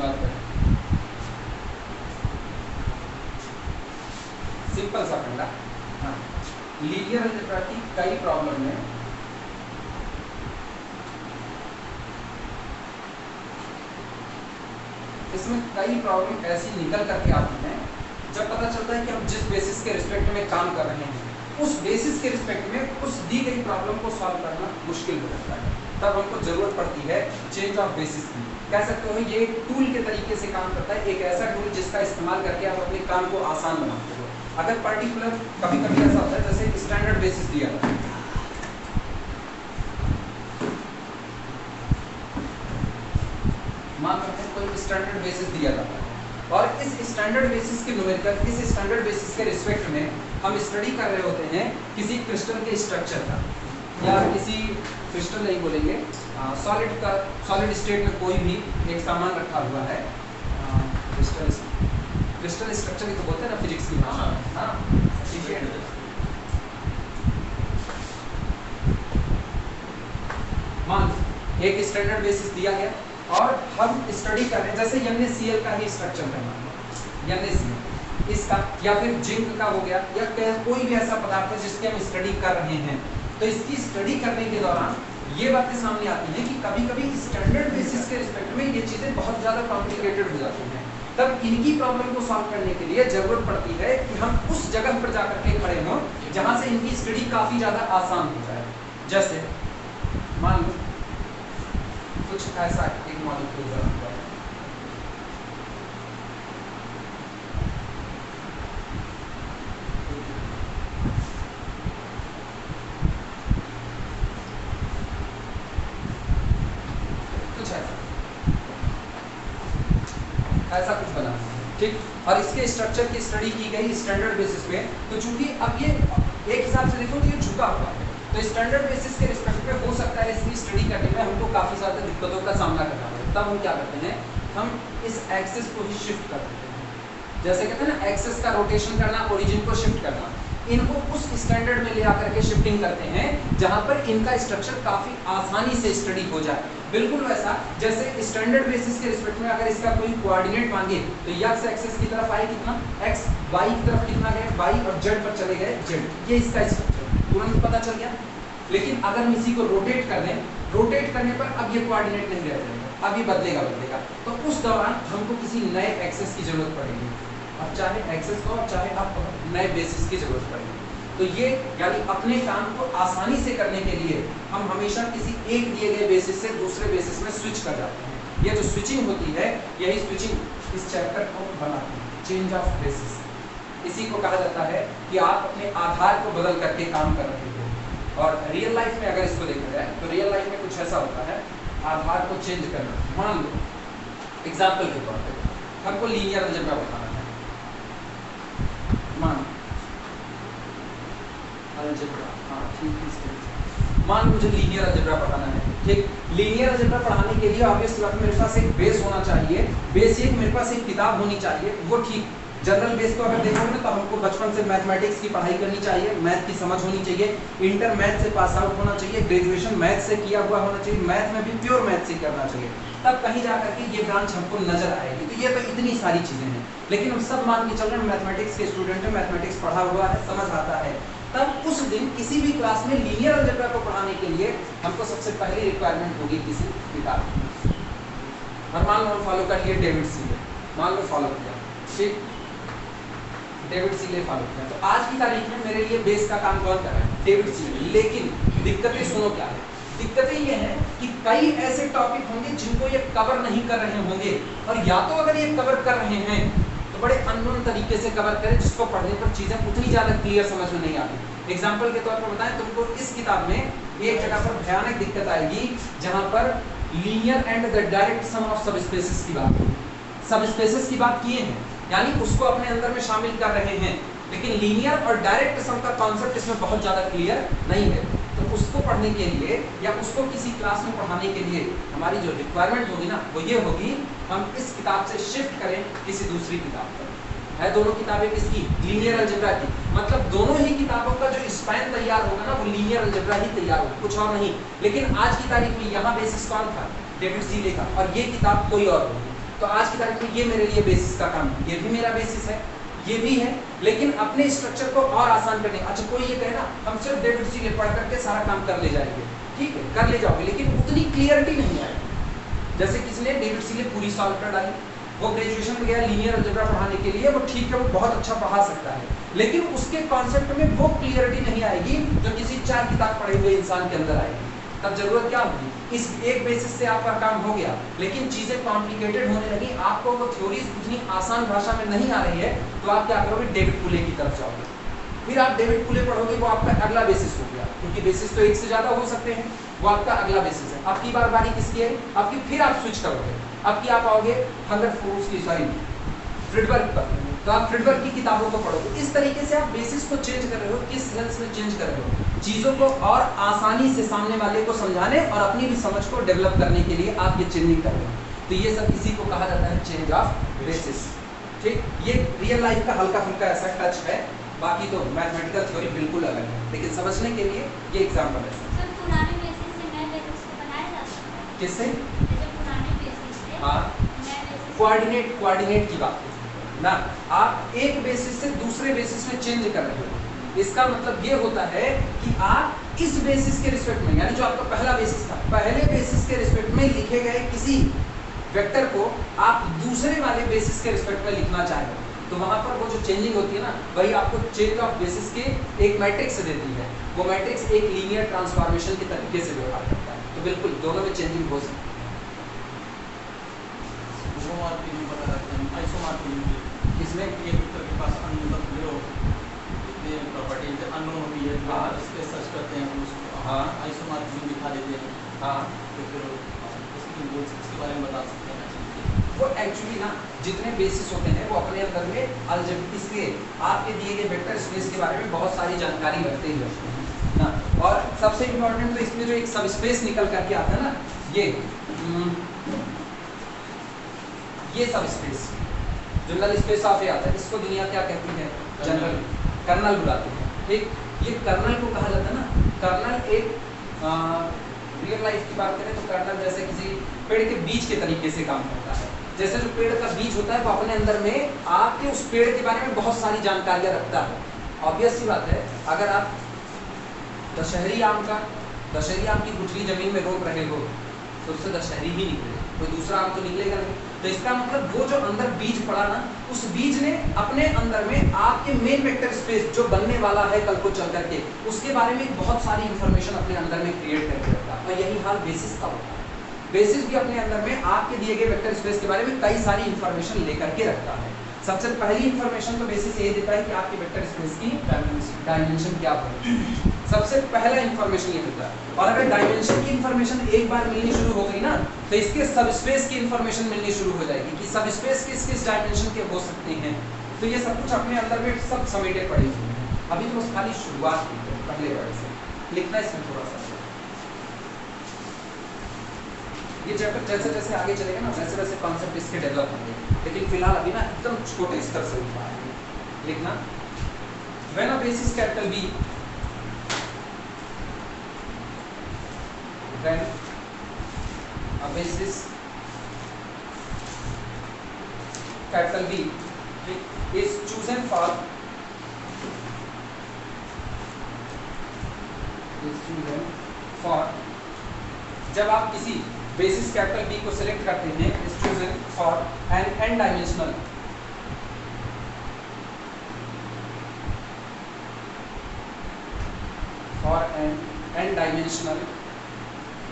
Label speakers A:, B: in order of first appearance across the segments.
A: बात करें, सिंपल सा फंडा। हाँ, लीनियर अलजेब्रा की कई प्रॉब्लम है, इसमें कई प्रॉब्लम ऐसी निकल करके आती हैं जब पता चलता है कि हम जिस बेसिस के रिस्पेक्ट में काम कर रहे हैं उस बेसिस के रिस्पेक्ट में उस दी गई प्रॉब्लम को सॉल्व करना मुश्किल हो जाता है। तब हमको जरूरत पड़ती है चेंज ऑफ बेसिस की। कह सकते हो ये एक टूल के तरीके से काम करता है, एक ऐसा टूल जिसका इस्तेमाल करके आप अपने काम को आसान बनाते हो। अगर पर्टिकुलर कभी कभी ऐसा होता है जैसे स्टैंडर्ड बेसिस दिया था, मान लेते हैं कोई स्टैंडर्ड बेसिस दिया जाता है और इस स्टैंडर्ड बेसिस के न्यूमेरिकल, इस स्टैंडर्ड बेसिस के रिस्पेक्ट में हम स्टडी कर रहे होते हैं किसी क्रिस्टल के स्ट्रक्चर का, या किसी क्रिस्टल नहीं बोलेंगे, सॉलिड का, सॉलिड स्टेट में कोई भी एक सामान रखा हुआ है, क्रिस्टल स्ट्रक्चर ही तो बोलते हैं ना फिजिक्स की भाषा में। हाँ, मान एक स्टैंडर्ड बेसिस दिया गया और हम स्टडी कर रहे हैं, जैसे NaCl का ही स्ट्रक्चर है, NaCl इसका, या फिर जिंक का हो गया, या कोई भी ऐसा पदार्थ है जिसकी हम स्टडी कर रहे हैं। तो इसकी स्टडी करने के दौरान ये बातें सामने आती हैं कि कभी कभी स्टैंडर्ड बेसिस के रिस्पेक्ट में ये चीज़ें बहुत ज़्यादा कॉम्प्लिकेटेड हो जाती हैं। तब इनकी प्रॉब्लम को सॉल्व करने के लिए जरूरत पड़ती है कि हम उस जगह पर जाकर के खड़े हों जहाँ से इनकी स्टडी काफ़ी ज़्यादा आसान हो जाए। जैसे मान लो कुछ ऐसा एक मॉलिक्यूल है, ऐसा कुछ बना, ठीक, और इसके स्ट्रक्चर की स्टडी की गई स्टैंडर्ड बेसिस पे। तो चूंकि अब ये एक हिसाब से देखो तो ये झुका हुआ है, तो स्टैंडर्ड बेसिस के रिस्पेक्ट पे हो सकता है इसकी स्टडी करने में हमको काफ़ी ज़्यादा दिक्कतों का सामना करना पड़े। तब हम क्या करते हैं, हम इस एक्सिस को ही शिफ्ट कर देते हैं, जैसे कहते हैं ना एक्सिस का रोटेशन करना, ओरिजिन को शिफ्ट करना, इनको उस स्टैंडर्ड में ले आकर के शिफ्टिंग करते हैं जहाँ पर इनका स्ट्रक्चर काफ़ी आसानी से स्टडी हो जाए। बिल्कुल वैसा जैसे स्टैंडर्ड बेसिस के रिस्पेक्ट में अगर इसका कोई कोऑर्डिनेट मांगे तो x एक्सिस की तरफ आए कितना x, y की तरफ कितना गए y, और z पर चले गए z, ये इसका स्ट्रक्चर तुरंत पता चल गया। लेकिन अगर हम इसी को रोटेट कर दें, रोटेट करने पर अब ये कोऑर्डिनेट नहीं रह जाएगा, अब ये बदलेगा, तो उस दौरान हमको किसी नए एक्सिस की जरूरत पड़ेगी, अब चाहे एक्सिस को चाहे अब नए बेसिस की जरूरत पड़ेगी। तो ये यानी अपने काम को आसानी से करने के लिए हम हमेशा किसी एक दिए गए बेसिस से दूसरे बेसिस में स्विच कर जाते हैं। ये जो स्विचिंग होती है, यही स्विचिंग इस चैप्टर को बनाती है, चेंज ऑफ बेसिस। इसी को कहा जाता है कि आप अपने आधार को बदल करके काम कर रहे हो। और रियल लाइफ में अगर इसको देखा जाए तो रियल लाइफ में कुछ ऐसा होता है, आधार को चेंज करना। मान लो एग्जाम्पल के तौर पर हमको लीनियर अलजेब्रा बताना है, मान अलजेब्रा, हाँ ठीक, मान मुझे लीनियर अलजेब्रा पढ़ाना है, ठीक। लीनियर अलजेब्रा पढ़ाने के लिए ऑब्वियसली बात मेरे पास एक बेस होना चाहिए, बेसिक मेरे पास एक किताब होनी चाहिए, वो ठीक। जनरल बेस को अगर देखोगे ना तो हमको बचपन से मैथमेटिक्स की पढ़ाई करनी चाहिए, मैथ की समझ होनी चाहिए, इंटर मैथ से पास आउट होना चाहिए, ग्रेजुएशन मैथ से किया हुआ होना चाहिए, मैथ में भी प्योर मैथ से करना चाहिए, तब कहीं जा करके ये ब्रांच हमको नजर आएगी। तो ये तो इतनी सारी चीज़ें हैं, लेकिन हम सब मान के चल रहे हैं मैथमेटिक्स के स्टूडेंट हैं, मैथमेटिक्स पढ़ा हुआ है, समझ आता है, तब उस दिन किसी भी क्लास में लीनियर अलजेब्रा को पढ़ाने के लिए हमको सबसे पहली रिक्वायरमेंट होगी किसी किताब की। और मान लो फॉलो कर लिए डेविड सीले, मान लो फॉलो किया, ठीक, डेविड सीले फॉलो किया, तो आज की तारीख में मेरे लिए बेस का काम कौन कर रहा है, डेविड सीले। लेकिन दिक्कतें सुनो क्या है, दिक्कतें ये हैं कि कई ऐसे टॉपिक होंगे जिनको ये कवर नहीं कर रहे होंगे, और या तो अगर ये कवर कर रहे हैं तो बड़े अननोन तरीके से कवर करें जिसको पढ़ने पर चीज़ें उतनी ज़्यादा क्लियर समझ में नहीं आती। एग्जाम्पल के तौर पर बताएं, तुमको इस किताब में एक जगह पर भयानक दिक्कत आएगी जहाँ पर linear and the direct sum of subspaces की बात, सबस्पेसेस की बात किए हैं, यानी उसको अपने अंदर में शामिल कर रहे हैं, लेकिन लीनियर और डायरेक्ट सम का कॉन्सेप्ट इसमें बहुत ज़्यादा क्लियर नहीं है। तो उसको पढ़ने के लिए या उसको किसी क्लास में पढ़ाने के लिए हमारी जो रिक्वायरमेंट होगी ना वो ये होगी, हम इस किताब से शिफ्ट करें किसी दूसरी किताब पर। है दोनों किताबें किसकी, लीनियर अलजेब्रा की, मतलब दोनों ही किताबों का जो स्पैन तैयार होगा ना वो लीनियर अलजेब्रा ही तैयार होगा, कुछ और नहीं। लेकिन आज की तारीख में यहाँ बेसिस कौन था, डेविड सीले का, और ये किताब कोई और होगी। तो आज की तारीख में ये मेरे लिए बेसिस का काम है, ये भी मेरा बेसिस है, ये भी है, लेकिन अपने स्ट्रक्चर को और आसान करने। अच्छा कोई ये कहे ना हम सिर्फ डेविड सीले पढ़ करके सारा काम कर ले जाएंगे, ठीक है कर ले जाओगे, लेकिन उतनी क्लियरिटी नहीं आएगी। जैसे किसी ने डेविड सीले पूरी सॉल्व कर डाली, वो ग्रेजुएशन में गया लीनियर अलजेब्रा पढ़ाने के लिए, वो ठीक है वो बहुत अच्छा पढ़ा सकता है, लेकिन उसके कॉन्सेप्ट में वो क्लियरिटी नहीं आएगी जो किसी 4 किताब पढ़े हुए इंसान के अंदर आएगी। तब जरूरत क्या होगी, इस एक बेसिस से आपका काम हो गया, लेकिन चीजें कॉम्प्लिकेटेड होने लगी, आपको वो थ्योरीज उतनी आसान भाषा में नहीं आ रही है, तो आप क्या करोगे, डेविड पुले की तरफ जाओगे। फिर आप डेविड पुले पढ़ोगे, वो आपका अगला बेसिस हो गया, क्योंकि बेसिस तो एक से ज्यादा हो सकते हैं, वो आपका अगला बेसिस है। अब की बारी किसकी है, आपकी फिर आप स्विच करोगे, अब की आप आओगे फ्रिडबर्ग पर, तो आप फ्रिडबर्ग की किताबों को पढ़ोगे। इस तरीके से आप बेसिस को चेंज कर रहे हो, किस सेंस में चेंज कर रहे हो, चीजों को और आसानी से सामने वाले को समझाने और अपनी भी समझ को डेवलप करने के लिए आप ये चेंजिंग कर रहे हो। तो ये सब इसी को कहा जाता है चेंज ऑफ बेसिस। ठीक, ये रियल लाइफ का हल्का फुल्का ऐसा टच है, बाकी तो मैथमेटिकल थ्योरी बिल्कुल अलग है, लेकिन समझने के लिए ये एग्जांपल है।
B: सर पुराने बेसिस से नए बेसिस को बनाया जा सकता है
A: किससे,
B: जैसे पुराने बेसिस से
A: हाँ
B: नए बेसिस
A: कोऑर्डिनेट की बात ना, आप एक बेसिस से दूसरे बेसिस में चेंज कर रहे हो। इसका मतलब ये होता है कि आप इस बेसिस के रिस्पेक्ट में, यानी जो आपका पहला बेसिस था, पहले बेसिस के रिस्पेक्ट में लिखे गए किसी वेक्टर को आप दूसरे वाले बेसिस के रिस्पेक्ट में लिखना चाह रहे हो, तो वहां पर वो जो चेंजिंग होती है ना, वही आपको चेंज ऑफ बेसिस के एक मैट्रिक्स देती है। वो मैट्रिक्स एक लीनियर ट्रांसफॉर्मेशन के तरीके से व्यवहार करता है। तो बिल्कुल दोनों में चेंजिंग हो सकती है।
C: इसमें एक वेक्टर के पास मतलब जीरो प्रॉपर्टी अननोन होती है,
A: हाँ
C: इस पे सर्च करते हैं उसको,
A: हाँ
C: आइसोमॉर्फिज्म दिखा देते हैं,
A: हाँ,
C: तो फिर इसके बारे में बता सकते हैं।
A: वो एक्चुअली ना जितने बेसिस होते हैं वो अपने अंदर में अलजेब्रा, इसलिए आपके दिए गए वेक्टर स्पेस के बारे में बहुत सारी जानकारी रखते ही रखते हैं ना। और सबसे इम्पोर्टेंट तो इसमें जो एक सब स्पेस निकल करके आता है ना, ये सब स्पेस जो नल स्पेस ऑफ ए आता है, इसको दुनिया क्या कहती है, जनरल कर्नल बुलाते हैं। ठीक, ये कर्नल को कहा जाता है ना, कर्नल एक रियल लाइफ की बात करें तो कर्नल जैसे किसी पेड़ के बीज के तरीके से काम करता है। जैसे जो पेड़ का बीज होता है वो अपने अंदर में आपके उस पेड़ के बारे में बहुत सारी जानकारियां रखता है। ऑब्वियस सी बात है, अगर आप दशहरी आम की गुठली जमीन में रोप रहे हो तो उससे दशहरी ही निकले, कोई दूसरा आम तो निकलेगा नहीं। तो इसका मतलब वो जो अंदर बीज पड़ा ना, उस बीज ने अपने अंदर में आपके मेन वेक्टर स्पेस जो बनने वाला है कल को चल करके, उसके बारे में बहुत सारी इंफॉर्मेशन अपने अंदर में क्रिएट करके रखता है। और यही हाल बेसिस का होता है। बेसिस भी अपने अंदर में आपके दिए गए वेक्टर स्पेस के बारे में कई सारी इंफॉर्मेशन लेकर के रखता है। सबसे पहली इंफॉर्मेशन तो बेसिस ये देता है कि आपके वेक्टर स्पेस की डायमेंशन क्या होगी, सबसे पहला इंफॉर्मेशन ये देता है। और अगर डायमेंशन की इंफॉर्मेशन एक बार मिलनी शुरू हो गई ना, तो इसके सब स्पेस की इंफॉर्मेशन मिलनी शुरू हो जाएगी कि सब स्पेस किस किस डायमेंशन के हो सकते हैं। तो ये सब कुछ अपने अंदर में सब समेटे पड़े हुए हैं। अभी तो बस खाली शुरुआत की है पहले वर्ड से, लिखना इसमें थोड़ा सा। ये चैप्टर जैसे जैसे आगे चलेगा ना, वैसे वैसे कॉन्सेप्ट इसके डेवलप होंगे, लेकिन फिलहाल अभी ना एकदम छोटे स्तर से उठा है। लिखना, when a basis capital B, when a basis capital B is chosen for जब आप किसी बेसिस कैपिटल बी को सिलेक्ट करते हैं, is chosen for an n dimensional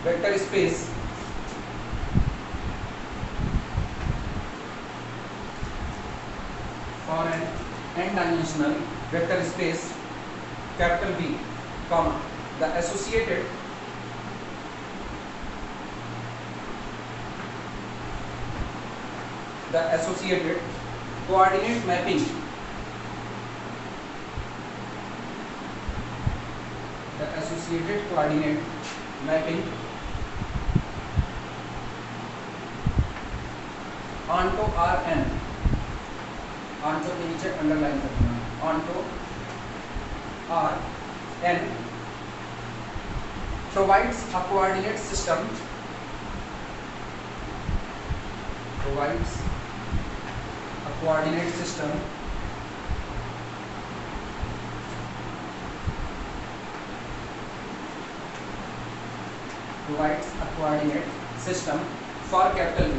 A: vector space capital B, comma, the associated coordinate mapping onto Rn, onto के नीचे underline करना, onto Rn provides a coordinate system provides a coordinate system for capital B,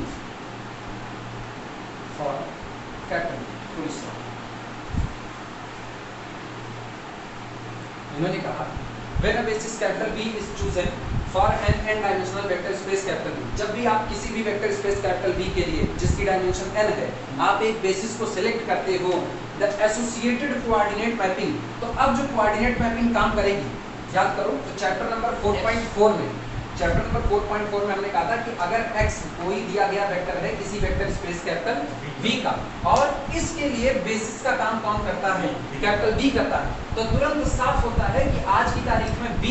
A: for capital B, full stop। इन्होंने कहा when a basis capital B is chosen for an n dimensional vector space capital B, जब भी आप किसी भी vector space capital B के लिए जिसकी डायमेंशन n है आप एक बेसिस को सिलेक्ट करते हो द एसोसिएटेड कोऑर्डिनेट मैपिंग, तो अब जो कोऑर्डिनेट मैपिंग काम करेगी याद करो तो चैप्टर नंबर 4.4 में हमने कहा था कि अगर x कोई दिया गया वेक्टर है किसी वेक्टर स्पेस कैपिटल V का और इसके लिए बेसिस का काम कौन करता है कैपिटल B करता है, तो तुरंत साफ होता है कि आज की तारीख में B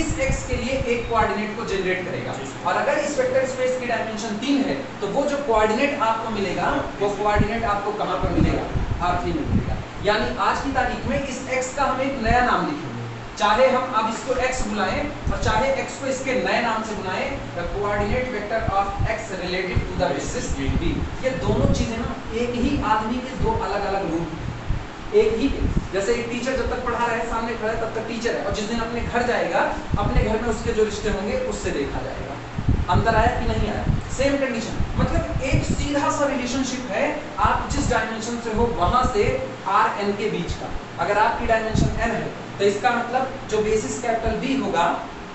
A: इस x के लिए एक कोऑर्डिनेट को जनरेट करेगा और अगर इस वेक्टर स्पेस की डायमेंशन 3 है तो वो जो कोऑर्डिनेट आपको मिलेगा वो कोऑर्डिनेट आपको कहां पर मिलेगा R3 में मिलेगा। यानी आज की तारीख में इस x का हम एक नया नाम लिखेंगे, चाहे हम अब इसको x बुलाएं और चाहे x को इसके नए नाम से बुलाएं, the coordinate vector of x related to the basis b। ये दोनों चीजें ना एक ही आदमी के दो अलग-अलग रूप, एक ही जैसे एक टीचर जब तक पढ़ा रहा है सामने खड़ा है तब तक टीचर है और जिस दिन अपने घर जाएगा अपने घर में उसके जो रिश्ते होंगे उससे देखा जाएगा अंतर आया कि नहीं आया। सेम कंडीशन मतलब एक सीधा सा रिलेशनशिप है आप जिस डायमेंशन से हो वहां से r n के बीच का। अगर आपकी डायमेंशन n है तो इसका मतलब जो बेसिस कैपिटल B होगा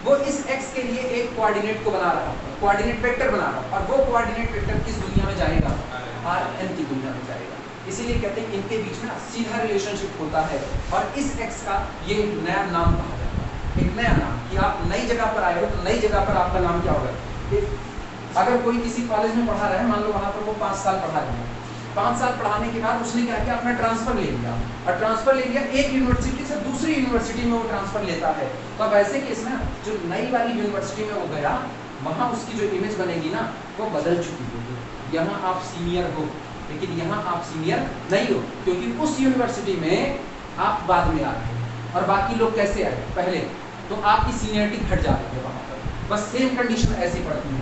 A: वो इस x के लिए एक कोऑर्डिनेट को बना रहा है, कोऑर्डिनेट वेक्टर बना रहा है और वो कोऑर्डिनेट वेक्टर किस दुनिया में जाएगा r n की दुनिया में जाएगा। इसीलिए कहते हैं इनके बीच में ना सीधा रिलेशनशिप होता है और इस x का ये नया नाम कहा जाता है, एक नया नाम कि आप नई जगह पर आए हो तो नई जगह पर आपका नाम क्या होगा। अगर कोई किसी कॉलेज में पढ़ा रहा है मान लो वहां पर वो 5 साल पढ़ा रहा है, 5 साल पढ़ाने के बाद उसने क्या किया अपना ट्रांसफर ले लिया और ट्रांसफर ले लिया एक यूनिवर्सिटी से दूसरी यूनिवर्सिटी में वो ट्रांसफर लेता है, तो अब ऐसे केस में जो नई वाली यूनिवर्सिटी में वो गया वहां उसकी जो इमेज बनेगी ना वो बदल चुकी होगी। यहाँ आप सीनियर हो लेकिन यहाँ आप सीनियर नहीं हो क्योंकि उस यूनिवर्सिटी में आप बाद में आ गए और बाकी लोग कैसे आए पहले, तो आपकी सीनियरिटी घट जाती है वहां पर। बस सेम कंडीशन ऐसी पड़ती है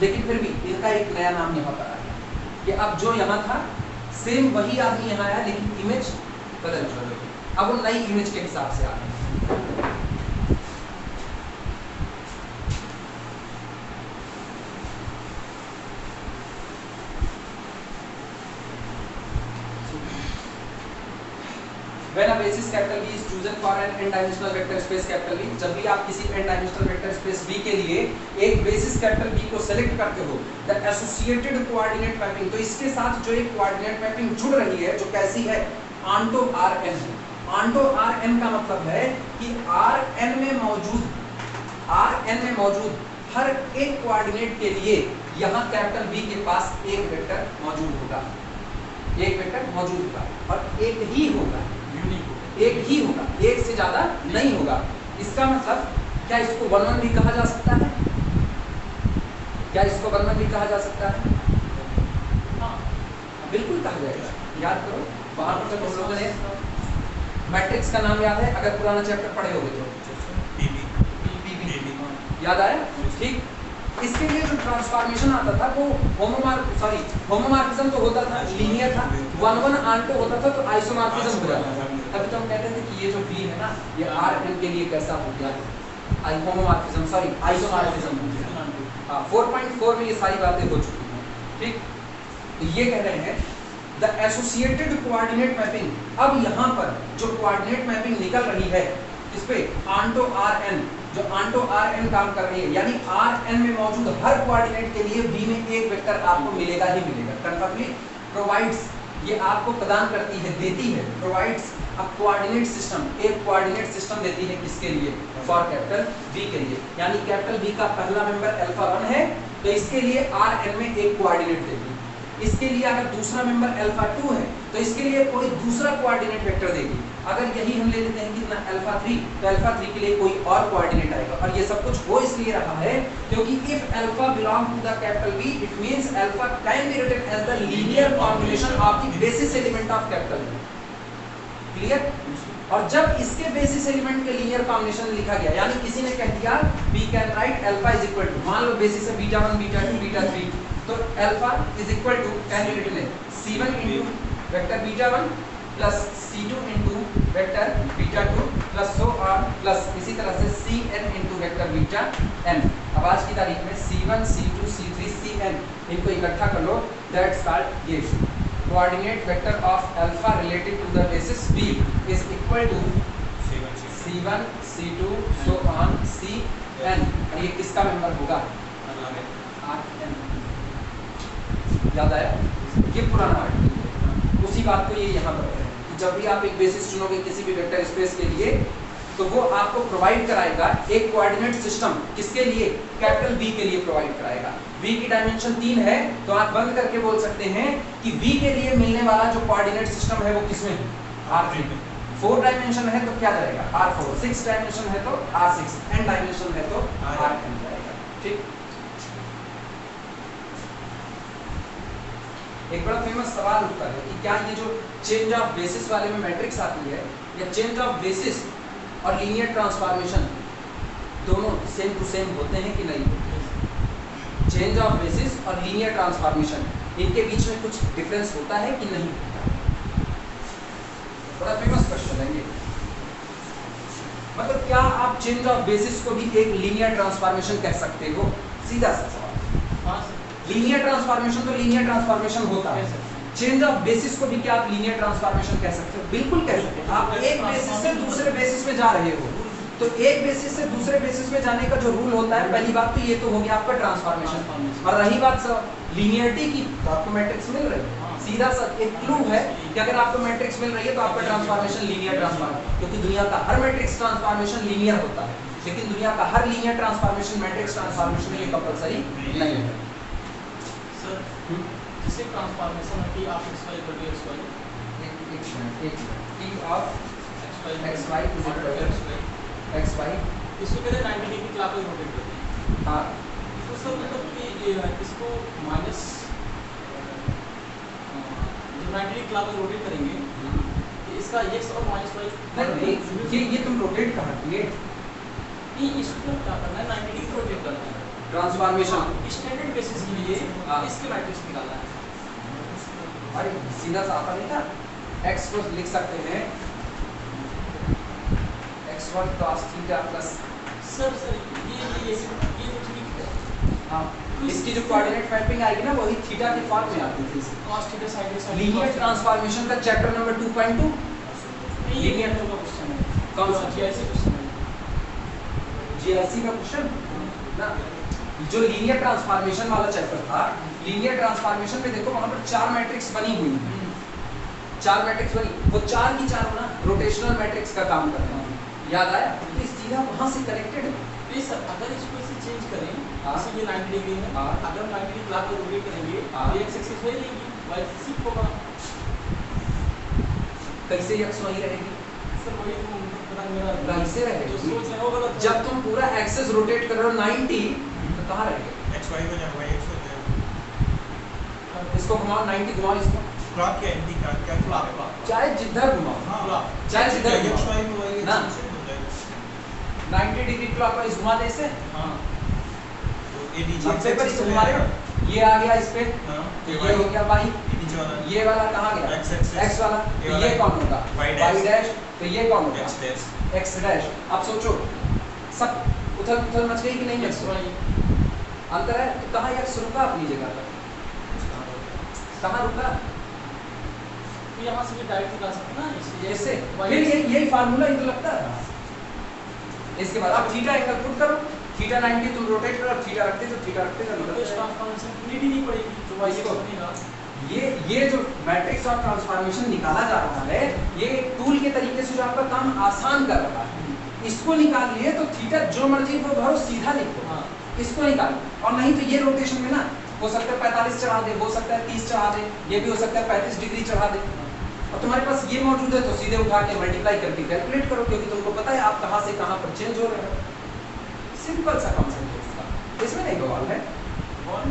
A: लेकिन फिर भी इनका एक नया नाम यहाँ पर आया कि अब जो यहाँ था सेम वही आदमी यहाँ आया लेकिन इमेज बदल चुकी, अब वो नई इमेज के हिसाब से आ गए। When a basis capital B is chosen for an n-dimensional vector space capital B, जब भी आप किसी n-dimensional vector space B के लिए एक basis capital B को select करते हो, the associated coordinate mapping, तो इसके साथ जो एक coordinate mapping जुड़ रही है जो कैसी है onto Rn है। onto Rn का मतलब है कि Rn में मौजूद हर एक कोऑर्डिनेट के लिए यहाँ कैपिटल B के पास एक वेक्टर मौजूद होगा, एक वेक्टर मौजूद होगा और एक ही होगा, एक ही होगा, एक से ज्यादा नहीं होगा। इसका मतलब क्या इसको 1-1 भी कहा जा सकता है, क्या इसको 1-1 भी कहा जा सकता है? हाँ बिल्कुल कहा जाएगा। याद करो वहां पर जब हम लोगों ने मैट्रिक्स का नाम याद है अगर पुराना चैप्टर पढ़े होगे तो याद आया ठीक। इसके लिए जो ट्रांसफॉर्मेशन आता था वो होमोमॉर्फिज्म तो होता था लीनियर था, 1-1 आंटो होता था तो आइसोमॉर्फिज्म हो जाता था। अभी तो हम कहते थे कि ये जो V है ना ये Rn के लिए कैसा हो गया आइसोमॉर्फिज्म हो गया। हाँ 4.4 में ये सारी बातें हो चुकी हैं ठीक। तो ये कह रहे हैं द एसोसिएटेड कोऑर्डिनेट मैपिंग, अब यहाँ पर जो कोऑर्डिनेट मैपिंग निकल रही है इस पे आंटो Rn, जो आंटो Rn काम कर रही है यानी Rn में मौजूद हर कोऑर्डिनेट के लिए V में एक वेक्टर आपको मिलेगा ही मिलेगा। कन्फर्मली प्रोवाइड्स, ये आपको प्रदान करती है, देती है, प्रोवाइड्स अ कोऑर्डिनेट सिस्टम, एक कोऑर्डिनेट सिस्टम देती है किसके लिए फॉर कैपिटल B के लिए। यानी कैपिटल B का पहला मेंबर अल्फा 1 है तो इसके लिए Rn में एक कोऑर्डिनेट देगी, इसके लिए अगर दूसरा मेंबर अल्फा 2 है तो इसके लिए कोई दूसरा कोऑर्डिनेट वेक्टर देगी। अगर यही हम ले लेते हैं कितना अल्फा 3 तो अल्फा 3 के लिए कोई और कोऑर्डिनेट आएगा। और ये सब कुछ हो इसलिए रहा है क्योंकि if alpha belong to the capital B it means alpha can be written as the linear combination of the basis element of capital B। Clear? और जब इसके बेसिस एलिमेंट के लीनियर कॉम्बिनेशन लिखा गया, यानी किसी ने कह दिया we can write alpha is equal to, मान लो बेसिस है बीटा 1 बीटा 2 बीटा 3, तो alpha is equal to can be written c1 into vector beta 1 plus c2 into vector beta 2 plus so on plus इसी तरह से cn into vector beta n। अब आज की तारीख में c1 c2 c3 cn इनको इकट्ठा कर लो, दैट्स कॉल्ड ये coordinate vector of alpha related to the basis b is equal to c1 c2 so on cn। और ये किसका मेंबर होगा? Rn। याद आया? ये पुराना आर्टिकल, उसी बात को ये यहाँ पर है कि जब भी आप एक बेसिस चुनोगे किसी भी वेक्टर स्पेस के लिए, तो वो आपको प्रोवाइड कराएगा एक कोऑर्डिनेट सिस्टम। किसके लिए? कैपिटल B के लिए प्रोवाइड कराएगा। V की डायमेंशन 3 है, तो आप बंद करके बोल सकते हैं कि V के लिए मिलने वाला जो कोऑर्डिनेट सिस्टम है वो किसमें है? R3 में। 4 डायमेंशन है तो क्या जाएगा? R4। 6 डायमेंशन है तो R6। n डायमेंशन है तो Rn जाएगा। ठीक। एक बड़ा फेमस सवाल उठता है कि क्या ये जो चेंज ऑफ बेसिस वाले में मैट्रिक्स आती है, या चेंज ऑफ बेसिस और लीनियर ट्रांसफॉर्मेशन दोनों सेम टू सेम होते हैं कि नहीं होते? चेंज ऑफ बेसिस और लीनियर ट्रांसफॉर्मेशन, इनके बीच में कुछ डिफरेंस होता है कि नहीं होता? बड़ा फेमस क्वेश्चन है ये। मतलब क्या आप चेंज ऑफ बेसिस को भी एक लीनियर ट्रांसफॉर्मेशन कह सकते हो? सीधा सा सवाल। लीनियर ट्रांसफॉर्मेशन तो लीनियर ट्रांसफॉर्मेशन होता है, चेंज ऑफ बेसिस को भी क्या आप लीनियर ट्रांसफॉर्मेशन कह सकते हो? बिल्कुल कह सकते हो। आप एक बेसिस से दूसरे बेसिस में जा रहे हो, तो एक बेसिस से दूसरे बेसिस में जाने का जो रूल होता है, पहली बात तो ये तो हो गया आपका ट्रांसफॉर्मेशन। और रही बात लीनियरिटी की, तो आपको मैट्रिक्स मिल रही है। सीधा सा एक क्लू है कि अगर आपको मैट्रिक्स मिल रही है तो आपका ट्रांसफॉर्मेशन लीनियर ट्रांसफॉर्मेशन, क्योंकि दुनिया का हर मैट्रिक्स ट्रांसफॉर्मेशन लीनियर होता है, लेकिन दुनिया का हर लीनियर ट्रांसफॉर्मेशन मैट्रिक्स ट्रांसफॉर्मेशन में ये कंपलसरी नहीं है।
C: सर जिसे ट्रांसफॉर्मेशन है कि आप xy equal to xy
A: t of xy is equal to xy,
C: इसको कहते हैं 90 डिग्री क्लॉकवाइज रोटेट करते हैं।
A: हां,
C: तो सर मतलब कि इसको माइनस जब 90 डिग्री क्लॉकवाइज रोटेट करेंगे तो इसका x और माइनस y
A: ये तुम रोटेट कहाँ किए?
C: नहीं, इसको क्या करना है? 90 डिग्री रोटेट करना है
A: ट्रांसफॉर्मेशन
C: स्टैंडर्ड बेसिस के लिए।
A: हाँ।
C: इसके मैट्रिक्स निकालना है।
A: अरे सीधा सा आता नहीं था, x को लिख सकते हैं x1 cos theta plus.
C: Sir ये तो ठीक है।
A: हाँ, इसकी जो कोऑर्डिनेट मैपिंग आएगी ना, वही थीटा के फॉर्म में आती थी।
C: cos theta sin theta
A: linear transformation का चैप्टर नंबर 2.2
C: लीनियर का क्वेश्चन है।
A: कौन सा?
C: GIC क्वेश्चन है।
A: GIC का क्वेश्चन ना, जो लीनियर ट्रांसफॉर्मेशन वाला चैप्टर था, लीनियर ट्रांसफॉर्मेशन में देखो वहां पर 4 मैट्रिक्स बनी हुई है। 4 मैट्रिक्स बनी, वो 4 की 4 ना रोटेशनल मैट्रिक्स का काम करते हैं। याद आया? तो इस सीधा वहां से कनेक्टेड है।
C: नहीं सर, अगर इसको ऐसे चेंज करें,
A: हाँ।
C: जैसे ये 90 डिग्री है,
A: हाँ।
C: अगर 90 डिग्री क्लॉक को रोटेट करेंगे
A: हाँ।
C: तो x एक्सिस वही रहेगी, y एक्सिस होगा।
A: कैसे x वही रहेगी?
C: सर वही तो पता नहीं मेरा
A: कैसे रहेगी?
C: जो सोच रहे हो गलत है।
A: जब तुम पूरा एक्सिस रोटेट कर रहे हो 90, तो कहाँ रहेगा?
D: xy हो जाएगा y x हो जाएगा।
A: इसको घुमाओ, 90 घुमाओ इसको,
D: क्लॉक क्या एंटी क्लॉक क्या
C: क्लॉक
D: क्लॉक
C: क्लॉक
A: चाहे जिधर घुमाओ,
D: हाँ
A: चाहे जिधर
D: xy
A: घुमाओ,
D: में y
A: ना।
D: x हो जाएगा।
A: 90 डिग्री क्लॉकवाइज घुमा दे इसे।
C: हाँ।
D: तो ये नीचे
A: अब पेपर
D: x
A: इसे घुमा रहे हो, ये आ गया इस पे,
D: हाँ
A: तो ये हो गया y,
D: ये नीचे वाला
A: ये वाला कहाँ गया?
D: x axis,
A: x वाला,
D: ये
A: तो
D: वाला
A: ये कौन होगा?
D: y
A: y
D: dash,
A: डैश, तो ये कौन होगा?
D: x dash।
A: x dash. अब सोचो, सब उथल पुथल मच गई कि नहीं मच
C: x
A: गई?
C: y
A: अंतर है, तो कहाँ x रुका अपनी जगह पर? कहाँ रुका?
C: तो यहाँ से भी डायरेक्ट निकाल सकते हैं ना इसलिए
A: ऐसे,
C: y
A: फिर यही फार्मूला ही तो लगता है। इसके बाद अब थीटा एंगल पुट करो, थीटा 90 तुम रोटेट करो, थीटा रखते तो थीटा रखते तो
C: तो
A: निकलता
C: इस
A: है।
C: ट्रांसफॉर्मेशन की नीड ही नहीं पड़ेगी, जो y
A: इसको-
C: बनेगा।
A: ये जो मैट्रिक्स ऑफ ट्रांसफॉर्मेशन निकाला जा रहा है, ये एक टूल के तरीके से जो आपका काम आसान कर रहा है। इसको निकाल लिए तो थीटा जो मर्जी वो भरो, सीधा लिखो।
C: हाँ।
A: इसको निकाल, और नहीं तो ये रोटेशन में ना हो सकता है 45 चढ़ा दे, हो सकता है 30 चढ़ा दे, ये भी हो सकता है 35 डिग्री चढ़ा दे। और तुम्हारे पास ये मौजूद है तो सीधे उठा के मल्टीप्लाई करके कैलकुलेट करो, क्योंकि तुमको पता है आप कहाँ से कहाँ पर चेंज हो रहे हो। सिंपल सा कॉन्सेप्ट है इसका, इसमें नहीं बवाल है।
C: और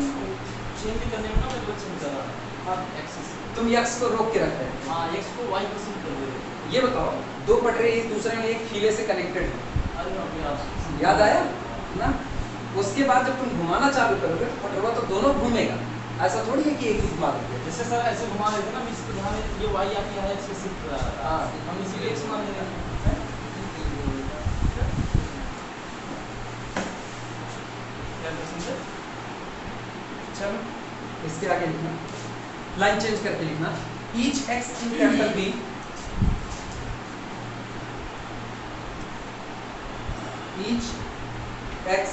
C: चेंज करने में ना मैं बहुत समझ रहा अब एक्सेस
A: तुम x को रोक के रख रहे हैं।
C: हाँ x को y पर शिफ्ट कर दे रहे हैं।
A: ये बताओ, दो पटरे एक दूसरे में एक खीले से कनेक्टेड हैं,
C: अरे बाप रे, आप
A: याद आया ना? उसके बाद जब तुम घुमाना चालू करोगे तो पटरवा तो दोनों घूमेगा, ऐसा थोड़ी है कि एक ही घुमा दोगे।
C: जैसे सर ऐसे घुमा देते ना, इसको जहाँ ये y आके यहाँ x से शिफ्ट कर रहा था,
A: हाँ।
C: हम इसीलिए x मान ले रहे हैं। क्या क्वेश्चन सर?
A: चलो इसके आगे लिखना, लाइन चेंज करके लिखना, each x in capital B, each x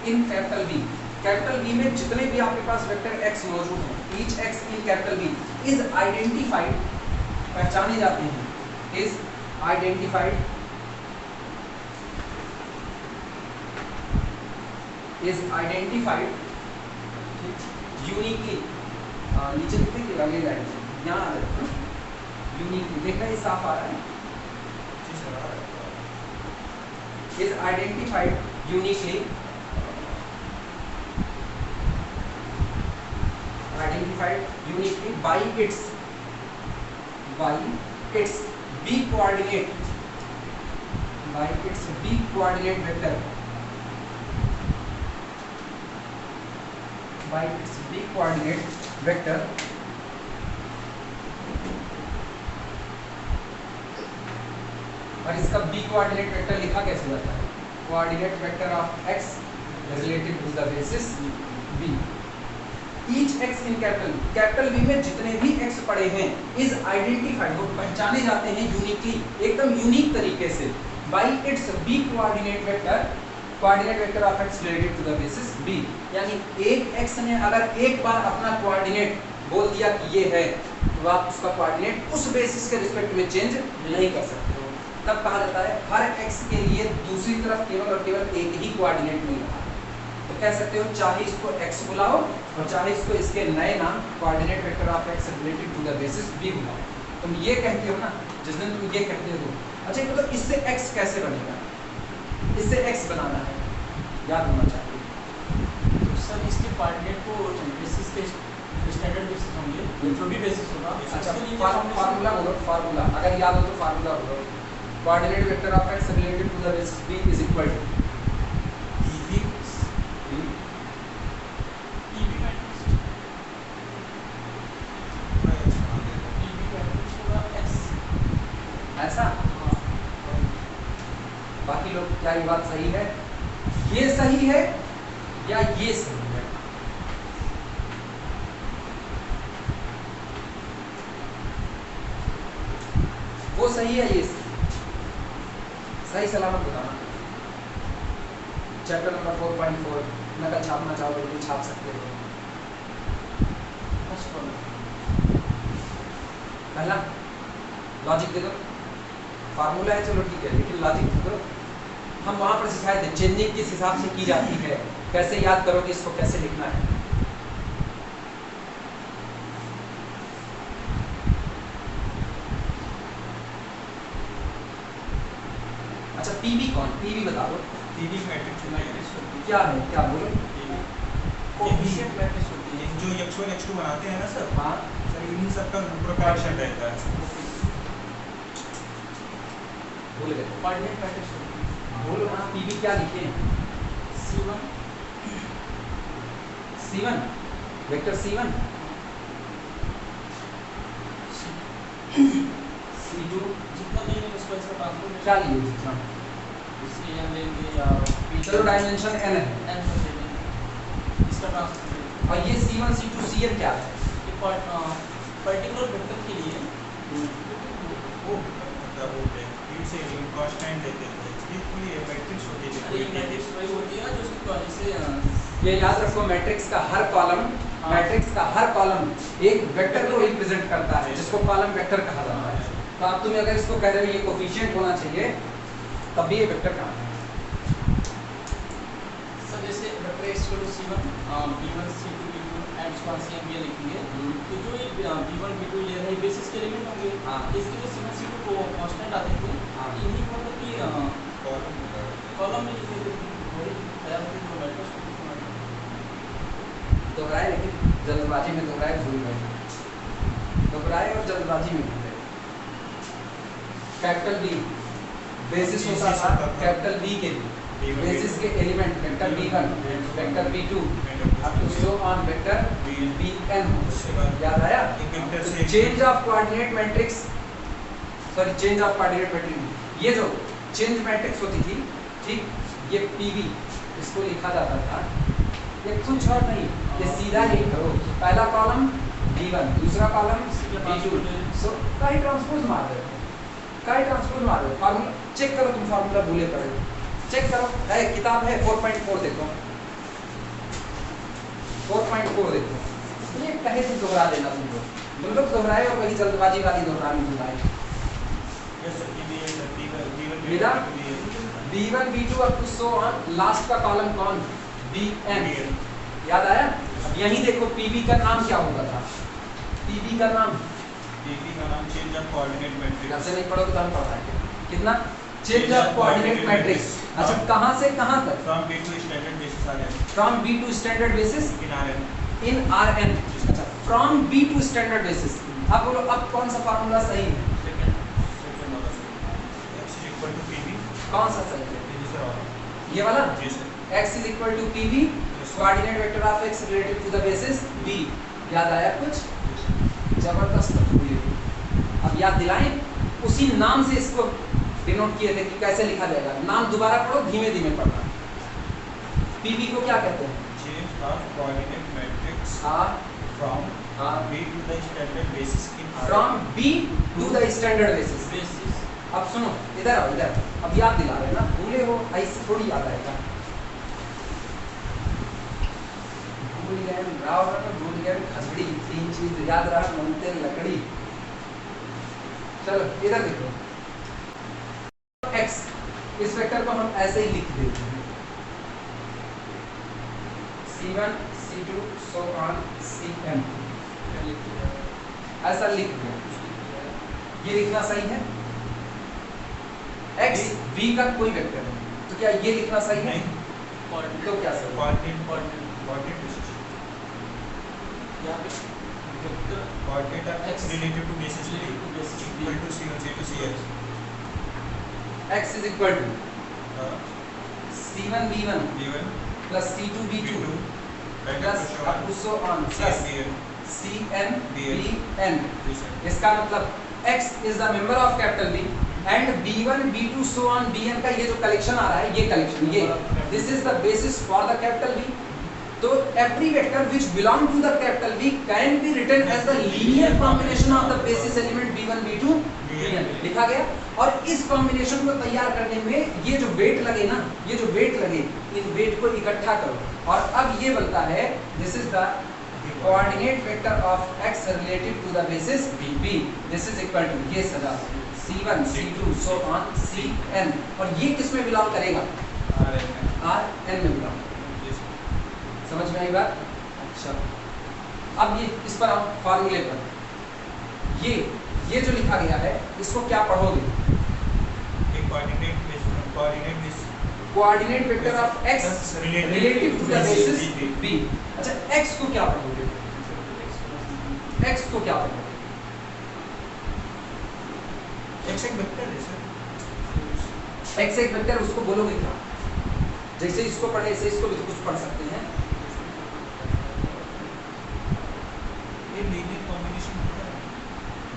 A: in capital B, capital B में जितने भी आपके पास वेक्टर x मौजूद हैं, each x in capital B is identified, पहचाने जाते हैं, is identified, is identified uniquely, नीचे लिखते कि अगली लाइन यहाँ आ जाए यूनिकली, देखना ये साफ आ रहा है, is identified uniquely, identified uniquely by its b coordinate, by its b coordinate vector, by its b coordinate vector, और इसका b कोऑर्डिनेट वेक्टर लिखा कैसे जाता है? Coordinate vector of x related to the basis b, each x in capital B में जितने भी x पड़े हैं is identified, वो पहचाने जाते हैं यूनिकली, एकदम यूनिक तरीके से, by its b coordinate vector, coordinate vector of x related to the basis b, यानी एक x ने अगर एक बार अपना कोऑर्डिनेट बोल दिया कि ये है, तो आप उसका कोऑर्डिनेट उस बेसिस के रिस्पेक्ट में चेंज नहीं कर सकते हो। तब कहा जाता है हर x के लिए दूसरी तरफ केवल और केवल एक ही कोऑर्डिनेट मिल रहा है, तो कह सकते हो चाहे इसको x बुलाओ और चाहे इसको इसके नए नाम coordinate vector of x related to the basis b बुलाओ। तुम ये कहते हो ना, जिस दिन तुम ये कहते हो, अच्छा तो इससे x कैसे बनेगा, इससे x बनाना है, याद होना चाहिए।
C: तो सर इसके कोऑर्डिनेट को बेसिस के स्टैंडर्ड बेसिस होंगे, जो भी बेसिस होगा।
A: अच्छा फार्मूला बोलो, फार्मूला अगर याद हो तो फार्मूला बोलो, coordinate vector of x related to the basis b is equal to ऐसा। बाकी लोग क्या ये बात सही है, ये सही है या ये सही है? वो सही है, ये सही सलामत बताना। चैप्टर नंबर 4.4 नकल छापना चाहो तो भी छाप सकते हो। पहला लॉजिक दे दो, फार्मूला है चलो ठीक है, लेकिन लॉजिक दे दो। हम वहां पर सिखाए थे चेंजिंग किस हिसाब से की जाती है, कैसे याद करो कि इसको कैसे लिखना है। अच्छा पीबी कौन, पीबी बता दो।
D: पीवी मैट्रिक्स
A: क्या है, क्या बोलो?
C: कोएफिशिएंट मैट्रिक्स होती है
D: जो x1 x2 बनाते हैं ना सर,
A: हाँ
D: सर इन्हीं सबका प्रोपोर्शन रहता है।
A: भूल गए,
C: कोऑर्डिनेट मैट्रिक्स होती है।
A: बोलो ना पीबी क्या लिखे हैं?
C: C1
A: C1 vector C1 C2
C: जितना देंगे उसको इसका ट्रांसफॉर्मेशन
A: क्या लिए जितना,
C: इसके यहाँ लेंगे या
A: चलो डायमेंशन n है,
C: n पर ले लेंगे इसका ट्रांसफॉर्मेशन।
A: और ये C1 C2 Cn क्या है?
C: ये पर्टिकुलर वेक्टर के लिए
D: वो मतलब वो फिर से कांस्टेंट देते हैं, ये मैट्रिक्स होती है।
C: ये मैट्रिक्स वही होती है ना जो उसकी जैसे
A: ये याद रखो, मैट्रिक्स का हर कॉलम, मैट्रिक्स का हर कॉलम एक वेक्टर को रिप्रेजेंट करता है, जिसको कॉलम वेक्टर कहा जाता है। तो आप तुम्हें अगर इसको कह रहे हो ये कोफिशिएंट होना चाहिए, तब भी ये वेक्टर कहाँ है?
C: सर जैसे vector x C1 B1 C2 B1 and so on से हम ये लिखेंगे, तो जो ये B1 B2 ये है बेसिस के एलिमेंट होंगे।
A: हाँ।
C: इसके जो C1 C2 को कांस्टेंट आते थे,
A: हाँ।
C: इन्हीं को मतलब कि कॉलम में लिखे थे, वही तैयार होते थे मैट्रिक्स।
A: दोहराए लेकिन जल्दबाजी में दोहराए, भूल गए, दोहराए और जल्दबाजी में भूल गए। कैपिटल बी बेसिस होता था कैपिटल बी के लिए, बेसिस के element vector b1, vector b2 up to so on vector bn। याद आया? Change of coordinate matrix, sorry change of coordinate matrix, ये जो चेंज मैट्रिक्स होती थी, ठीक, ये pv इसको लिखा जाता था, ये कुछ और नहीं, ये सीधा ही करो, पहला कॉलम b1, दूसरा कॉलम b2, सो काई ट्रांसपोज मार दो, काई ट्रांसपोज मार दो, फार्मूला चेक करो, तुम फार्मूला भूले पड़े, चेक करो, है किताब है 4.4 देखो, 4.4 देखो, ये कहे तुम दोहरा देना, तुम लोग दोहराए और वही जल्दबाजी वाली दोहरानी दोहराए। मिला b1 b2 up to so on, last का कॉलम कौन, bn, याद आया? अब यहीं देखो pv का नाम क्या होगा था, pv का नाम
D: चेंज ऑफ कोऑर्डिनेट मैट्रिक्स।
A: ऐसे नहीं पढ़ोगे तो हम पढ़ाएंगे कितना, चेंज ऑफ कोऑर्डिनेट मैट्रिक्स। अच्छा कहां से कहां तक,
D: from b to standard basis rn,
A: from b to standard basis
D: in rn।
A: अच्छा from b to standard basis. अब बोलो अब कौन सा फार्मूला सही है,
D: सेकंड वाला x is equal to pv,
A: कौन सा सही है,
D: दूसरा वाला।
A: ये वाला,
D: जी sir.
A: x is equal to pv, coordinate vector of x relative to the basis b। याद आया कुछ, जबरदस्त हुई। अब याद दिलाएं, उसी नाम से इसको डिनोट किए थे कि कैसे लिखा जाएगा, नाम दोबारा पढ़ो, धीमे धीमे पढ़ना। पीवी को क्या कहते हैं,
D: चेंज ऑफ कोऑर्डिनेट मैट्रिक्स
A: हाँ
D: फ्रॉम
A: हाँ,
D: b to the standard basis in rn।
A: From B to the standard basis.
C: Basis.
A: अब सुनो, इधर आओ इधर, अब याद दिला रहे ना, भूले हो ऐसे थोड़ी याद आएगा, भूल गए राव, भूल गए खसड़ी, तीन चीज याद रहा, मनते लकड़ी। चलो इधर देखो, x, इस वेक्टर को हम ऐसे ही लिख देते हैं, c1 c2 so on cn, ऐसा लिख दिया, ये लिखना सही है, x v का कोई वेक्टर है, तो क्या ये लिखना सही है, तो क्या सही है,
D: कोऑर्डिनेट बेसिस,
C: यहाँ पे vector
D: coordinate of x relative to basis b equal to c1 c2 cn।
A: x is equal to c1 b1
D: b1
A: plus c2 b2 plus up to so on plus cn bn। इसका मतलब x is the member of capital B and b1 b2 so on bn का ये जो collection आ रहा है, ये collection, ये this is the basis for the capital B। तो every vector which belong to the capital B can be written as the linear combination of the basis element b1 b2 bn, लिखा गया। और इस combination को तैयार करने में ये जो वेट लगे ना, ये जो वेट लगे, इन वेट को इकट्ठा करो और अब ये बनता है this is the coordinate vector of x relative to the basis b, this is equal to, ये सजा c1 c2 so on cn, और ये किस में बिलोंग करेगा, rn में बिलोंग। समझ में आई बात? अच्छा अब ये इस पर हम फॉर्मूले पर, ये जो लिखा गया है इसको क्या पढ़ोगे, coordinate vector of x relative to the basis b। अच्छा x को क्या पढ़ोगे, x को क्या पढ़ोगे,
D: x एक वेक्टर है सर।
A: x एक वेक्टर, उसको बोलोगे क्या, जैसे इसको पढ़े ऐसे इसको भी तो कुछ पढ़ सकते हैं।
D: ये लीनियर कॉम्बिनेशन होता है।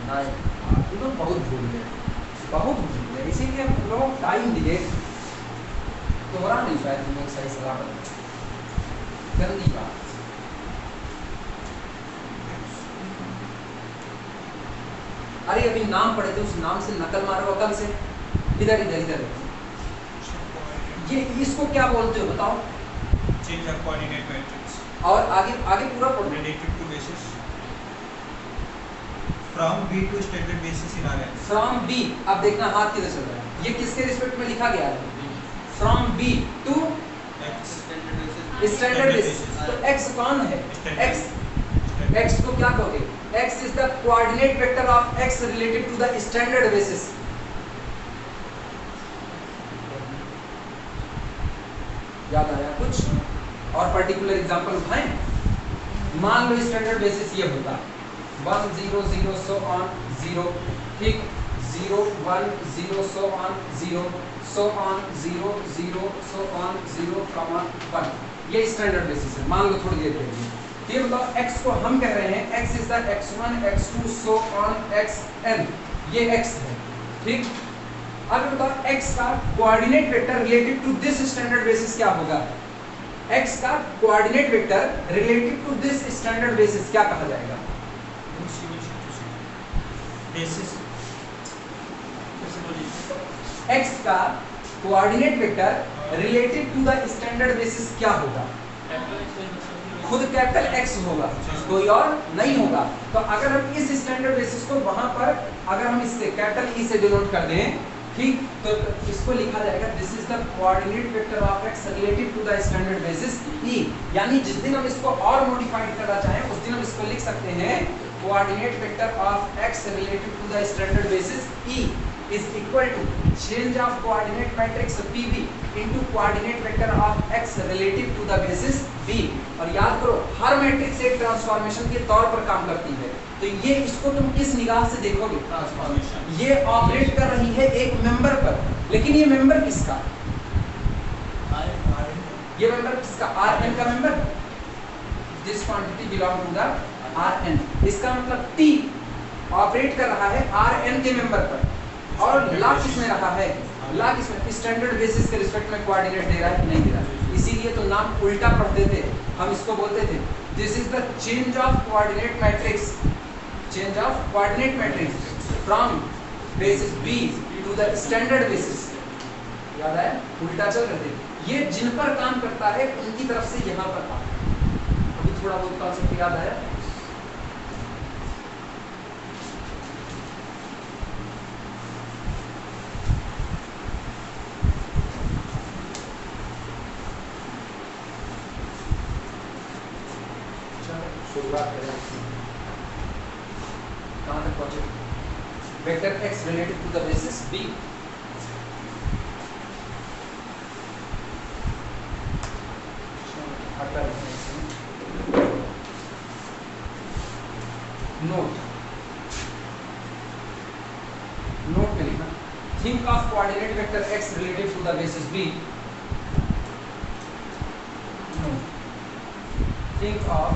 A: नहीं, तुम लोग बहुत भूल गए, बहुत भूल गए, इसीलिए हम लोगों को टाइम दिए, दोहरा नहीं पाए तुम लोग सही सलामत, गंदी बात। अरे अभी नाम पढ़े थे, उस नाम से नकल मारो अकल से, इधर इधर इधर, ये इसको क्या बोलते हो बताओ,
D: चेंज ऑफ कोऑर्डिनेट मैट्रिक्स
A: और आगे आगे पूरा पढ़ो,
D: relative to basis from b to standard basis in rn।
A: From b, अब देखना हाथ किधर चल रहा है, ये किसके रिस्पेक्ट में लिखा गया है, from b to
D: x
A: standard basis. तो x कौन है, x को क्या कहोगे, x is the coordinate vector of x relative to the standard basis. याद आया कुछ और पर्टिकुलर एग्जांपल उठाएं, मान लो स्टैंडर्ड बेसिस ये होगा 1 0 0 सो ऑन 0, ठीक, 0 1 0 so on 0, so on 0 0 so on 0 1। ये स्टैंडर्ड बेसिस है, मान लो थोड़ी देर के लिए। ये बताओ x को हम कह रहे हैं x is the x1 x2 so on xn, ये x है, ठीक। अब बताओ x का coordinate vector related to this standard basis क्या होगा? x का coordinate vector related to this standard basis क्या कहा जाएगा?
D: बेसिस
A: x का coordinate vector related to the standard basis क्या होगा? खुद कैपिटल X होगा, कोई और नहीं होगा। तो अगर हम इस स्टैंडर्ड बेसिस को वहां पर अगर हम इससे कैपिटल E से डिनोट कर दें, ठीक, तो इसको लिखा जाएगा this is the coordinate vector of x related to the standard basis E। यानी जिस दिन हम इसको और मॉडिफाइड करना चाहें उस दिन हम इसको लिख सकते हैं coordinate vector of x related to the standard basis E is equal to change of coordinate matrix PB into coordinate vector of x relative to the basis B। और याद करो हर मैट्रिक्स एक ट्रांसफॉर्मेशन के तौर पर काम करती है, तो ये इसको तुम किस निगाह से देखोगे? ट्रांसफॉर्मेशन। ये ऑपरेट कर रही है एक मेंबर पर, लेकिन ये मेंबर किसका? ये मेंबर किसका? Rn का member. This quantity belong to the Rn। इसका मतलब T ऑपरेट कर रहा है Rn के मेंबर पर, और ला किसमें रहा है? ला किसमें? स्टैंडर्ड बेसिस के रिस्पेक्ट में कोऑर्डिनेट दे रहा है कि नहीं दे रहा है? इसीलिए तो नाम उल्टा पढ़ते थे हम, इसको बोलते थे this is the change of coordinate matrix, change of coordinate matrix from basis B to the standard basis. याद है? उल्टा चल रहे थे। ये जिन पर काम करता है उनकी तरफ से यहाँ पर आता है। अभी थोड़ा बहुत कॉन्सेप्ट याद आया? शुरुआत करें, कहाँ तक पहुंचे? Vector x related to the basis B। Note में लिखा think of coordinate vector x related to the basis B। Think of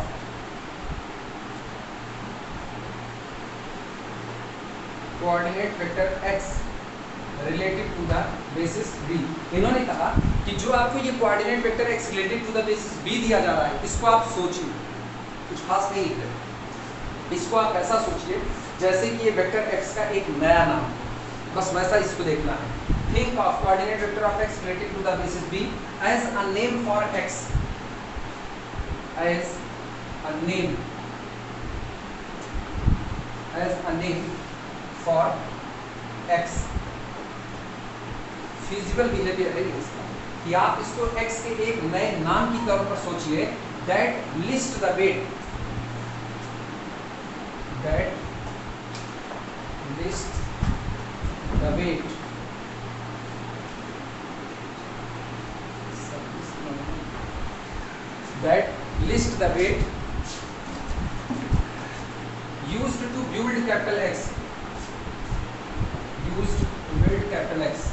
A: coordinate vector x related to the basis B। इन्होंने कहा कि जो आपको ये coordinate vector x related to the basis B दिया जा रहा है, इसको आप सोचिए, कुछ खास नहीं लिख रहे, इसको आप ऐसा सोचिए जैसे कि ये वेक्टर x का एक नया नाम, बस वैसा इसको देखना है। Think of coordinate vector of x related to the basis B as a name for x, as a name, as a name for x। Feasible behaviour है इसका कि आप इसको x के एक नए नाम की तौर पर सोचिए। That list the weight, that list the weight that list the weight used to build capital X, used to build capital X,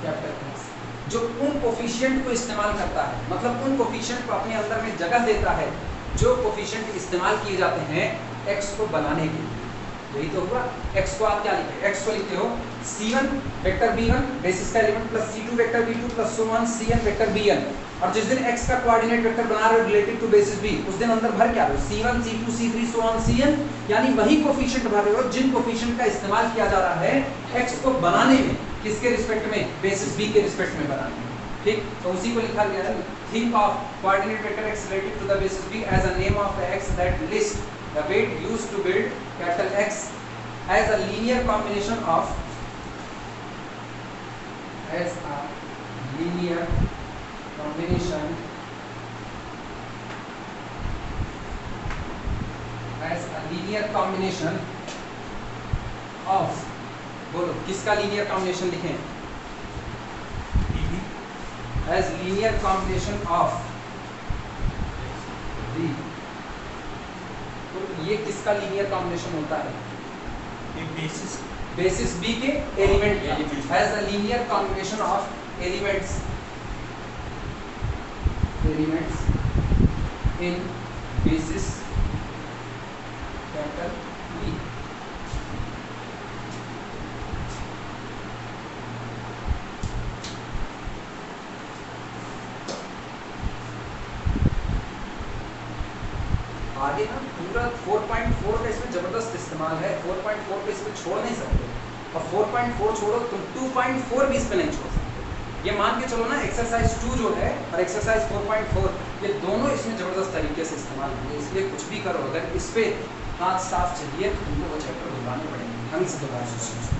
A: capital X, जो उन कोफिशिएंट को इस्तेमाल करता है, मतलब उन कोफिशिएंट को अपने अंदर में जगह देता है जो कोफिशिएंट इस्तेमाल किए जाते हैं x को बनाने के लिए। यही तो हुआ। x को आप क्या लिखते हैं? x को लिखते हो c1 वेक्टर b1 बेसिस का element plus c2 vector b2 plus so on cn vector bn। और जिस दिन x का कोऑर्डिनेट वेक्टर बना रहे हो रिलेटेड टू बेसिस b, उस दिन अंदर भर क्या रहे हो? c1 c2 c3 so on cn, यानी वही कोफिशिएंट भर रहे हो जिन कोफिशिएंट का इस्तेमाल किया जा रहा है x को बनाने में। किसके रिस्पेक्ट में? बेसिस b के रिस्पेक्ट में बनाने में, ठीक। तो उसी को लिखा गया है think of coordinate vector x related to the basis b as a name of the x that list the weight used to build capital X as a linear combination of, as a linear combination, as a linear combination of, बोलो किसका linear combination लिखें? as linear combination of B। तो ये किसका linear combination होता है?
D: एक basis
A: basis B के एलिमेंट का,
C: Element।
A: as a linear combination of elements in basis capital B। आगे ना पूरा 4.4 का इसमें जबरदस्त इस्तेमाल है। 4.4 को इसमें छोड़ नहीं सकते, और 4.4 छोड़ो तुम 2.4 भी इस पे नहीं छोड़ सकते। ये मान के चलो ना एक्सरसाइज 2 जो है और एक्सरसाइज 4.4 ये दोनों इसमें जबरदस्त तरीके से इस्तेमाल होंगे। इसलिए कुछ भी करो, अगर इस पे हाथ साफ चाहिए तो तुमको वो चैप्टर दोहराने पड़ेंगे, ढंग से दोहराने पड़ेंगे।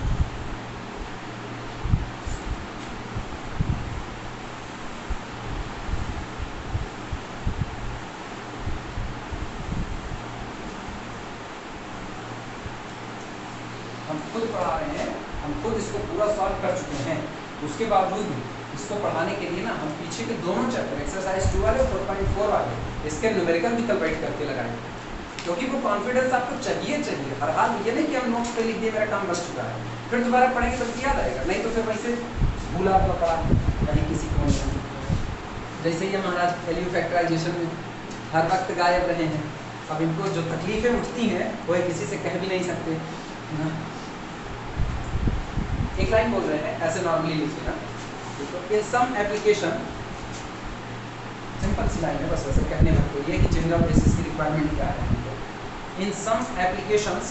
A: हम खुद पढ़ा रहे हैं, हम खुद इसको पूरा सॉल्व कर चुके हैं, उसके बावजूद इसको पढ़ाने के लिए ना हम पीछे के दोनों चैप्टर एक्सरसाइज 2 वाले 4.4 वाले इसके न्यूमेरिकल भी कल बैठ करके लगाए, क्योंकि वो कॉन्फिडेंस आपको चाहिए हर हाल। ये नहीं कि हम नोट्स पे लिख दिए मेरा काम बच चुका है, फिर दोबारा पढ़ेंगे तो याद आएगा, नहीं तो फिर वैसे भूला हुआ पड़ा कहीं किसी को। जैसे ये महाराज वैल्यू फैक्टराइजेशन में हर वक्त गायब रहे हैं, अब इनको जो तकलीफें उठती हैं वो किसी से कह भी नहीं सकते ना। एक लाइन बोल रहे हैं, ऐसे नॉर्मली लिखिए ना, इन सम एप्लीकेशन, सिंपल सी लाइन है बस, वैसे कहने में तो ये कि जनरल बेसिस की रिक्वायरमेंट क्या है। In some applications,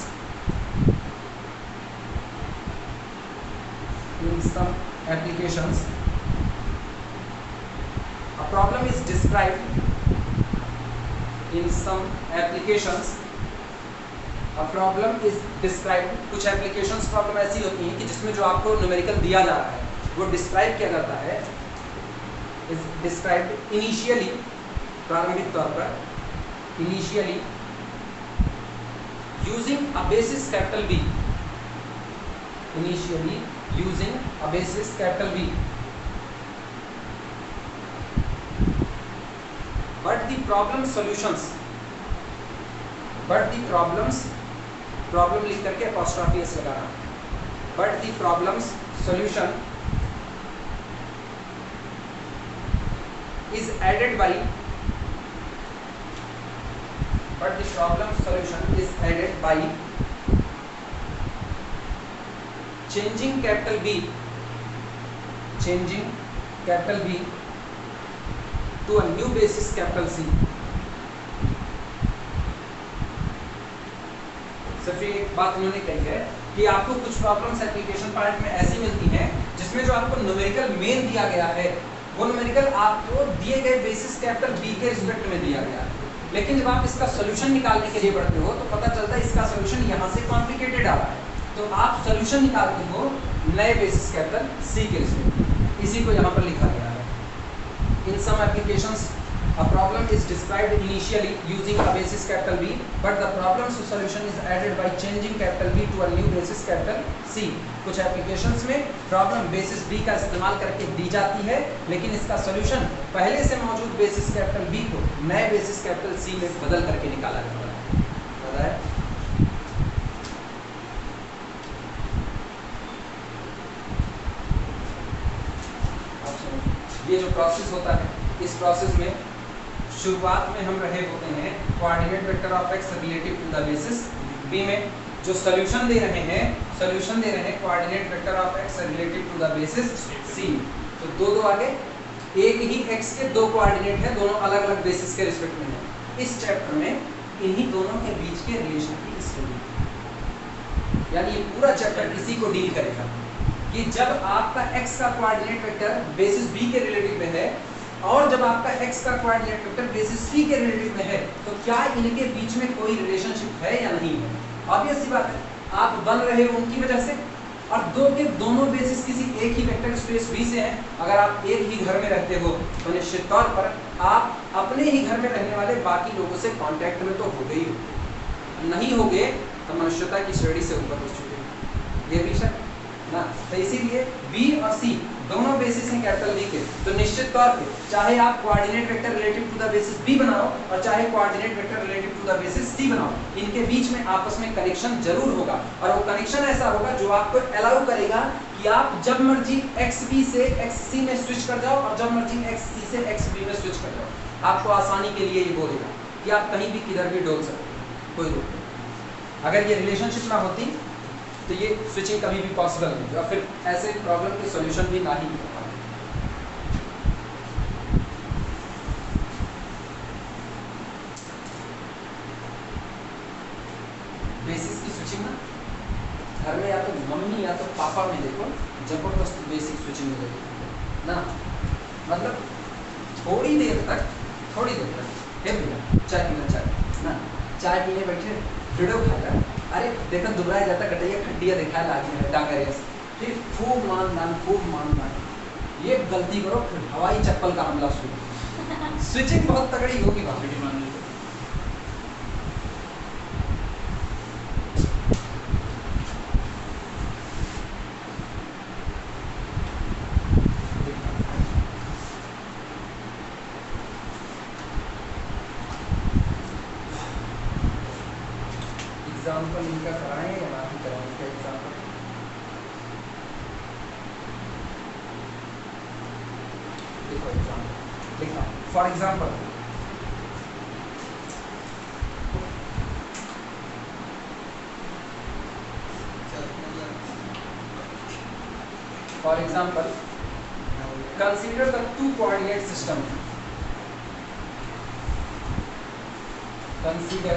A: a problem is described in some applications, a problem is described। कुछ एप्लीकेशंस प्रॉब्लम ऐसी होती हैं कि जिसमें जो आपको न्यूमेरिकल दिया जा रहा है वो डिस्क्राइब किया जाता है, इज डिस्क्राइब्ड इनिशियली, प्रारंभिक तौर पर, initially using a basis capital B, initially using a basis capital B, but the problem solutions, but the problems, problem लिख करके अपॉस्ट्रोफी एस लगा रहा हूं, but the problems solution is added by, but the problem solution is added by changing capital B, changing capital B to a new basis capital C। सिर्फ एक बात उन्होंने कही है कि आपको कुछ प्रॉब्लम्स एप्लीकेशन पार्ट में ऐसी मिलती हैं जिसमें जो आपको न्यूमेरिकल मेन दिया गया है वो न्यूमेरिकल आपको दिए गए बेसिस कैपिटल बी के रिस्पेक्ट में दिया गया है, लेकिन जब आप इसका सॉल्यूशन निकालने के लिए बढ़ते हो तो पता चलता है इसका सॉल्यूशन यहाँ से कॉम्प्लिकेटेड आ रहा है, तो आप सॉल्यूशन निकालते हो नए बेसिस कैपिटल सी के रिस्पेक्ट में। इसी को यहाँ पर लिखा गया है। In some applications a problem is described initially using a basis capital B, but the problem's solution is added by changing capital B to a new basis capital C। कुछ एप्लीकेशंस में प्रॉब्लम बेसिस B का इस्तेमाल करके दी जाती है, लेकिन इसका solution पहले से मौजूद बेसिस कैपिटल B को नए बेसिस कैपिटल C में बदल करके निकाला जाता है। ये जो प्रोसेस होता है, इस प्रोसेस में शुरुआत में हम रहे होते हैं coordinate vector of x relative to the basis B में, जो सॉल्यूशन दे रहे हैं coordinate vector of x relative to the basis C। तो दो आगे एक ही x के दो कोऑर्डिनेट है, दोनों अलग अलग बेसिस के रिस्पेक्ट में है। इस चैप्टर में इन्हीं दोनों के बीच के रिलेशन की स्टडी, यानी ये पूरा चैप्टर इसी को डील करेगा कि जब आपका x का कोऑर्डिनेट वेक्टर बेसिस B के रिलेटिव में है और जब आपका x का कोऑर्डिनेट वेक्टर बेसिस C के रिलेटिव में है, तो क्या इनके बीच में कोई रिलेशनशिप है या नहीं है। ऑब्वियस सी बात है, आप बन रहे हो उनकी वजह से, और दो के दोनों बेसिस किसी एक ही वेक्टर स्पेस V से हैं। अगर आप एक ही घर में रहते हो तो निश्चित तौर पर आप अपने ही घर में रहने वाले बाकी लोगों से कांटेक्ट में तो हो गई हो, नहीं होगे तो मनुष्यता की श्रेणी से ऊपर उठ चुके, ये भी शक ना। तो इसीलिए B और C दोनों बेसिस हैं कैपिटल V के, तो निश्चित तौर पे चाहे आप coordinate vector relative to the basis B बनाओ और चाहे coordinate vector relative to the basis C बनाओ, इनके बीच में आपस में कनेक्शन जरूर होगा, और वो कनेक्शन ऐसा होगा जो आपको अलाउ करेगा कि आप जब मर्जी XB से XC में स्विच कर जाओ और जब मर्जी XC से XB में स्विच कर जाओ। आपको आसानी के लिए ये बोलेगा कि आप कहीं भी किधर भी डोल सकते हो, कोई रोक नहीं। अगर ये रिलेशनशिप ना होती तो ये स्विचिंग कभी भी पॉसिबल नहीं, और फिर ऐसे प्रॉब्लम के सॉल्यूशन भी ना ही हो पाए। बेसिस की स्विचिंग ना घर में या तो मम्मी या तो पापा में देखो जबरदस्त बेसिक स्विचिंग मिलेगी ना, मतलब थोड़ी देर तक हे भैया चाय पीना, चाय ना, चाय पीने बैठे वीडियो खाकर, अरे देखा दुबराया जाता कटैया खड्डिया दिखाया लागी डांगरिया से, फिर खूब मान ये गलती करो फिर हवाई चप्पल का हमला शुरू। स्विचिंग बहुत तगड़ी होगी बात। एग्जाम्पल इनका कराएं या ना ही कराएं, इनका एग्जाम्पल देखो, एग्जाम्पल लिखा for example consider the two coordinate system. Consider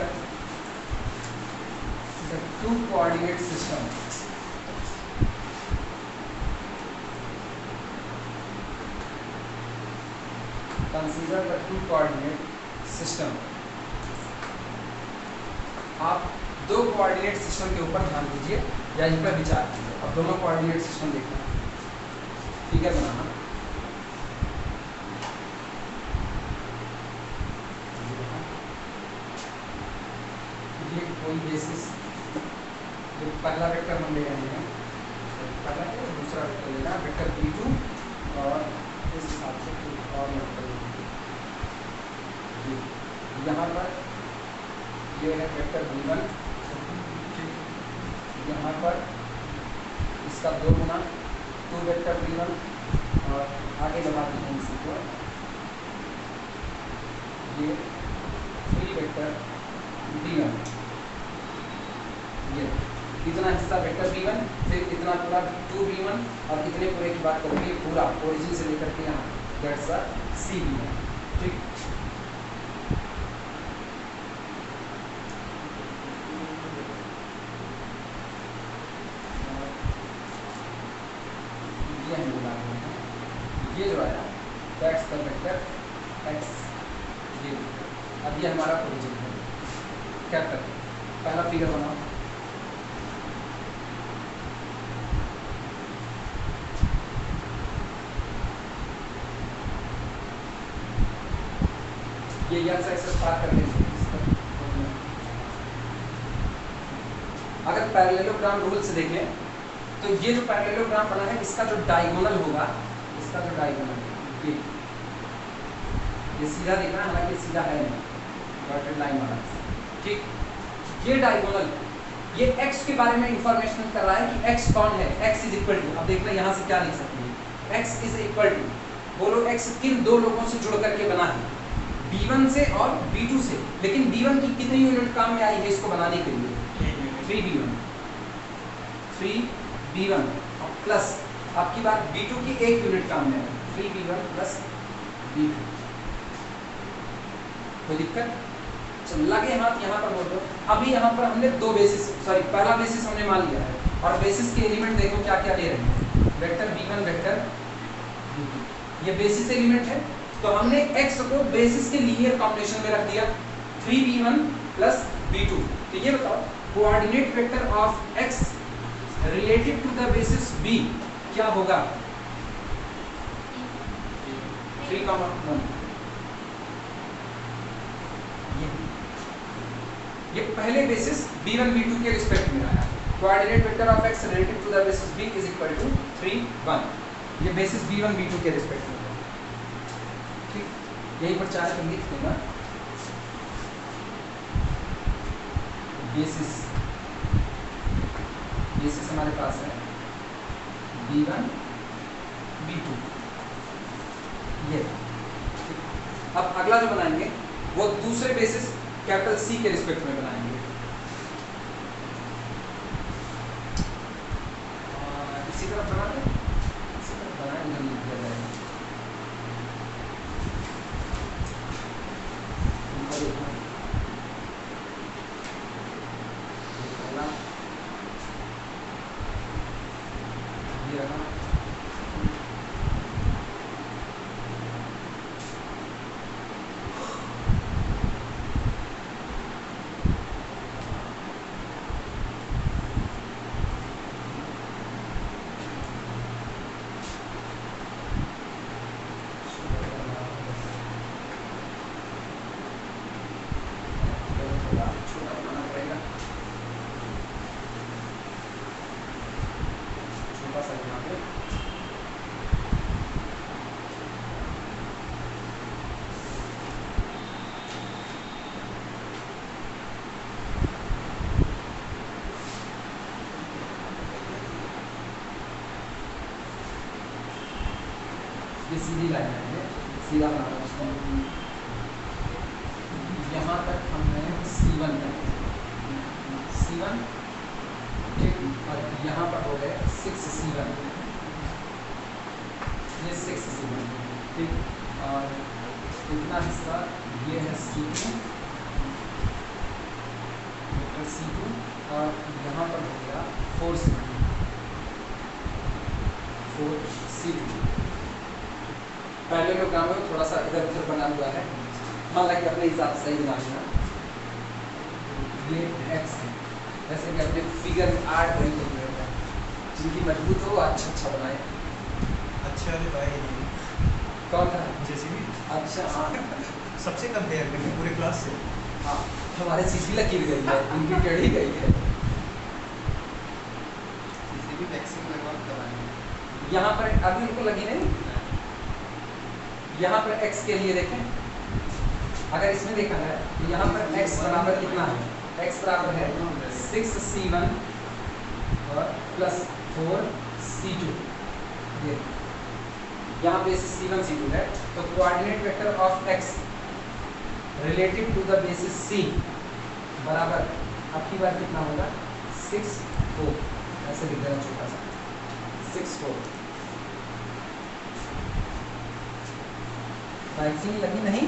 A: the two coordinate system. Consider the two coordinate system. आप दो कोऑर्डिनेट सिस्टम के ऊपर ध्यान दीजिए या इन पर विचार कीजिए। अब दोनों कोऑर्डिनेट सिस्टम देखना, फिगर बनाना। ये कोई बेसिस, जो पहला वेक्टर हम ले रहे हैं, पहला है दूसरा वेक्टर लेना, वेक्टर V2 और इस हिसाब से कुछ और वेक्टर यहाँ पर ये है वेक्टर V1, यहाँ पर इसका 2 गुना 2 वेक्टर V1 और आगे बढ़ा देते हैं इसी को, ये 3 वेक्टर V1, ये इतना हिस्सा वेक्टर V1, फिर इतना पूरा 2V1 और इतने पूरे की बात करेंगे पूरा ओरिजिन से लेकर के यहाँ दैट्स CV1, ठीक। ये जो आया दैट्स द वेक्टर x, ये अब ये हमारा ओरिजिन है। क्या करते हैं, पहला फिगर बनाओ, ये x एक्सिस पार कर लेंगे। अगर पैरेललोग्राम रूल से देखें तो ये जो पैरेललोग्राम बना है इसका जो डायगोनल होगा, इसका जो डायगोनल ये सीधा दिख रहा है, हालांकि सीधा है नहीं, डॉटेड लाइन वाला, ठीक। ये डायगोनल ये x के बारे में इंफॉर्मेशन कर रहा है कि x कौन है, x इज इक्वल टू, अब देखना यहाँ से क्या लिख सकते हैं, x इज इक्वल टू, बोलो x किन दो लोगों से जुड़ करके बना है, B1 से और B2 से, लेकिन B1 की कितनी यूनिट काम में आई है इसको बनाने के लिए, 3B1 और प्लस आपकी बात B2 की 1 यूनिट काम में है, 3B1 प्लस B2, कोई दिक्कत? चलो लगे हाथ यहाँ पर बोल दो। अभी यहाँ पर हमने दो बेसिस, सॉरी पहला बेसिस हमने मान लिया है, और बेसिस के एलिमेंट देखो क्या क्या ले रहे हैं, वेक्टर V1 वेक्टर V2, ये बेसिस एलिमेंट है, तो हमने x को बेसिस के लीनियर कॉम्बिनेशन में रख दिया 3B1 प्लस B2। तो ये बताओ coordinate vector of x related to the basis B क्या होगा, 3,1। ये पहले बेसिस B1 B2 के रिस्पेक्ट में आया, coordinate vector of x related to the basis B is equal to 3 1। ये बेसिस B1 B2 के रिस्पेक्ट में है। ठीक, यहीं पर चाहे तो लिख दूंगा बेसिस हमारे पास है B1 B2 ये। अब अगला जो बनाएंगे वो दूसरे बेसिस कैपिटल C के रिस्पेक्ट में बनाएंगे। इसी तरह बना दें, इसी तरह बनाए उधर लिख दिया जाएगा। ये रहा छोटा बनाना पड़ेगा, छोटा सा यहाँ पे। ये सीधी लाइन है, सीधा बनाना है उसको। यहाँ तक हमने C1 तक, C1 ठीक, और यहाँ पर हो गए 6C1, ये 6C1 ठीक, और इतना हिस्सा ये है C2 और यहाँ पर हो गया 4C2। पैरेललोग्राम में थोड़ा सा इधर उधर बना हुआ है, हालांकि अपने हिसाब से सही बना लेना। ये x है, जैसे कि अपने फिगर में ऐड करी तो है, जिनकी मजबूत हो अच्छा बनाए।
D: अच्छा वाले भाई
A: कौन था?
D: जेसीबी
A: अच्छा हाँ
D: सबसे कम तैयार करके पूरे क्लास से।
A: हाँ, हमारे सीसी लकीर गई है, उनकी टेढ़ी गई है।
E: जेसीबी वैक्सीन लगवा कराएंगे।
A: यहाँ पर अभी उनको लगी नहीं, यहाँ पर x के लिए देखें, अगर इसमें देखा है तो यहाँ पर x बराबर कितना है? x बराबर है 6C1 और प्लस 4C2। ये यहाँ बेसिस C1 C2 है, तो coordinate vector of x relative to the basis C बराबर अब की बार कितना होगा? 6 4, ऐसे लिख देना छोटा सा 6 4। वैक्सीन लगी नहीं,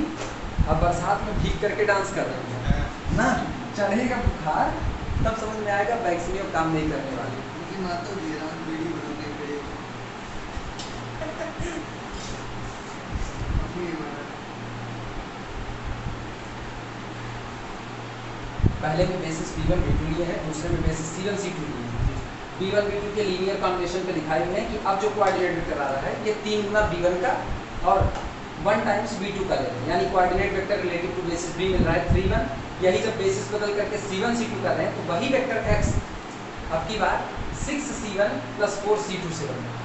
A: अब बरसात में भीग करके डांस कर रहे हैं ना, चढ़ेगा बुखार तब समझ में आएगा वैक्सीन काम नहीं करने वाली।
E: उनकी माता दे रहा हूँ वीडियो बनाने के लिए।
A: पहले में बेसिस B1 B2 लिए है, दूसरे में बेसिस C1 C2 लिए है। B1 B2 के लीनियर कॉम्बिनेशन पे दिखाए हुए हैं कि अब जो कोऑर्डिनेट वेक्टर आ रहा है ये 3 गुना B1 का और 1 टाइम्स B2 का ले रहे हैं, यानी coordinate vector relative to basis B मिल रहा है 3 1। यही जब बेसिस बदल करके C1 C2 कर रहे हैं तो वही वेक्टर x अब की बार 6C1 प्लस 4C2 से बन रहा है।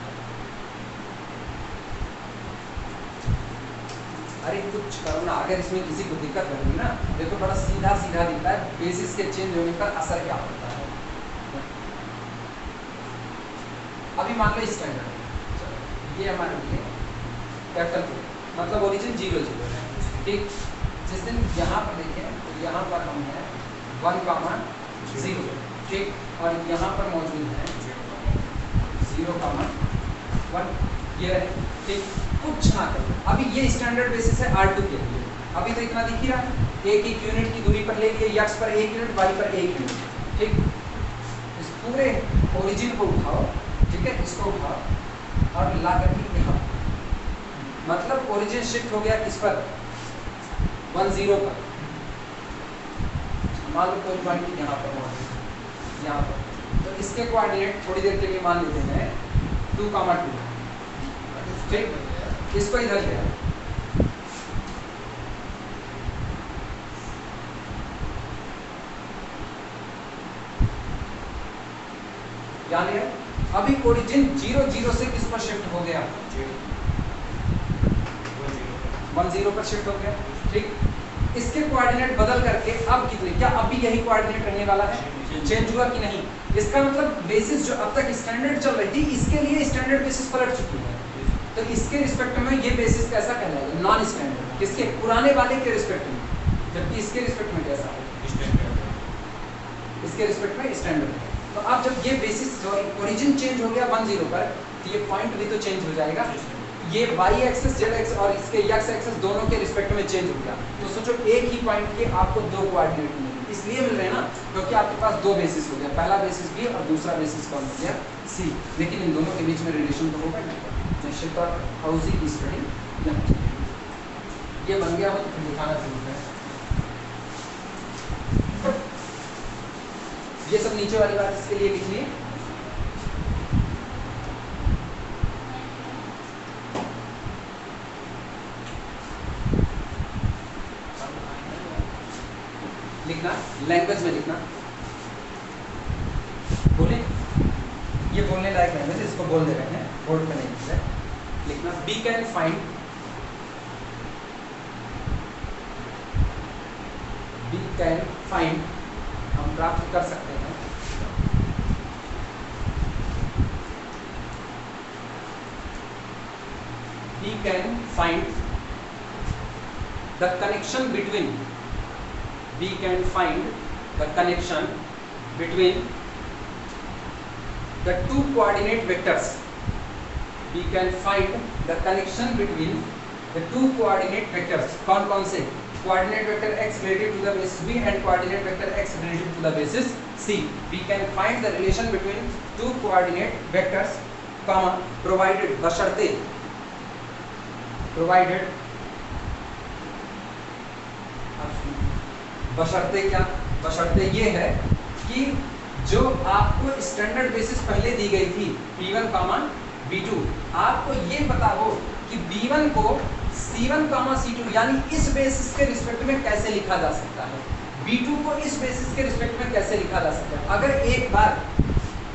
A: अरे कुछ करो ना, अगर इसमें किसी को दिक्कत लगी ना, देखो बड़ा सीधा सीधा दिखता है, बेसिस के चेंज होने पर असर क्या होता है। अभी मान लो स्टैंडर्ड ये हमारे लिए कैपिटल मतलब ओरिजिन 0 0 है ठीक। जिस दिन यहाँ पर देखें तो यहाँ पर हम हैं 1 0 ठीक, और यहाँ पर मौजूद है 0 1 ये रहे ठीक। कुछ ना करो, अभी ये स्टैंडर्ड बेसिस है R2 के लिए। अभी तो इतना दिख ही रहा है, एक यूनिट की दूरी पर ले लिए, x पर 1 यूनिट, y पर 1 यूनिट ठीक। इस पूरे ओरिजिन को उठाओ ठीक है, इसको उठाओ और ला करके यहाँ, मतलब ओरिजिन शिफ्ट हो गया किस पर? 1 0 पर। मान लो कोई पॉइंट यहाँ पर मौजूद है, यहाँ पर, तो इसके कोऑर्डिनेट थोड़ी देर के लिए मान लेते हैं 2 2 ठीक। इसको इधर ले आओ, यहाँ ले आओ अभी ओरिजिन 0 0 से किस पर शिफ्ट हो गया? 1 0 पर शिफ्ट हो गया। ठीक, इसके कोऑर्डिनेट बदल करके अब कितने, क्या अभी यही कोऑर्डिनेट रहने वाला है? चेंज हुआ कि नहीं? इसका मतलब बेसिस जो अब तक स्टैंडर्ड चल रही थी इसके लिए स्टैंडर्ड बेसिस पलट चुकी है। तो इसके रिस्पेक्ट में ये बेसिस कैसा कहलाएगा? Non standard. किसके? पुराने वाले के रिस्पेक्ट में, जबकि इसके रिस्पेक्ट में कैसा है? इसके रिस्पेक्ट में स्टैंडर्ड। तो अब जब ये बेसिस ओरिजिन चेंज हो गया 1 0 पर, तो ये पॉइंट भी तो चेंज हो जाएगा। ये y एक्सिस z एक्सिस और इसके x एक्सिस दोनों के रिस्पेक्ट में चेंज हो गया। तो सोचो एक ही पॉइंट के आपको दो कोऑर्डिनेट मिलेंगे, इसलिए मिल रहे हैं ना क्योंकि आपके पास दो बेसिस हो गया, पहला बेसिस b और दूसरा बेसिस कौन हो गया? c। लेकिन इन दोनों के बीच में रिलेशन तो होगा नहीं। निश्चित तौर पर हाउसी की स्टडी ये बन गया हो तो फिर दिखाना जरूर है। ये सब नीचे वाली बात इसके लिए लिख लिए। लिखना, लैंग्वेज में लिखना, बोले ये बोलने लायक लैंग्वेज, इसको बोल दे रहे हैं, बोर्ड पे नहीं लिख रहे। लिखना we can find, we can find हम प्राप्त कर सकते हैं we can find the connection between, we can find the connection between the two coordinate vectors. We can find the connection between the two coordinate vectors. कौन कौन से? coordinate vector x related to the basis b and coordinate vector x related to the basis c. We can find the relation between two coordinate vectors, comma provided, बशर्ते, provided, बशर्ते क्या? बशर्ते ये है कि जो आपको स्टैंडर्ड बेसिस पहले दी गई थी P1, B2, आपको ये पता हो कि B1 को C1, C2 यानी इस बेसिस के रिस्पेक्ट में कैसे लिखा जा सकता है, B2 को इस बेसिस के रिस्पेक्ट में कैसे लिखा जा सकता है। अगर एक बार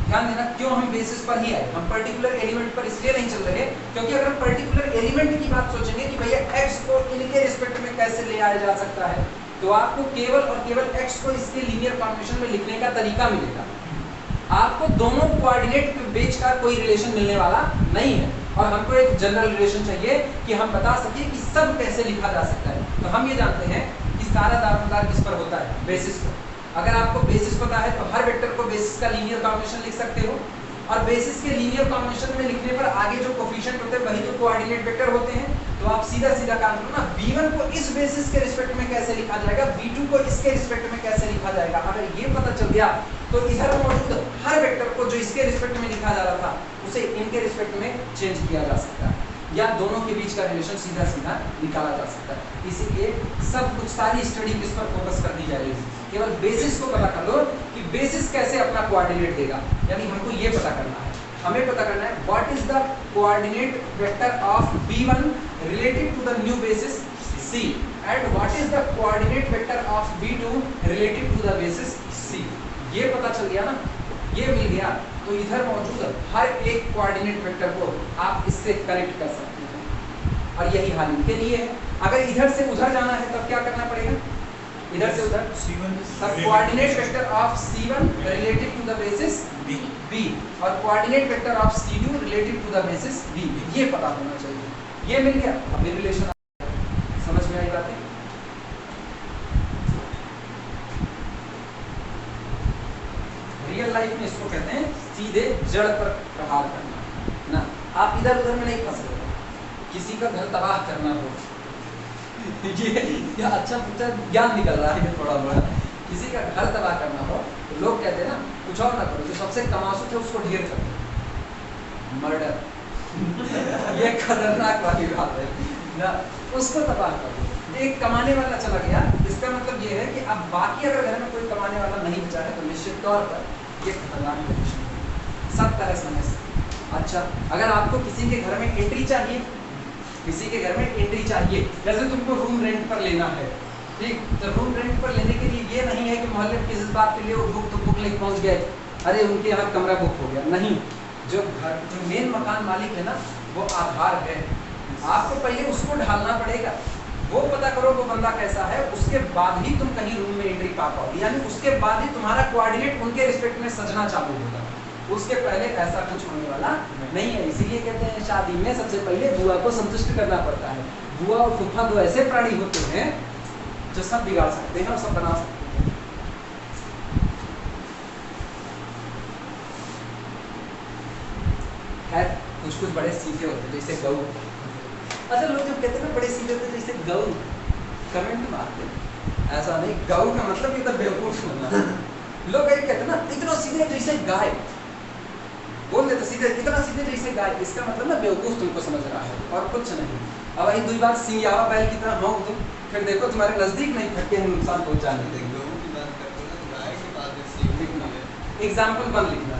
A: ध्यान देना, क्यों हम बेसिस पर ही आए, हम पर्टिकुलर एलिमेंट पर इसलिए नहीं चल रहे क्योंकि अगर हम पर्टिकुलर एलिमेंट की बात सोचेंगे कि भैया x को इनके रिस्पेक्ट में कैसे ले आया जा सकता है, तो आपको केवल और केवल x को इसके लीनियर कॉम्बिनेशन में लिखने का तरीका मिलेगा। आपको दोनों कोऑर्डिनेट के बीच का कोई रिलेशन मिलने वाला नहीं है और हमको एक जनरल रिलेशन चाहिए कि हम बता सके कि सब कैसे लिखा जा सकता है। तो हम ये जानते हैं कि सारा दारोमदार किस पर होता है? बेसिस पर। अगर आपको बेसिस पता है तो हर वेक्टर को बेसिस का लीनियर कॉम्बिनेशन लिख सकते हो और बेसिस के लीनियर कॉम्बिनेशन में लिखने पर आगे जो कोफिशिएंट होते हैं वही तो कोऑर्डिनेट वेक्टर होते हैं। तो आप सीधा सीधा काम करो ना, B1 को इस बेसिस के रिस्पेक्ट में कैसे लिखा जाएगा, B2 को इसके रिस्पेक्ट में कैसे लिखा जाएगा। अगर ये पता चल गया तो इधर मौजूद हर वेक्टर को जो इसके रिस्पेक्ट में लिखा जा रहा था उसे इनके रिस्पेक्ट में चेंज किया जा सकता है या दोनों के बीच का रिलेशन सीधा सीधा निकाला जा सकता है। इसीलिए सब कुछ सारी स्टडी किस पर फोकस कर दी जाएगी, केवल बेसिस को पता कर लो कि बेसिस कैसे अपना कोऑर्डिनेट देगा। यानी हमको ये पता करना है, हमें पता करना है what is the coordinate vector of B1 related to the new basis C and what is the coordinate vector of B2 related to the basis C। ये पता चल गया ना, ये मिल गया तो इधर मौजूद हर एक कोऑर्डिनेट वेक्टर को आप इससे कनेक्ट कर सकते हैं और यही हाल इनके लिए है। अगर इधर से उधर जाना है तब क्या करना पड़ेगा? इधर से उधर सब coordinate vector of C1 related to the basis B और coordinate vector of C2 related to the basis B, ये पता होना चाहिए। ये मिल गया, अब रिलेशन समझ में आई बातें? रियल लाइफ में इसको कहते हैं सीधे जड़ पर प्रहार करना ना। आप इधर उधर में नहीं फंस रहे, किसी का घर तबाह करना हो ये अच्छा पूछा ज्ञान निकल रहा है थोड़ा बड़ा। किसी का घर तबाह करना हो तो लोग कहते हैं ना कुछ और ना करो, जो सबसे कमासुत है उसको ढेर कर दो, मर्डर ये खतरनाक वाली बात है ना, उसको तबाह कर दो। एक कमाने वाला चला गया, इसका मतलब ये है कि अब बाकी अगर घर में कोई कमाने वाला नहीं बचा है तो निश्चित तौर पर ये खतरनाक कंडीशन है सब तरह समय से। अच्छा, अगर आपको किसी के घर में एंट्री चाहिए, किसी के घर में एंट्री चाहिए, जैसे तुमको रूम रेंट पर लेना है, ठीक, तो रूम रेंट पर लेने के लिए ये नहीं है कि मोहल्ले में किस बात के लिए वो बुक लेके पहुंच गए, अरे उनके यहाँ कमरा बुक हो गया, नहीं, जो मेन मकान मालिक है ना वो आधार है, आपको पहले उसको ढालना पड़ेगा, वो पता करो वो बंदा कैसा है, उसके बाद ही तुम कहीं रूम में एंट्री पा पाओगे, यानी उसके बाद ही तुम्हारा कोऑर्डिनेट उनके रिस्पेक्ट में सजना चालू होगा, उसके पहले ऐसा कुछ होने वाला नहीं है। इसीलिए कहते हैं शादी में सबसे पहले बुआ को संतुष्ट करना पड़ता है। बुआ और फूफा दो ऐसे प्राणी होते हैं जो सब बिगाड़ सकते हैं और सब बना सकते हैं। खैर कुछ कुछ बड़े सीधे होते हैं जैसे गऊ। अच्छा लोग जब कहते हैं ना बड़े सीधे होते हैं जैसे गऊ, कमेंट मारते हैं ऐसा नहीं, गऊ का मतलब इतना बेवकूफ होना। लोग ये कहते हैं ना इतना सीधे जैसे गाय, बोल देते सीधे इतना सीधे जैसे गाय, इसका मतलब ना बेवकूफ तुमको समझ रहा है और कुछ नहीं। अब वही दूसरी बात सिंगियावा बैल की तरह हाँक तुम, फिर देखो तुम्हारे नजदीक नहीं फटके हैं नुकसान पहुंचाने देंगे।
E: लोगों की बात करते हैं ना, गाय के बाद में सीख
A: लिखना
E: है।
A: एग्जाम्पल 1 लिखना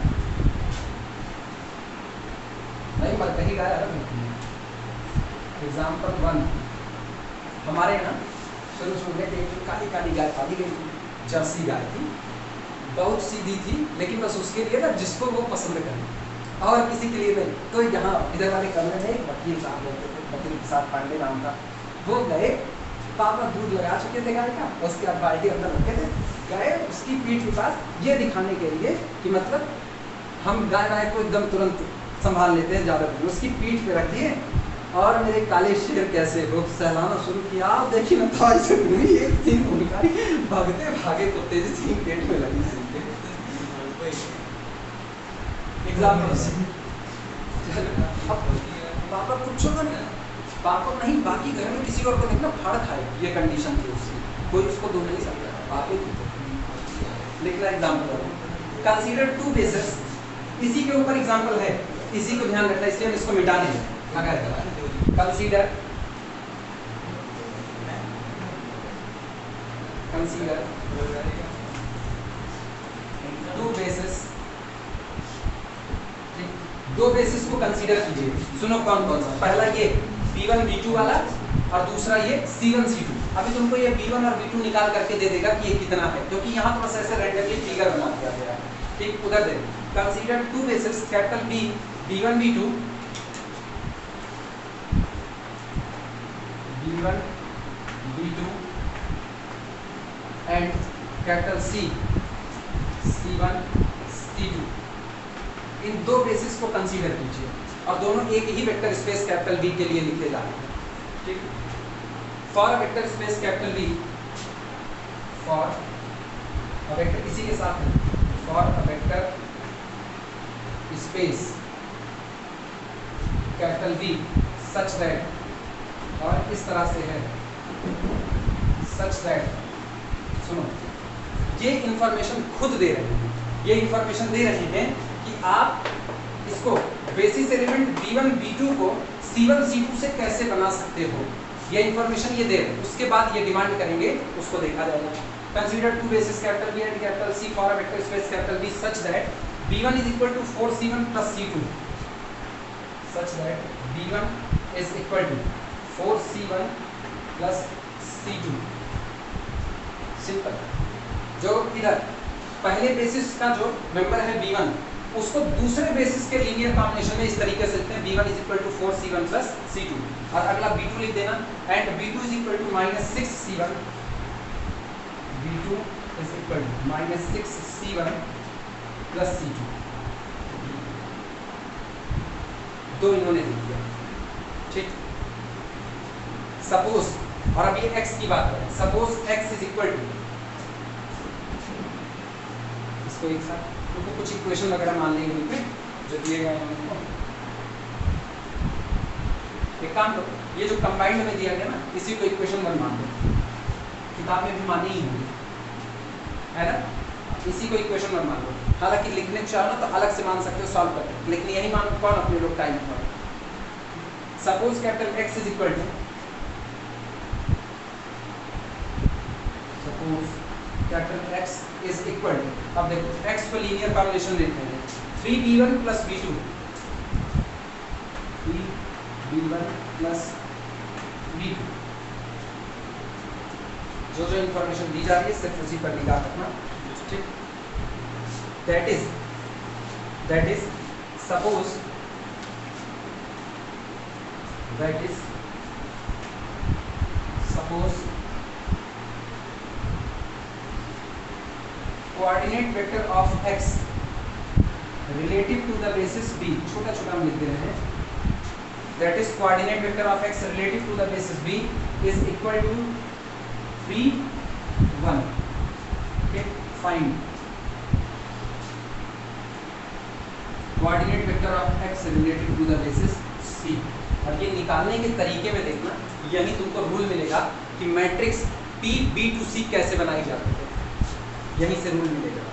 A: नहीं, मत कहीं गाय अलग लिखनी है। एग्जाम्पल 1 हमारे यहाँ शुरू में एक काली काली गाय पाली गई थी, जर्सी गाय थी, बहुत सीधी थी, लेकिन बस उसके लिए ना जिसको वो पसंद करे और किसी के लिए नहीं। तो यहाँ इधर वाले कमरे में एक वकील साहब रहते थे, वकील प्रसाद पांडे नाम था, वो गए, पापा दूध लगा चुके थे गाय का, उसके बाद बाल्टी अंदर रखे थे, गए उसकी पीठ के पास ये दिखाने के लिए कि मतलब हम गाय को एकदम तुरंत संभाल लेते हैं ज़्यादा दूर, उसकी पीठ पे रख दिए और मेरे काले शेर कैसे हो सहलाना शुरू किया। आप देखिए ना था ऐसे नहीं, एक सींग उनका भागते भागे तो तेजी सींग पेट में लगी एग्जाम्पल। अब पापा पूछो तो नहीं, पापा नहीं, बाकी घर में किसी और को देखना फाड़ खाए, ये कंडीशन थी उसकी, कोई उसको दो नहीं सकता, आप ही लिखना एग्जाम्पल। कंसीडर 2 बेसिस, इसी के ऊपर एग्जाम्पल है, इसी को ध्यान रखना, इसलिए हम इसको मिटा देंगे। अगर कंसीडर 2 बेसिस, 2 बेसिस को कंसीडर कीजिए। सुनो कौन कौन सा, पहला ये B1 B2 वाला और दूसरा ये C1 C2। अभी तुमको ये B1 और B2 निकाल करके दे देगा कि ये कितना है, क्योंकि यहाँ तो बस ऐसे रैंडमली फिगर बना दिया गया है। ठीक, उधर दे consider 2 basis capital B B1 B2 B1 B2 and capital C C1 C2। In 2 basis को कंसीडर कीजिए और दोनों एक ही वेक्टर स्पेस कैपिटल B के लिए लिखे जा रहे हैं। ठीक, for a vector space capital B, for a vector इसी के साथ है, for a vector space capital B such that, और इस तरह से है सच दैट, सुनो ये इंफॉर्मेशन खुद दे रहे हैं, ये इंफॉर्मेशन दे रहे हैं कि आप इसको बेसिस एलिमेंट B1 B2 को C1 C2 से कैसे बना सकते हो, ये इंफॉर्मेशन ये दे रहे हैं। उसके बाद ये डिमांड करेंगे, उसको देखा जाएगा। Consider 2 basis capital B and capital C for a vector space capital B such that B1 is equal to 4C1 plus C2, such that B1 is equal to 4C1 plus C2। Simple. जो इधर पहले basis का जो member है B1, उसको दूसरे basis के linear combination में इस तरीके से लिखते हैं, B1 is equal to 4C1 plus C2, और अगला B2 लिख देना, and B2 is equal to -6C1, B2 is equal to -6C1 plus C2। दो इन्होंने लिख दिया। ठीक, सपोज, और अब ये x की बात करें, suppose x is equal to, इसको एक साथ उनको कुछ इक्वेशन वगैरह मान लेंगे उनमें जो दिए गए हैं उनको। एक काम करो, ये जो कंबाइंड में दिया गया ना, इसी को इक्वेशन 1 मान लो, किताब में भी मानी ही होगी, है ना, इसी को इक्वेशन 1 मान लो। हालांकि लिखने को चाहो ना तो अलग से मान सकते हो सॉल्व करके, लेकिन यही मान कौन अपने लोग टाइम पर। Suppose capital x is equal to, suppose capital x is equal to, अब देखो x को लीनियर कॉम्बिनेशन लिखते हैं 3b1 plus b2, 3b1 plus b2। जो जो इंफॉर्मेशन दी जा रही है सिर्फ उसी पर निगाह रखना। ठीक, that is suppose that is suppose coordinate vector of x relative to the basis b, छोटा छोटा हम लिख दे रहे हैं, that is coordinate vector of x relative to the basis b is equal to 3 1. Okay, find coordinate vector of x relative to the basis c. और ये निकालने के तरीके में देखना, यही तुमको रूल मिलेगा कि matrix p b to c कैसे बनाई जाती है, यहीं से रूल मिलेगा।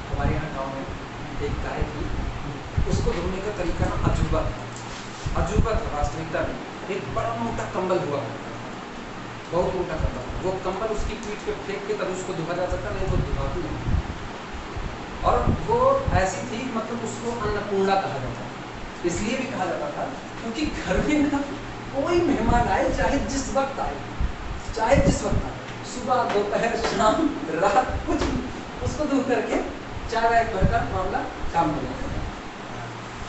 A: हमारे यहाँ गाँव में एक गाय थी, उसको धोने का तरीका ना अजूबा था वास्तविकता में। एक बड़ा मोटा कंबल हुआ करता था, बहुत मोटा कंबल, वो कंबल उसकी पीठ पे फेंक के तब उसको धोया जाता था, नहीं वो धुआती नहीं। और वो ऐसी थी, मतलब उसको अन्नपूर्णा कहा जाता था। इसलिए भी कहा जाता था क्योंकि घर में ना कोई मेहमान आए, चाहे जिस वक्त आए, सुबह दोपहर शाम रात, कुछ उसको धो करके चाय वाय भर का मामला काम हो जाता था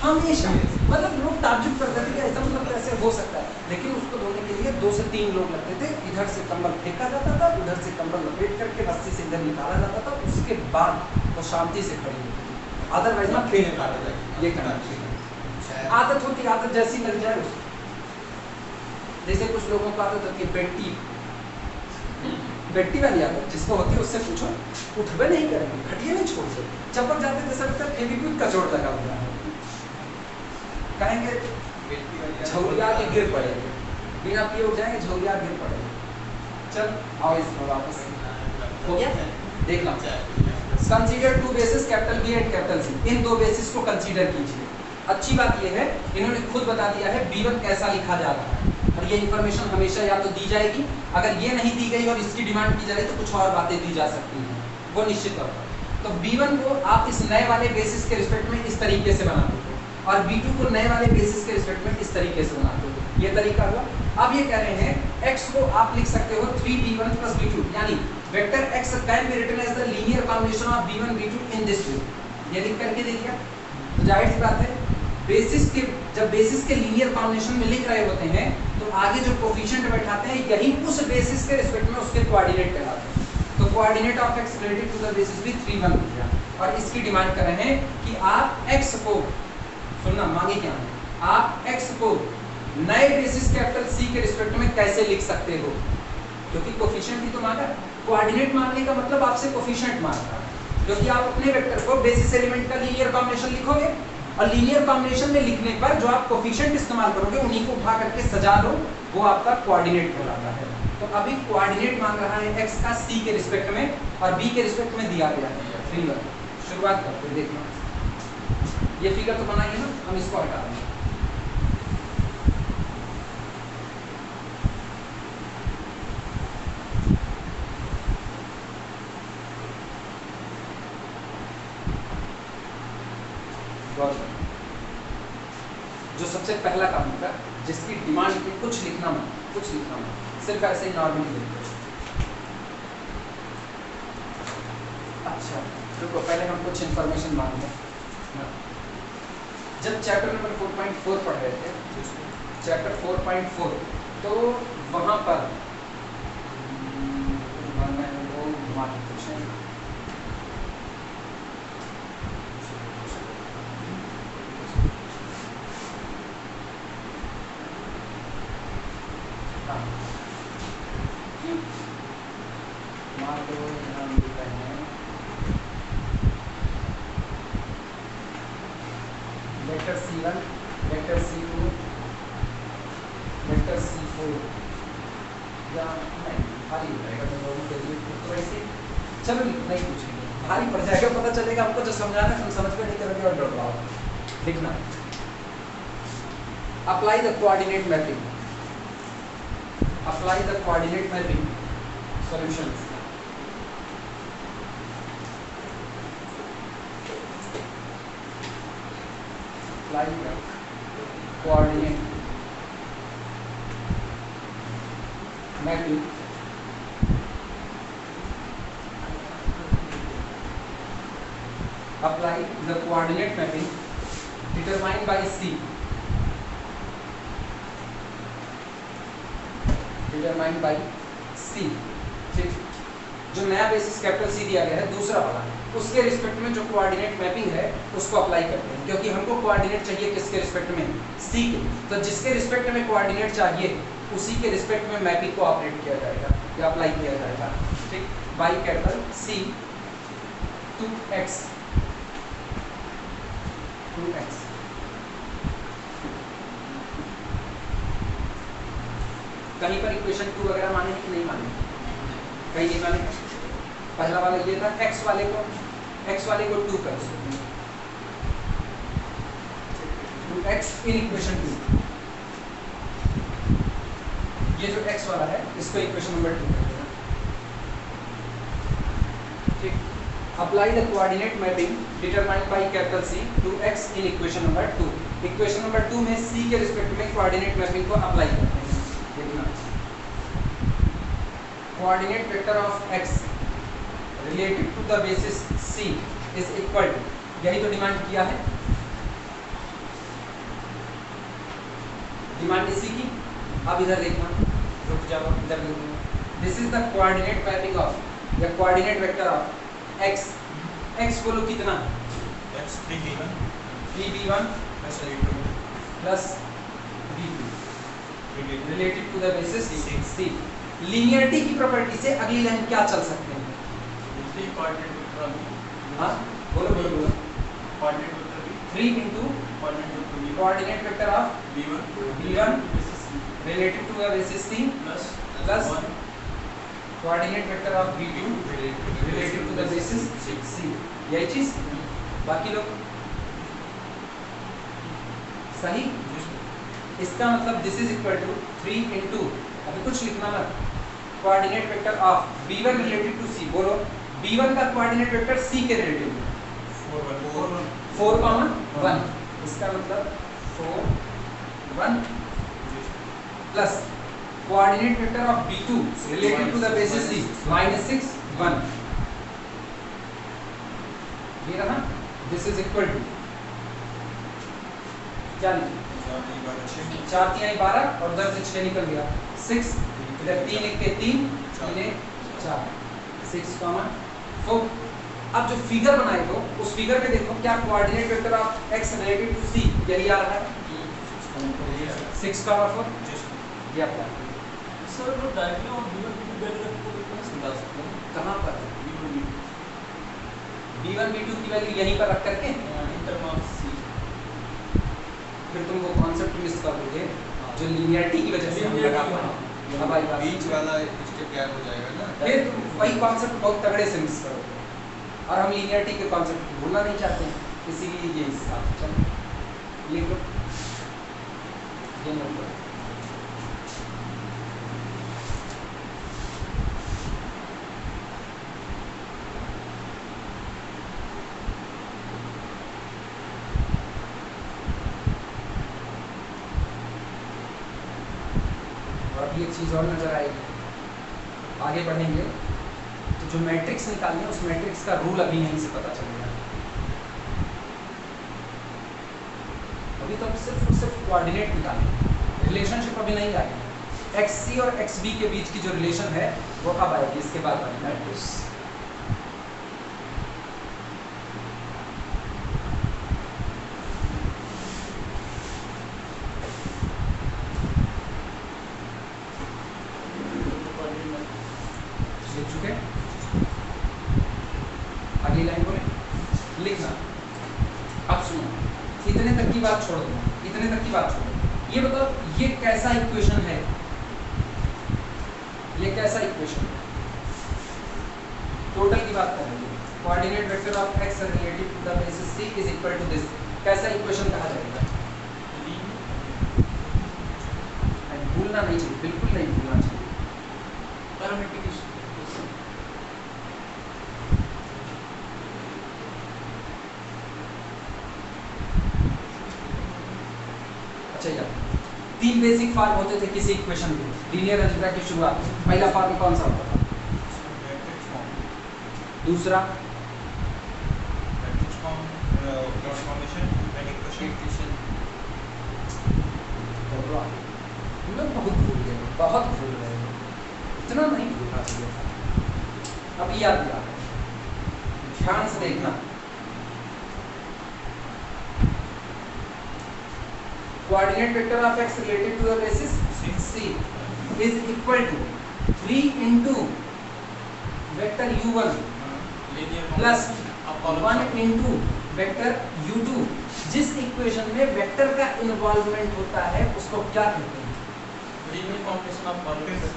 A: हमेशा। मतलब लोग ताज्जुब करते थे कि ऐसा मतलब कैसे हो सकता है, लेकिन उसको धोने के लिए 2 से 3 लोग लगते थे। इधर से कंबल फेंका जाता था, उधर से कंबल लपेट करके रस्सी से इधर निकाला जाता था, उसके बाद वो शांति से खड़ी होती थी। अदरवाइज ना फेंक काटा जाए, ये करना चाहिए। आदत होती, आदत जैसी लग जाए उसको। जैसे कुछ लोगों को आदत होती है बेट्टी वाली आदत, जिसको होती है उससे पूछो, उठबे नहीं करेंगे, खटिए नहीं छोड़ते, चपक जाते, जैसा लगता है फेविक्विक का चोट लगा हुआ है, कहेंगे झौरिया के गिर पड़ेंगे, बिना पिए उठ जाएंगे, झौरिया गिर पड़ेंगे। चल आओ इसमें वापस हो गया, देखना। Consider 2 basis capital B and capital C, in 2 basis को कंसीडर कीजिए। अच्छी बात यह है, इन्होंने खुद बता दिया है B1 कैसा लिखा जा रहा है, और ये इन्फॉर्मेशन हमेशा या तो दी जाएगी, अगर ये नहीं दी गई और इसकी डिमांड की जाए तो कुछ और बातें दी जा सकती हैं, वो निश्चित तौर पर। तो B1 को आप इस नए वाले बेसिस के रिस्पेक्ट में इस तरीके से बनाते हो, और B2 को नए वाले बेसिस के रिस्पेक्ट में इस तरीके से बनाते हो, ये तरीका हुआ। अब ये कह रहे हैं x को आप लिख सकते हो 3B1 plus B2, यानी vector x can be written as the linear combination of B1 B2 in this way. ये लिख करके दे दिया, तो जाहिर सी बात है जब बेसिस के लीनियर कॉम्बिनेशन में लिख रहे होते हैं तो आगे जो कोफिशिएंट बैठाते हैं यही उस बेसिस के रिस्पेक्ट में उसके कोऑर्डिनेट कहलाते हैं। तो coordinate of x relative to the basis भी 3 1 हो गया, और इसकी डिमांड कर रहे हैं कि आप x को, सुनना मांगे क्या है, आप x को नए बेसिस कैपिटल C के रिस्पेक्ट में कैसे लिख सकते हो, क्योंकि कोफिशिएंट ही तो मांगा। कोऑर्डिनेट मांगने का मतलब आपसे कोफिशिएंट मांगता है, क्योंकि आप अपने वेक्टर को बेसिस एलिमेंट का लीनियर कॉम्बिनेशन लिखोगे, और लीनियर कॉम्बिनेशन में लिखने पर जो आप कोफिशिएंट इस्तेमाल करोगे उन्हीं को उठा करके सजा लो, वो आपका कोऑर्डिनेट कहलाता है। तो अभी कोऑर्डिनेट मांग रहा है x का C के रिस्पेक्ट में, और B के रिस्पेक्ट में दिया गया है 3 1। शुरुआत करते हैं, देखना ये फिगर तो बनाइए ना, हम इसको हटा देंगे। जो सबसे पहला काम होगा, जिसकी डिमांड की कुछ लिखना मत, सिर्फ ऐसे ही नॉर्मली लिखो। अच्छा रुको, पहले हम कुछ इन्फॉर्मेशन मांगेंगे। जब चैप्टर नंबर 4.4 पढ़ रहे थे, चैप्टर 4.4, तो वहां पर vector C1, vector C2, vector C4, या नहीं भारी हो जाएगा तो लोगों के लिए, तो ऐसे चलो नहीं पूछेंगे, भारी पड़ जाएगा, पता चलेगा हमको जो समझाना है हम समझ में नहीं करोगे और डर रहा हो। लिखना, apply the coordinate mapping, apply the coordinate mapping solutions. apply the coordinate mapping apply the coordinate mapping determined by C ठीक। जो नया बेसिस कैपिटल सी दिया गया है दूसरा वाला, उसके रिस्पेक्ट में जो कोऑर्डिनेट मैपिंग है उसको अप्लाई करते हैं, क्योंकि हमको कोऑर्डिनेट चाहिए किसके रिस्पेक्ट में, सी के। तो जिसके रिस्पेक्ट में कोऑर्डिनेट चाहिए उसी के रिस्पेक्ट में मैपिंग को ऑपरेट किया जाएगा या अप्लाई किया जाएगा, ठीक। By capital C to X कहीं पर इक्वेशन 2 वगैरह माने कि नहीं माने, कहीं नहीं माने। पहला वाला ये था x वाले को 2 कर सकते हैं, 2x इन इक्वेशन 2। ये जो x वाला है इसको इक्वेशन नंबर 2 कर देना, ठीक। Apply the coordinate mapping determined by capital C to x in equation number 2। Equation number 2 में C के रिस्पेक्ट में कोऑर्डिनेट मैपिंग को अप्लाई करते हैं। देखना, coordinate vector of x related to the basis C is equal to, यही तो demand किया है, डिमांड इसी की। अब इधर देखना, रुक जाओ, इधर देखना, this is the coordinate mapping of या coordinate vector of x। x बोलो कितना,
D: x 3b1
A: plus
D: plus
A: b2
D: b2
A: related to the basis C। Linearity की प्रॉपर्टी से अगली लाइन क्या चल सकते हैं,
C: दूसरी कोऑर्डिनेट वेक्टर अभी
A: हाँ बोलो बोलो बोलो,
C: कोऑर्डिनेट वेक्टर भी
A: 3 into coordinate vector of b1 related to the basis C plus coordinate vector of b2 related to the basis C। यही चीज, बाकी लोग सही। इसका मतलब this is equal to 3 into, अभी कुछ लिखना मत, coordinate vector of b1 related to C। बोलो b1 का कोऑर्डिनेट वेक्टर C के रिलेटिव में 4 कॉमन 1, इसका मतलब 4 1 plus coordinate vector of b2 related to the basis C -6 1। ये रहा, दिस इज इक्वल टू क्या लिखा, 4 3 12 और उधर से 6 निकल गया 6, इधर 3 1 के 3 3 4 6 कॉमन 4। अब जो फिगर बनाए हो उस फिगर में देखो क्या coordinate vector of x related to C यही आ रहा है 6 कॉमन 4। ये आपका
C: सर वो diagram of b1 b2 diagram को कितना समझा सकते हैं,
A: कहाँ पर b1 b2 की वैल्यू यहीं पर रख करके
C: इन टर्म ऑफ C।
A: फिर तुम वो कॉन्सेप्ट मिस कर दोगे जो लीनियरिटी की वजह से हम लगा पाए। अब आई बात,
E: बीच वाला स्टेप गैप हो जाएगा ना।
A: फिर तुम वही कॉन्सेप्ट बहुत तगड़े से मिस करोगे, और हम लीनियरिटी के कॉन्सेप्ट को भूलना नहीं चाहते हैं, इसीलिए ये हिसाब चलो लिख लो, ये नोट करो। अभी एक चीज़ और नजर आएगी, आगे बढ़ेंगे तो जो मैट्रिक्स निकालनी है उस मैट्रिक्स का रूल अभी यहीं से पता चलेगा। अभी तो हम सिर्फ और सिर्फ कोऑर्डिनेट निकालेंगे, रिलेशनशिप अभी नहीं आएगी। XC और XB के बीच की जो रिलेशन है वो अब आएगी, इसके बाद आएगी मैट्रिक्स। अगली लाइन बोले लिखना। अब सुनो, इतने तक की बात छोड़ दो, इतने तक की बात छोड़ दो। ये बताओ ये कैसा इक्वेशन है, ये कैसा इक्वेशन है, टोटल की बात कर रहे हैं। Coordinate vector of x relative to the basis C is equal to this, कैसा इक्वेशन कहा जाएगा? भूलना नहीं चाहिए, बिल्कुल नहीं भूलना चाहिए।
C: पैरामीट्रिक
A: अच्छा यार, 3 बेसिक फॉर्म होते थे किसी इक्वेशन के लीनियर अलजेब्रा की शुरुआत में। पहला फॉर्म कौन सा होता था?
D: मैट्रिक्स फॉर्म,
A: दूसरा
D: matrix form, transformation and equation.
A: हम लोग बहुत भूल गए, बहुत भूल रहे हैं, इतना नहीं भूलना चाहिए था। अब याद दिला, ध्यान से देखना, coordinate vector of x related to the basis c is equal to 3 into vector u1 plus 1 into vector u2। जिस इक्वेशन में वेक्टर का इन्वॉल्वमेंट होता है उसको क्या कहते हैं?
C: Linear combination of combination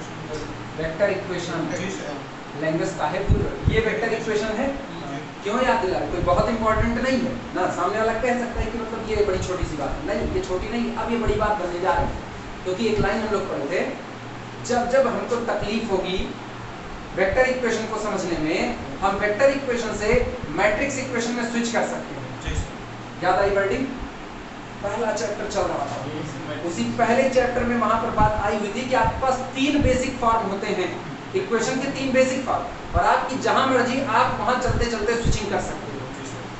A: vector equation. Language का है पूरा, ये वेक्टर इक्वेशन है। क्यों याद दिला? कोई बहुत इंपॉर्टेंट नहीं है ना, सामने वाला कह सकता है कि मतलब ये बड़ी छोटी सी बात है। नहीं, ये छोटी नहीं, अब ये बड़ी बात बनने जा रही है। क्योंकि एक लाइन हम लोग पढ़े थे, जब जब हमको तकलीफ होगी वेक्टर इक्वेशन को समझने में, हम वेक्टर इक्वेशन से मैट्रिक्स इक्वेशन में स्विच कर सकते हैं। याद आई वर्डिंग? पहला चैप्टर चल रहा था, उसी पहले चैप्टर में वहां पर बात आई हुई थी कि आपके पास 3 बेसिक फॉर्म होते हैं इक्वेशन के, 3 बेसिक फॉर्म, और आपकी जहां मर्जी आप वहां चलते चलते स्विचिंग कर सकते हो।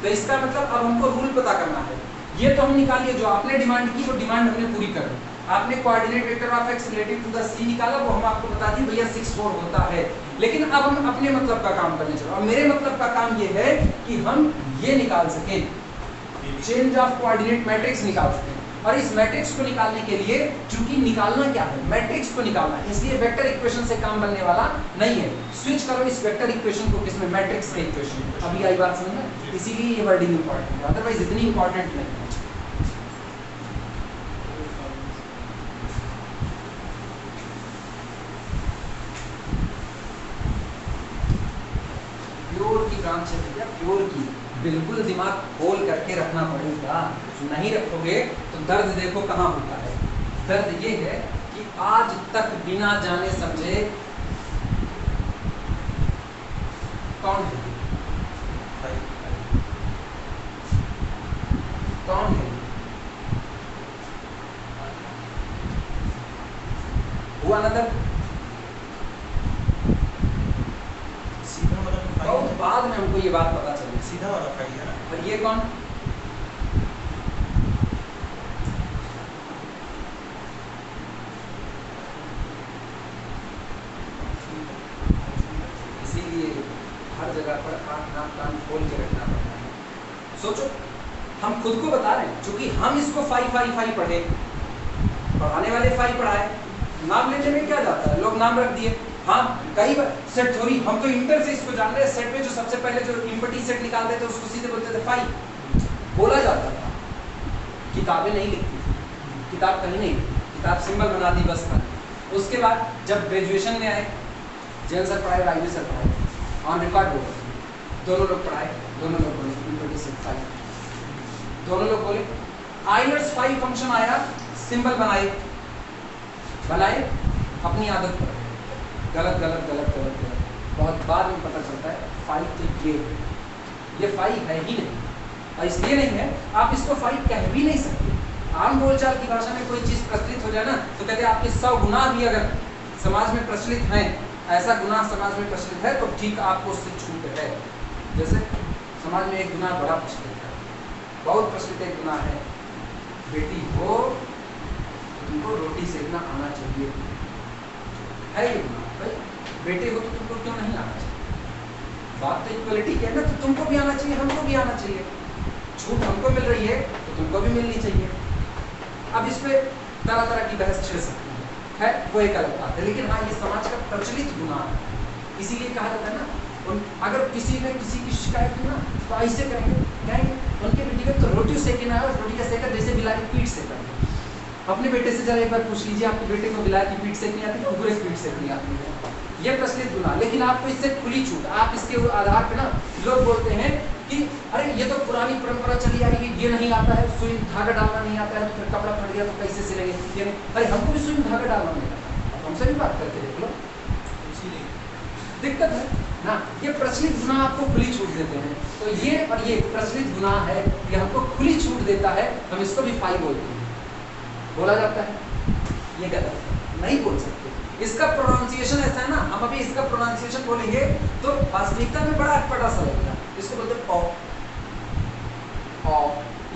A: तो इसका मतलब अब हमको रूल पता करना है। ये तो हम निकालिए, जो आपने डिमांड की वो डिमांड हमने पूरी कर दी। आपने coordinate vector of x related to the c निकाला, वो हम आपको बता दी भैया 6 4 होता है। लेकिन अब हम अपने मतलब का काम करने चलो, और मेरे मतलब का काम ये है कि हम ये निकाल सकें, चेंज ऑफ कोऑर्डिनेट मैट्रिक्स निकाल सकें। और इस मैट्रिक्स को निकालने के लिए, चूंकि निकालना क्या है, मैट्रिक्स को निकालना है, इसलिए वेक्टर इक्वेशन से काम बनने वाला नहीं है। स्विच करो इस वेक्टर इक्वेशन को किसमें? मैट्रिक्स के इक्वेशन। अभी आई बात समझ में? इसीलिए ये वर्डिंग इंपॉर्टेंट है, अदरवाइज इतनी इंपॉर्टेंट नहीं है। प्योर की ब्रांच है भैया, प्योर की, बिल्कुल दिमाग खोल करके रखना पड़ेगा। नहीं रखोगे तो दर्द देखो कहाँ होता है। दर्द ये है कि आज तक बिना जाने समझे कौन है, कौन है, हुआ ना दर्द?
D: सीधा वाला
A: बहुत बाद में हमको ये बात पता चली।
D: सीधा वाला फाइल है ना।
A: और ये कौन? इसीलिए हर जगह पर आँख नाक कान खोल के रखना पड़ता है। सोचो, हम खुद को बता रहे हैं, क्योंकि हम इसको 5 5 5 पढ़े, पढ़ाने वाले 5 पढ़ाए, नाम लेने में क्या जाता है, लोग नाम रख दिए। हाँ, कई बार सेट थ्योरी, हम तो इंटर से इसको जान रहे हैं। सेट में जो सबसे पहले जो इम्पटी सेट निकालते थे उसको सीधे बोलते थे 5, बोला जाता था। किताबें नहीं लिखती थी, किताब कहीं नहीं, किताब सिंबल बना दी बस था। उसके बाद जब ग्रेजुएशन में आए, जैन सर पढ़ाए, राजू सर पढ़ाए, ऑन रिकॉर्ड बोले, दोनों लोग पढ़ाए, दोनों लोग बोले इम्पटी सेट 5, दोनों लोग बोले। आइलर्स 5 फंक्शन आया, सिंबल बनाए, अपनी आदत पर गलत गलत गलत गलत गलत। बहुत बाद में पता चलता है 5 तो ये 5 है ही नहीं, और इसलिए नहीं है, आप इसको 5 कह भी नहीं सकते। आम बोलचाल की भाषा में कोई चीज़ प्रचलित हो जाए ना, तो कहते हैं आपके 100 गुनाह भी अगर समाज में प्रचलित हैं, ऐसा गुनाह समाज में प्रचलित है तो ठीक आपको उससे छूट है। जैसे समाज में एक गुनाह बड़ा प्रचलित है, बहुत प्रचलित एक गुनाह है, बेटी हो तुमको रोटी सेकना आना चाहिए, है ये गुनाह। भाई बेटे हो तो तुमको क्यों नहीं आना चाहिए? बात तो इक्वलिटी की है ना, तो तुमको भी आना चाहिए, हमको भी आना चाहिए। छूट हमको मिल रही है तो तुमको भी मिलनी चाहिए। अब इस पे तरह तरह की बहस छिड़ सकती है, वो एक अलग बात है। लेकिन हाँ, ये समाज का प्रचलित गुनाह है, इसीलिए कहा जाता है ना, अगर किसी ने किसी की शिकायत की ना तो ऐसे कहेंगे उनके बेटी का तो रोटी सेके ना, रोटी का सेका जैसे बिला की पीठ सेका। अपने बेटे से जरा एक बार पूछ लीजिए, आपके बेटे को बिला की पीठ सेकनी आती है, कुकुरे की पीठ सेकनी आती है। ये प्रचलित गुनाह। लेकिन आपको इससे खुली छूट, आप इसके आधार पे ना, लोग बोलते हैं कि अरे ये तो पुरानी परंपरा चली आ रही है, ये नहीं आता है, सुई धागा डालना नहीं आता है, तो फिर कपड़ा फट गया तो कैसे सिलेंगे? ये नहीं, अरे हमको भी सुई धागा डालना नहीं आता, हमसे भी बात करके देख लो, दिक्कत है ना। ये प्रचलित गुनाह आपको खुली छूट देते हैं। तो ये और ये प्रचलित गुनाह है, ये हमको खुली छूट देता है, हम इसको भी 5 बोलते हैं। बोला जाता है, ये गलत है, नहीं बोल सकते। इसका प्रोनाउंसिएशन ऐसा है ना, हम अभी इसका प्रोनाउंसिएशन बोलेंगे तो वास्तविकता में बड़ा अटपटा सा लगेगा। इसको बोलते हैं ओ,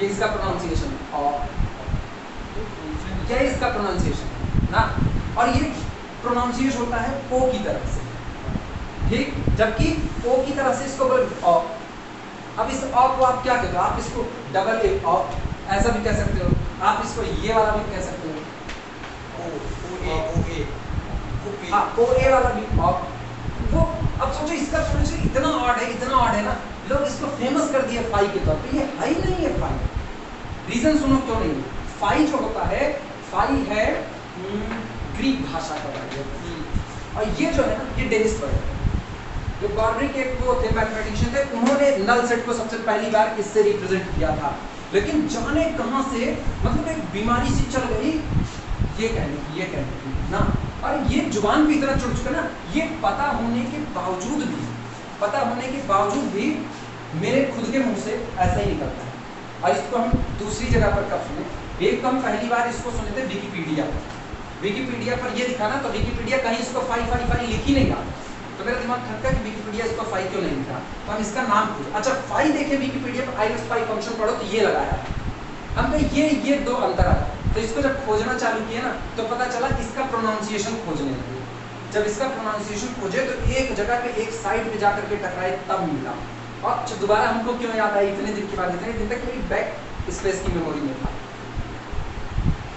A: ये इसका प्रोनाउंसिएशन है ओ, क्या है इसका प्रोनाउंसिएशन ना, और ये प्रोनाउंसिएशन होता है ओ की तरह से, ठीक, जबकि ओ की तरह से इसको बोले ओ। अब इस ओ को आप क्या कहते हो, आप इसको डबल ए ओ ऐसा भी कह सकते हो, आप इसको ये वाला भी कह सकते हो, हाँ ओ ए वाला भी ओ। वो अब सोचो इसका प्रोनाउंसिएशन इतना ऑड है ना, लोग इसको फेमस कर दिए फाई के तौर पे, ये हाई नहीं है फाई। रीजन सुनो क्यों नहीं, फाई जो होता है, फाई है ग्रीक भाषा का वर्ड है, और ये जो है ना ये डेनिस वर्ड है। जो गॉर्डरिक एक वो थे मैथमेटिशियन थे, उन्होंने नल सेट को सबसे पहली बार इससे रिप्रेजेंट किया था, लेकिन जाने कहां से मतलब एक बीमारी सी चल गई ये कहने की ना, और ये जुबान भी इतना चुड़ चुका ना, ये पता होने के बावजूद भी मेरे खुद के मुंह से ऐसा ही निकलता है। और इसको हम दूसरी जगह पर कब सुने, एक तो हम पहली बार इसको सुने थे विकिपीडिया पर ये दिखा ना, तो विकिपीडिया कहीं इसको फाई लिख ही नहीं रहा, तो मेरा दिमाग खटका कि विकिपीडिया इसको फाई क्यों नहीं लिखा, तो हम इसका नाम पूछे, अच्छा फाई देखे विकिपीडिया पर आई स्पाई फंक्शन पढ़ो तो ये लगाया, हम तो ये दो अंतर आया। तो इसको जब खोजना चालू किया ना तो पता चला इसका प्रोनाउंसिएशन खोजने लगे, जब इसका प्रोनाउंसिएशन खोजे तो एक जगह पे एक साइड पे जाकर के टकराए तब मिला, और दोबारा हमको क्यों याद आया इतने दिन के बाद, इतने दिन तक मेरी बैक स्पेस की मेमोरी में था।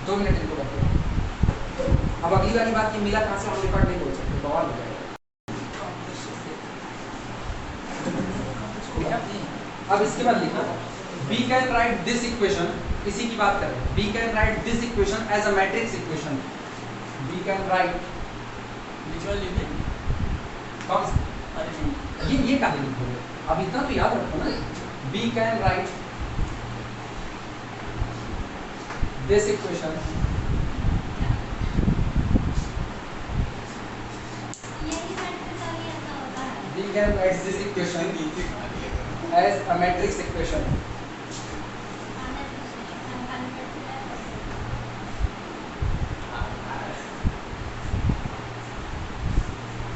A: 2 मिनट इनको रखो, तो अब अगली वाली बात ये मिला कहाँ से, हम रिकॉर्ड नहीं बोल सकते, बवाल हो जाएगा। अब इसके बाद लिखना we can write this equation, इसी की बात करें, we can write this equation as a matrix equation, we can write ये काहे लिखोगे, अब इतना तो याद रखो ना, we can write this equation we can write this equation as a matrix equation.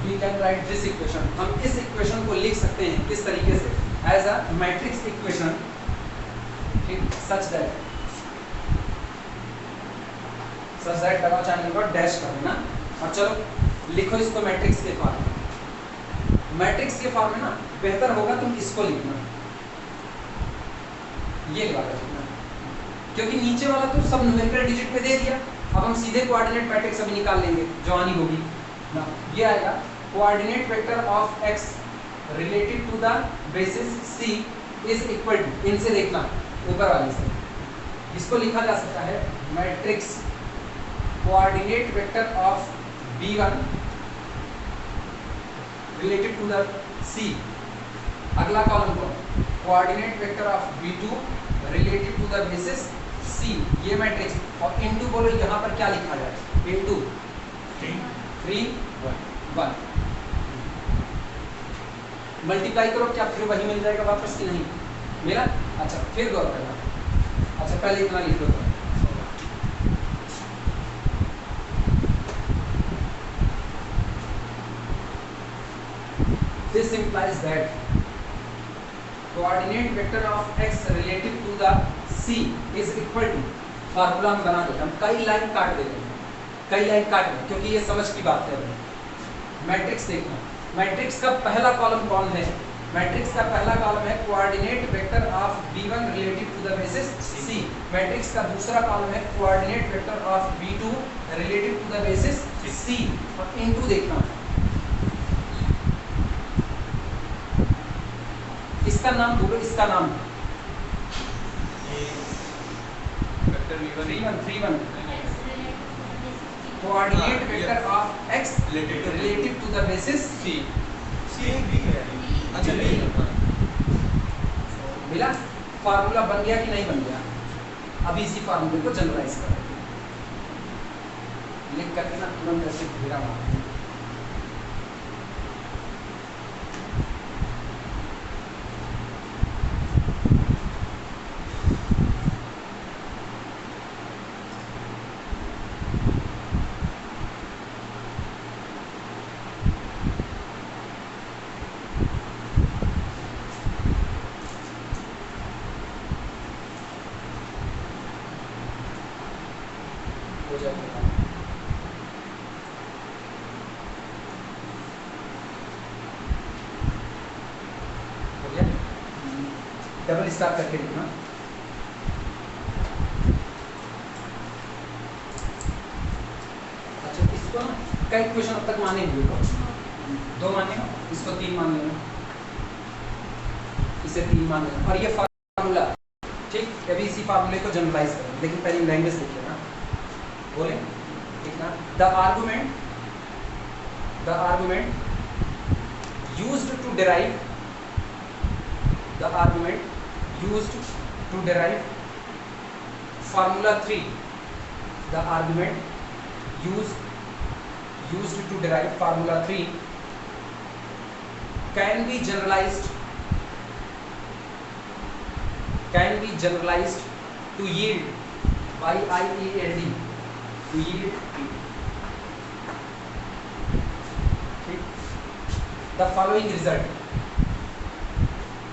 A: We can write this equation, हम इस इक्वेशन को लिख सकते हैं किस तरीके से, as a matrix equation, ठीक, such that डबल चैनल को डैश कर देना, और चलो लिखो इसको मैट्रिक्स के फॉर्म में। मैट्रिक्स के फॉर्म में ना बेहतर होगा तुम इसको लिखना, ये वाला लिखना, क्योंकि नीचे वाला तो सब न्यूमेरिकल डिजिट पे दे दिया, अब हम सीधे कोऑर्डिनेट मैट्रिक्स अभी निकाल लेंगे जो आनी होगी ना, ये आएगा coordinate vector of x related to the basis c is equal to, इनसे देखना ऊपर वाले से, इसको लिखा जा सकता है matrix coordinate vector of b1 related to the c, अगला कॉलम को coordinate vector of b2 related to the basis c, ये मैट्रिक्स, और इनटू बोलो यहाँ पर क्या लिखा जाए, इनटू 3 1 मल्टीप्लाई करो, क्या फिर वही मिल जाएगा वापस कि नहीं मिला, अच्छा फिर गौर करना, अच्छा पहले इतना लिख लो, this implies that coordinate vector of x relative to the c is equal to, formula हम बना देते हैं, हम कई लाइन काट देते हैं, क्योंकि ये समझ की बात है। मैट्रिक्स देखना, मैट्रिक्स का पहला कॉलम कौन है, मैट्रिक्स का पहला कॉलम है coordinate vector of b1 relative to the basis c, matrix का दूसरा कॉलम है coordinate vector of b2 relative to the basis c, और इनटू देखना, इसका नाम बोलो, इसका नाम vector 3 1 coordinate vector of x relative to the basis c, अच्छा मिला, फार्मूला बन गया कि नहीं बन गया, अभी इसी फार्मूले को जनरलाइज करें, लिख करके ना तुरंत ऐसे घेरा मार, हो जाएगा। हो गया, डबल स्टार करके लिखना। अच्छा, इसको ना कई क्वेश्चन अब तक माने हुए हो, 2 माने हो, इसको 3 मान लेना, इसे 3 मान लेना। और ये फार्मूला, ठीक, अभी इसी फार्मूले को जनरलाइज करें, लेकिन पहले लैंग्वेज लिखिए ना, बोले लिखना। The argument used to derive formula 3, the argument used to derive formula 3 can be generalized to yield YIELD, to yield the following result।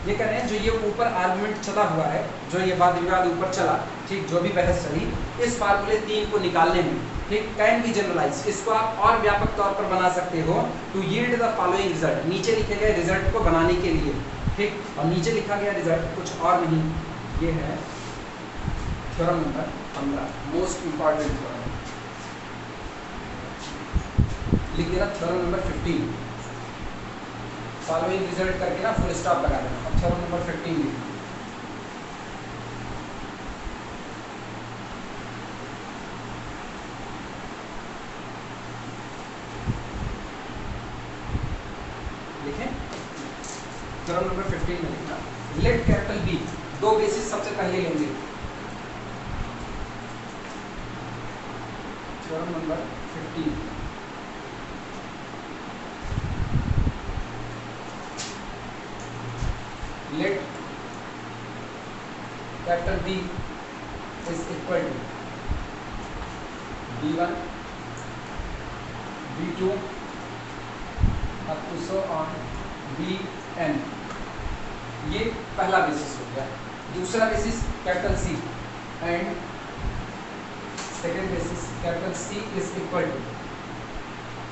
A: ये कह रहे हैं जो ये ऊपर आर्गुमेंट चला हुआ है, जो ये वाद विवाद ऊपर चला, ठीक, जो भी बहस चली, इस फार्मूले 3 को निकालने में, ठीक, कैन बी जनरलाइज, इसको आप और व्यापक तौर पर बना सकते हो to yield the following result. नीचे लिखे गए रिजल्ट को बनाने के लिए, ठीक, और नीचे लिखा गया रिजल्ट कुछ और नहीं, ये है theorem number 15, most important theorem. लिख देना थ्योरम नंबर 15, फॉलोइंग रिजल्ट करके ना फुल स्टॉप लगा देना। अच्छा, नंबर 15 लिखना। लिखें, थ्योरम नंबर 15 में लिखना, लेट कैपिटल बी, 2 बेसिस सबसे पहले लेंगे। Theorem number 15, let capital B is equal to B1, B2 up to so on Bn। ये पहला बेसिस हो गया। दूसरा basis capital C and second basis capital C is equal to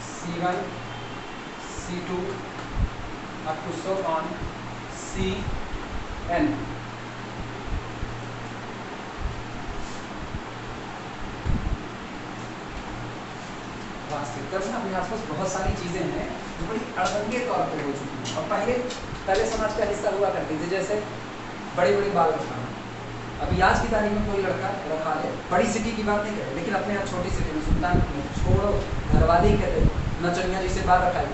A: C1, C2 up to so on Cn। वास्तविकता में अपने आसपास बहुत सारी चीजें हैं जो बड़ी अड़बंगे तौर पे हो चुकी हैं, और पहले समाज का हिस्सा हुआ करती थी, जैसे बड़ी बड़ी बाल रखना। अभी आज की तारीख में कोई लड़का रखा ले, बड़ी सिटी की बात नहीं करे, लेकिन अपने यहाँ छोटी सिटी में सुल्तानपुर में छोड़ो, घरवाले ही कहते नचनिया जैसे बाल रखा है,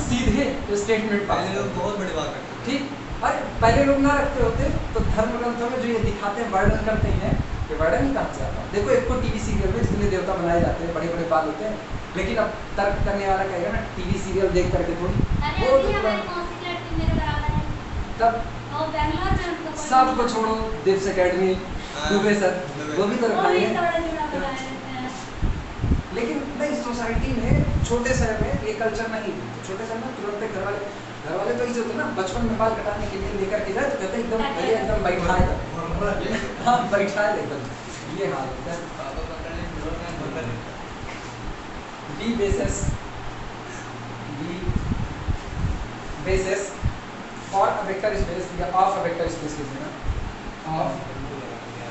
A: सीधे तो स्टेटमेंट पास।
E: पहले लोग बहुत बड़ी बात करते थे।
A: ठीक, अरे पहले लोग ना रखते होते तो धर्म ग्रंथों में जो ये दिखाते हैं, वर्णन करते हैं, ये वर्णन ही कहाँ से आता है? देखो, एक को टीवी सीरियल में जितने देवता बनाए जाते हैं, बड़े बड़े बाल होते हैं, लेकिन अब तर्क करने वाला कहेगा ना टीवी सीरियल देख करके थोड़ी,
B: अरे
A: वो
B: अभी
A: तो
B: हमारी मौसी की लड़की मेरे बराबर है,
A: तब
B: वो बैंगलोर में उनको
A: सबको छोड़ो, दिव्स एकेडमी, दुबे सर, वो भी तो
B: वो भी
A: रखाएंगे।
B: थोड़ा जुड़ा हुआ है।
A: लेकिन नहीं, सोसाइटी में छोटे शहर में ये कल्चर नहीं, छोटे शहर में तुरंत घर वाले तो इसे होते ना, बचपन में बाल कटाने के लिए लेकर के जाए तो कहते एकदम भैया एकदम बैठाए दो, हाँ बैठाए एकदम, ये हाल होता है। B basis for a vector space या ऑफ अ वेक्टर स्पेस लिख देना, of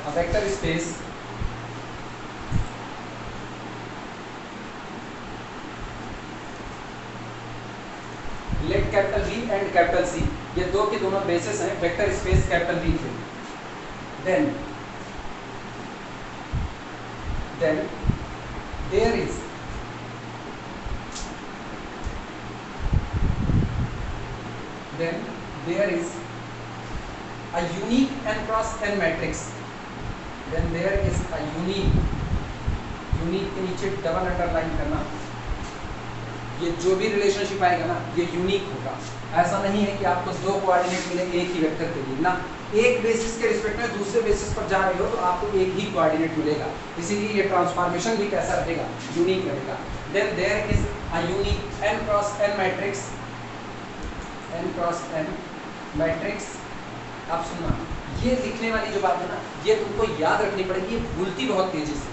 A: a vector space let capital V and capital C, ये दो के दोनों बेसिस हैं वेक्टर स्पेस कैपिटल V के। Then there is a unique n cross n matrix, then there is a unique के नीचे डबल अंडरलाइन करना, ये जो भी रिलेशनशिप आएगा ना ये यूनिक होगा। ऐसा नहीं है कि आपको 2 कोऑर्डिनेट मिले एक ही वेक्टर के लिए ना, एक बेसिस के रिस्पेक्ट में दूसरे बेसिस पर जा रहे हो तो आपको एक ही कोऑर्डिनेट मिलेगा, इसीलिए ये ट्रांसफॉर्मेशन भी कैसा रहेगा, यूनिक रहेगा। Then there is a unique n cross n matrix. आप सुनना, ये लिखने वाली जो बात है ना ये तुमको याद रखनी पड़ेगी, ये भूलती बहुत तेजी से,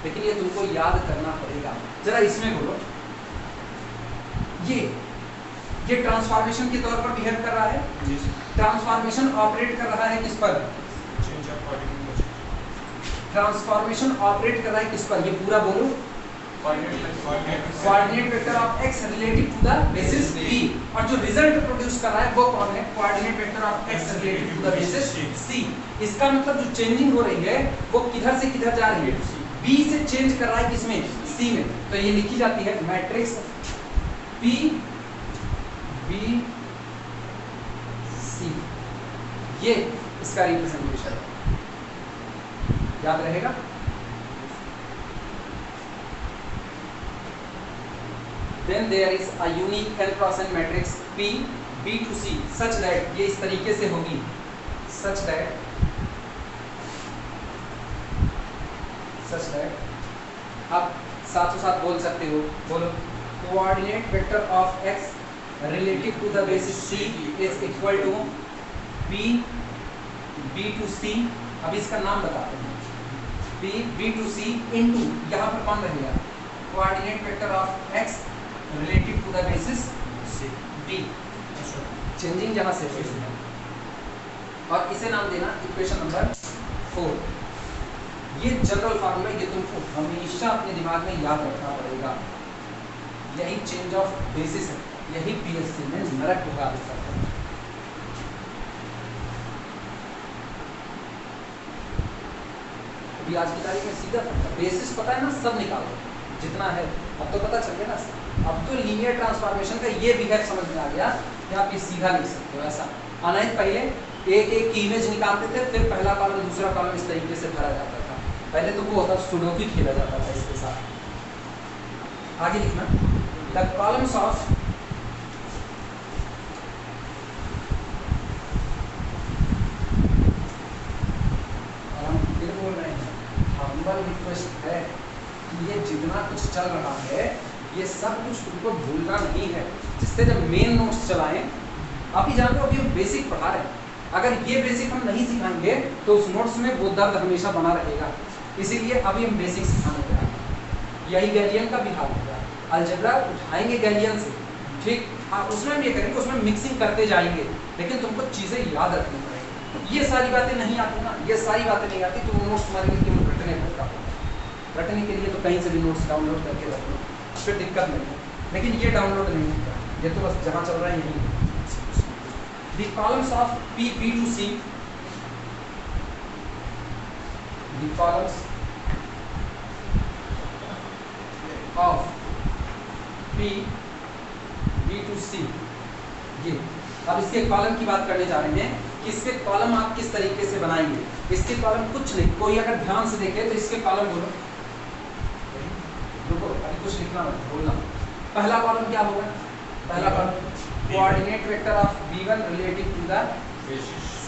A: लेकिन ये तुमको याद करना पड़ेगा। जरा इसमें बोलो, ये ट्रांसफॉर्मेशन के तौर पर बिहेव कर रहा है।
D: जी सर।
A: ट्रांसफॉर्मेशन ऑपरेट कर रहा है किस पर?
D: Change of coordinate.
A: Transformation operate कर रहा है किस पर? ये पूरा बोलो। Coordinate vector of x relative to the basis p, और जो रिजल्ट प्रोड्यूस कर रहा है वो कौन है? Coordinate vector of x relative to the basis c। इसका मतलब जो चेंजिंग हो रही है वो किधर से किधर जा रही है? b से चेंज कर रहा है किसमें? c में। तो ये लिखी जाती है मैट्रिक्स p b c, ये इसका रिप्रेजेंटेशन है, याद रहेगा। Then there is a unique n cross n matrix P B to C such that, ये इस तरीके से होगी, such that आप साथों साथ बोल सकते हो, बोलो coordinate vector of x relative to the basis C is equal to P B to C। अब इसका नाम बताते हैं, P B to C into, यहाँ पर कौन रहेगा? Coordinate vector of x relative to the basis b, changing जहां से है, और इसे नाम देना इक्वेशन नंबर 4। ये जनरल फार्मूला, ये तुमको हमेशा अपने दिमाग में याद रखना पड़ेगा। यही चेंज ऑफ बेसिस है, यही पीएससी में नरक होगा देता है। अभी आज की तारीख में सीधा बेसिस पता है ना, सब निकाल दो जितना है। अब तो पता चल गया ना, अब तो लीनियर ट्रांसफॉर्मेशन का ये बिहेव समझ में आ गया कि आप ये सीधा लिख सकते हो ऐसा। अनंत पहले एक की इमेज निकालते थे, फिर पहला कॉलम दूसरा कॉलम इस तरीके से भरा जाता था। पहले तो वो होता सुडोकू खेला जाता था इसके साथ। आगे लिखना, द कॉलम्स ऑफ फिर बोल रहे हैं, हम्बल रिक्वेस्ट है कि ये जितना कुछ चल रहा है ये सब कुछ तुमको भूलना नहीं है, जिससे जब मेन नोट्स चलाएं, आप ही जानते हो अभी हम बेसिक पढ़ा रहे हैं, अगर ये बेसिक हम नहीं सिखाएंगे तो उस नोट्स में वो दर्द हमेशा बना रहेगा। इसीलिए अभी हम बेसिक सिखाने के लिए, यही गैलियन का भी हाल होगा। अलजेब्रा उठाएंगे गैलियन से, ठीक, हाँ उसमें भी ये करेंगे, उसमें मिक्सिंग करते जाएंगे, लेकिन तुमको चीज़ें याद रखनी पड़ेगी। ये सारी बातें नहीं आती ना, ये सारी बातें नहीं आती तो नोट्स तुम्हारे लिए केवल रटने पड़ता है। रटने के लिए तो कहीं से भी नोट्स डाउनलोड करके रख लो, फिर दिक्कत नहीं है, लेकिन ये डाउनलोड नहीं होता, ये तो बस जहाँ चल रहा है यही। The columns of P B to C, the columns of P B to C, ये अब इसके कॉलम की बात करने जा रहे हैं कि इसके कॉलम आप किस तरीके से बनाएंगे। इसके कॉलम कुछ नहीं, कोई अगर ध्यान से देखे तो इसके कॉलम बोलो, रुको अभी कुछ लिखना मत, बोलना। पहला कॉलम क्या होगा? पहला column coordinate vector of b1 relative to the c।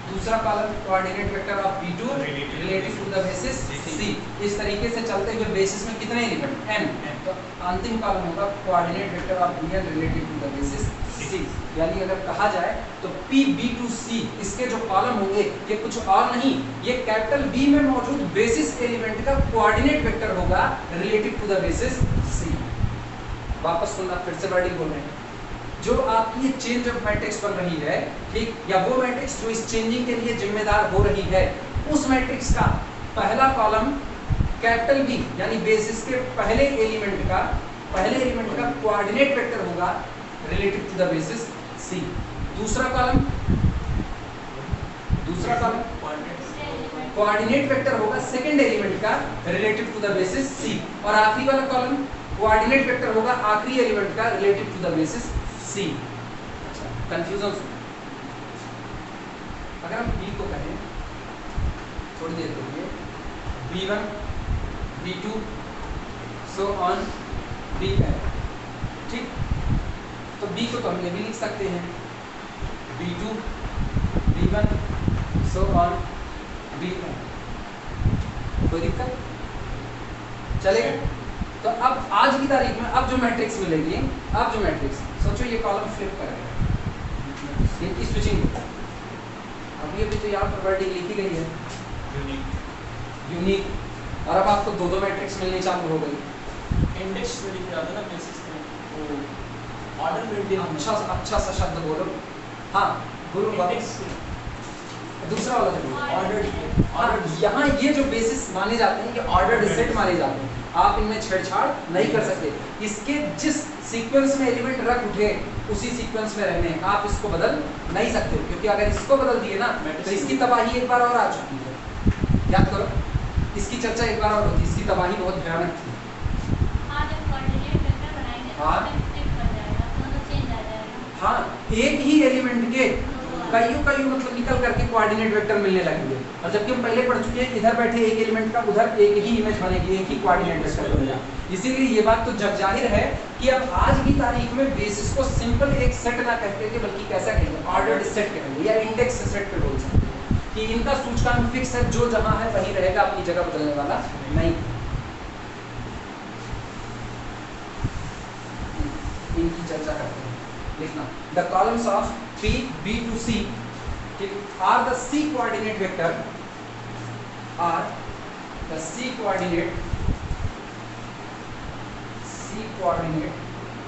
A: दूसरा column coordinate vector of b2 relative to the basis c। इस तरीके से चलते हुए बेसिस में कितने एलिमेंट? n। तो अंतिम कॉलम होगा coordinate vector of bn relative to the basis c। यानी अगर कहा जाए तो p b to c, इसके जो कॉलम होंगे ये कुछ और नहीं, ये कैपिटल B में मौजूद बेसिस एलिमेंट का कोऑर्डिनेट वेक्टर होगा relative to the basis c। वापस सुनना, फिर से वर्डिंग बोल रहे हैं, जो आपकी चेंज ऑफ मैट्रिक्स बन रही है, ठीक, या वो मैट्रिक्स जो इस चेंजिंग के लिए जिम्मेदार हो रही है, उस मैट्रिक्स का पहला कॉलम कैपिटल B यानी बेसिस के पहले एलिमेंट का कोऑर्डिनेट वेक्टर होगा relative to the basis C। दूसरा कॉलम कोऑर्डिनेट वेक्टर होगा सेकंड एलिमेंट का relative to the basis C, और आखिरी वाला कॉलम कोऑर्डिनेट वेक्टर होगा आखिरी एलिमेंट का relative to the basis C। अच्छा, कंफ्यूजन सुनो, अगर हम B को कहें थोड़ी देर के लिए, B1 B2 so on Bn, ठीक, तो B को तो हम ये भी लिख सकते हैं B2 B1 so on Bn, कोई दिक्कत चलेगा। तो अब आज की तारीख में अब जो मैट्रिक्स मिलेगी, अब जो मैट्रिक्स, सोचो ये कॉलम फ्लिप करेगा, ये स्विचिंग होता है। अभी तो यहाँ पर वर्डिंग लिखी गई है यूनिक, और अब आपको दो मैट्रिक्स मिलनी चालू हो गई।
C: इंडेक्स में लिख रहा था ना बेसिस में, तो ऑर्डर मेंटेन
A: अच्छा सा शब्द बोलो। हाँ बोलो।
C: इंडेक्स
A: दूसरा वाला जो बोलो।
C: ऑर्डर
A: हाँ, यहाँ ये जो बेसिस माने जाते हैं, ये ऑर्डर्ड सेट माने जाते हैं, आप इनमें छेड़छाड़ नहीं कर सकते। इसके जिस सीक्वेंस में एलिमेंट रख उठे उसी सीक्वेंस में रहने हैं, आप इसको बदल नहीं सकते, क्योंकि अगर इसको बदल दिए ना तो इसकी तबाही एक बार और आ चुकी है। याद करो, इसकी चर्चा एक बार और होती, इसकी तबाही बहुत भयानक थी।
B: जब कोऑर्डिनेट वेक्टर बनाएंगे तो
A: हाँ।
B: उसमें स्टेप बन जाएगा, दोनों चेंज आ जाएगा।
A: हाँ, एक ही एलिमेंट के कईयों मतलब निकल करके कोऑर्डिनेट वेक्टर मिलने लगेंगे, और जबकि हम पहले पढ़ चुके हैं इधर बैठे एक एलिमेंट का उधर एक ही इमेज बनेगी, एक ही कोऑर्डिनेट वेक्टर बनेगा। इसीलिए ये बात तो जग जाहिर है कि अब आज की तारीख में बेसिस को सिंपल एक सेट ना कहते हैं, बल्कि कैसा कहेंगे, ऑर्डर्ड सेट कहेंगे या इंडेक्स सेट पे बोल सकते हैं कि इनका सूचकांक फिक्स है, जो जहां है वही रहेगा, अपनी जगह बदलने वाला नहीं। इनकी चर्चा करते हैं। लिखना, the columns of P, B to C are the C coordinate vector, are the C coordinate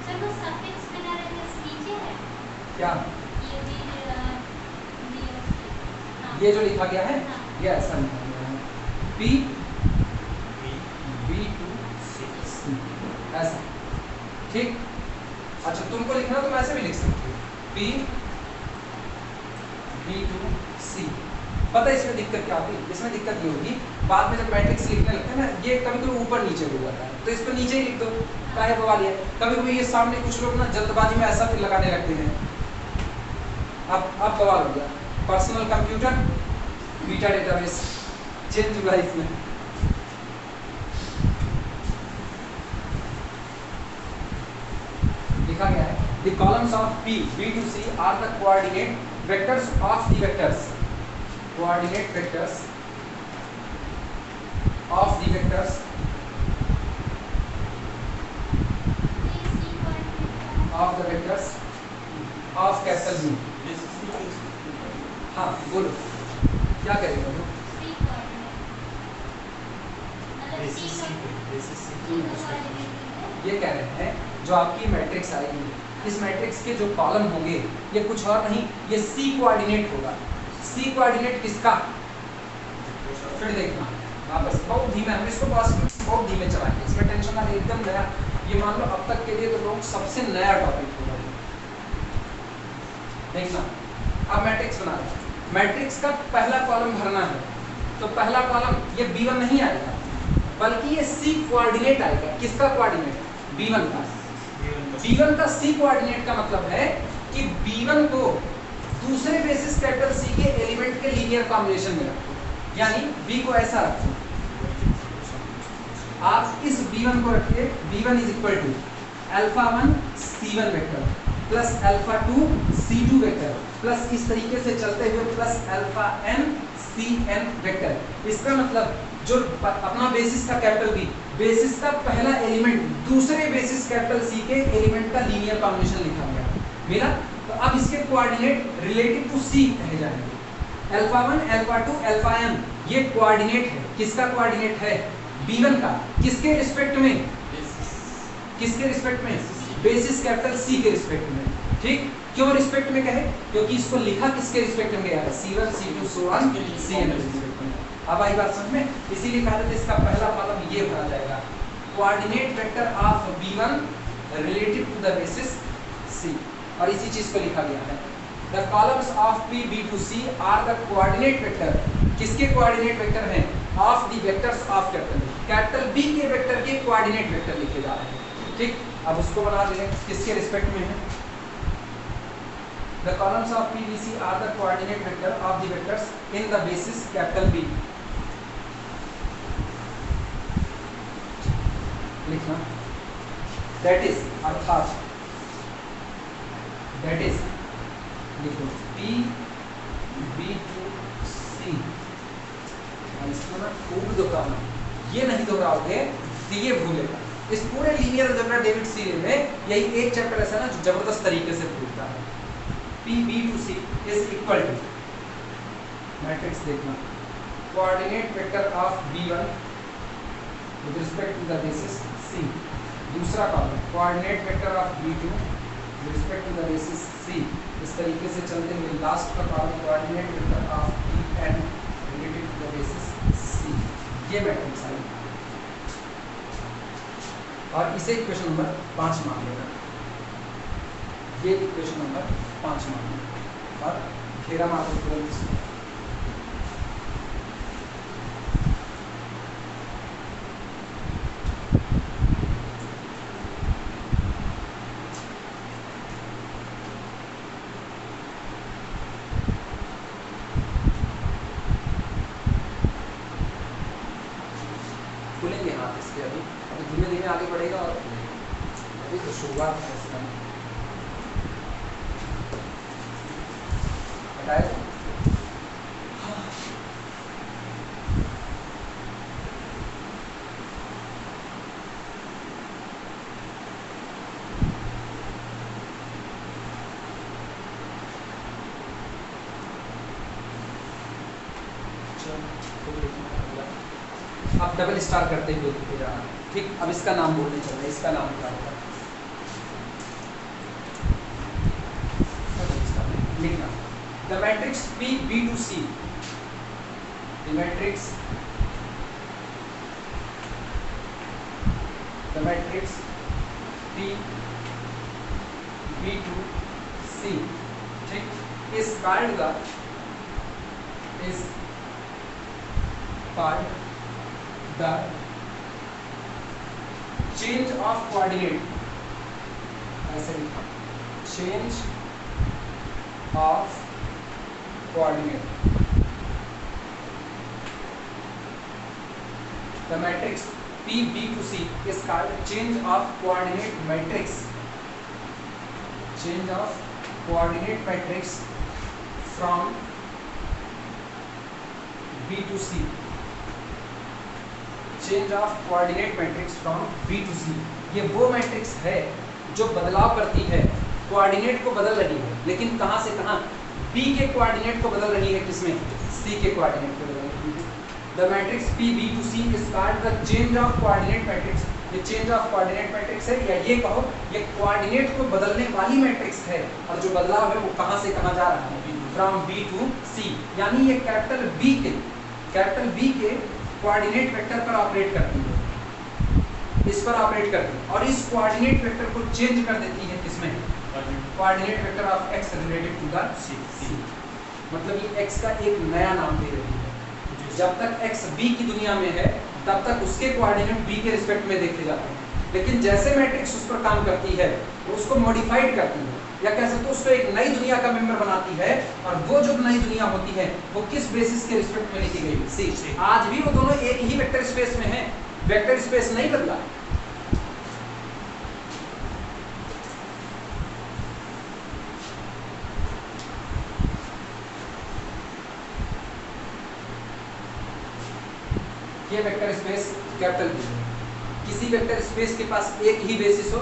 B: sir वो सफिक्स में ना रहे पीछे है
A: क्या
B: ये भी हाँ।
A: ये जो लिखा गया है
B: हाँ।
A: ये ऐसा लिखा गया है P B to C ऐसा, ठीक। अच्छा तुमको लिखना तो मैं ऐसे भी लिख सकती हूँ P B to C। पता है इसमें दिक्कत क्या होगी? इसमें दिक्कत ये होगी, बाद में जब मैट्रिक्स लिखने लगते हैं ना, ये कभी कभी ऊपर नीचे हो जाता है, तो इस पर नीचे ही लिख दो, काहे बवाल है। कभी कभी ये सामने कुछ लोग ना जल्दबाजी में ऐसा फिर लगाने लगते हैं, अब बवाल हो गया। Personal computer beta database change हुआ इसमें। लिखा गया है the columns of P, B to C are the coordinate vectors of the vectors, coordinate vectors of the vectors of the vectors of capital B। हाँ बोलो क्या करेगा वो? ये कह रहे हैं जो आपकी मैट्रिक्स आएगी, इस मैट्रिक्स के जो कॉलम होंगे ये कुछ और नहीं, ये C कोऑर्डिनेट होगा। C कोऑर्डिनेट किसका? फिर देखना वापस बहुत धीमे, हम इसको बहुत धीमे चलाएंगे, इसमें टेंशन ना ले, एकदम नया। ये मान लो अब तक के लिए तो लोग सबसे नया टॉपिक होगा। देखना, अब मैट्रिक्स बना रहे हैं, मैट्रिक्स का पहला कॉलम भरना है, तो पहला कॉलम ये B1 नहीं आएगा, बल्कि ये C कोऑर्डिनेट आएगा। किसका कोऑर्डिनेट? B1 का। B1 का C कोऑर्डिनेट का मतलब है कि B1 को दूसरे बेसिस कैपिटल C के एलिमेंट के लीनियर कॉम्बिनेशन में रखो, यानी B को ऐसा रखो, आप इस B1 को रखिए, B1 is equal to α1 C1 vector plus α2 C2 vector plus इस तरीके से चलते हुए प्लस αn Cn वेक्टर। इसका मतलब जो अपना बेसिस का कैपिटल B, बेसिस का पहला एलिमेंट दूसरे बेसिस कैपिटल C के एलिमेंट का लीनियर कॉम्बिनेशन लिखा गया मिला। तो अब इसके कोऑर्डिनेट रिलेटिव टू C कहे जाएंगे। α1 α2 αn ये कोऑर्डिनेट है, किसका कोऑर्डिनेट है? B1 का। किसके रिस्पेक्ट में? किसके रिस्पेक्ट में? बेसिस कैपिटल C के रिस्पेक्ट में। ठीक, क्यों रिस्पेक्ट में कहे? क्योंकि इसको लिखा किसके रिस्पेक्ट में गया है? C1 C2 so on Cn respect में। अब आई बात समझ में? इसीलिए कहा जाता है इसका पहला कॉलम ये भरा जाएगा, coordinate vector of B1 relative to the basis C, और इसी चीज को लिखा गया है the columns of P, B to C are the coordinate vector. किसके कोऑर्डिनेट वेक्टर हैं? Of the vectors of capital B के वेक्टर के कोऑर्डिनेट वेक्टर लिखे जा रहे हैं। ठीक, अब उसको बना देंगे, किसके रिस्पेक्ट में है? The columns of P, B, C are the coordinate vector of the vectors in the basis capital B। लिखना, that is अर्थात, that is लिखो P, B to C। इसको ना खूब दोहराना, ये नहीं दोहराओगे तो ये भूलेगा। इस पूरे लीनियर अलजेब्रा डेविड सीरीज में यही एक चैप्टर ऐसा ना जो जबरदस्त तरीके से भूलता है। P, B to C is equal to, matrix देखना, coordinate vector of B1 with respect to the basis C। दूसरा column coordinate vector of B2 with respect to the basis C। इस तरीके से चलते हुए लास्ट का column coordinate vector of Bn related to the basis C। ये matrix आई और इसे इक्वेशन नंबर 5 मान लेना। ये इक्वेशन नंबर 5 मान लेना और घेरा मार दो तुरंत इसमें। खुलेंगे हाथ इसके अभी धीमे धीमे आगे बढ़ेगा और अभी तो शुरुआत है इसका। हटाए अब डबल स्टार करते हुए लिखे जाना। ठीक, अब इसका नाम बोलने चल रहा है। इसका नाम क्या होगा लिखना। The matrix P B to C, the matrix P B to C, ठीक, is called the change of coordinate, ऐसे लिखा, change of coordinate। The matrix P B to C is called change of coordinate matrix, change of coordinate matrix from B to C, change of coordinate matrix from B to C। ये वो matrix है जो बदलाव करती है, coordinate को बदल रही है, लेकिन कहां से कहां? B के कोऑर्डिनेट को बदल रही है, किसमें? C के कोऑर्डिनेट को बदल रही है। The matrix P B to C is called the change of coordinate matrix. ये चेंज ऑफ कोऑर्डिनेट मैट्रिक्स है, या ये कहो ये कोऑर्डिनेट को बदलने वाली मैट्रिक्स है, और जो बदलाव है वो कहां से कहां जा रहा है? From B to C। यानी ये कैपिटल B के कोऑर्डिनेट वेक्टर पर ऑपरेट करती है, इस पर ऑपरेट करती है, और इस कोऑर्डिनेट वेक्टर को चेंज कर देती है किसमें? Coordinate vector of x related to the C। मतलब ये x का एक नया नाम दे रही है। जब तक x b की दुनिया में है तब तक उसके कोऑर्डिनेट b के रिस्पेक्ट में देखे जाते हैं, लेकिन जैसे मैट्रिक्स उस पर काम करती है वो उसको मॉडिफाइड करती है, या कह सकते हो उसको एक नई दुनिया का मेंबर बनाती है, और वो जो नई दुनिया होती है वो किस बेसिस के रिस्पेक्ट में लिखी गई? C। आज भी वो दोनों एक ही वेक्टर स्पेस में हैं, वेक्टर स्पेस नहीं बदला। ये वेक्टर स्पेस कैपिटल B है। किसी वेक्टर स्पेस के पास एक ही बेसिस हो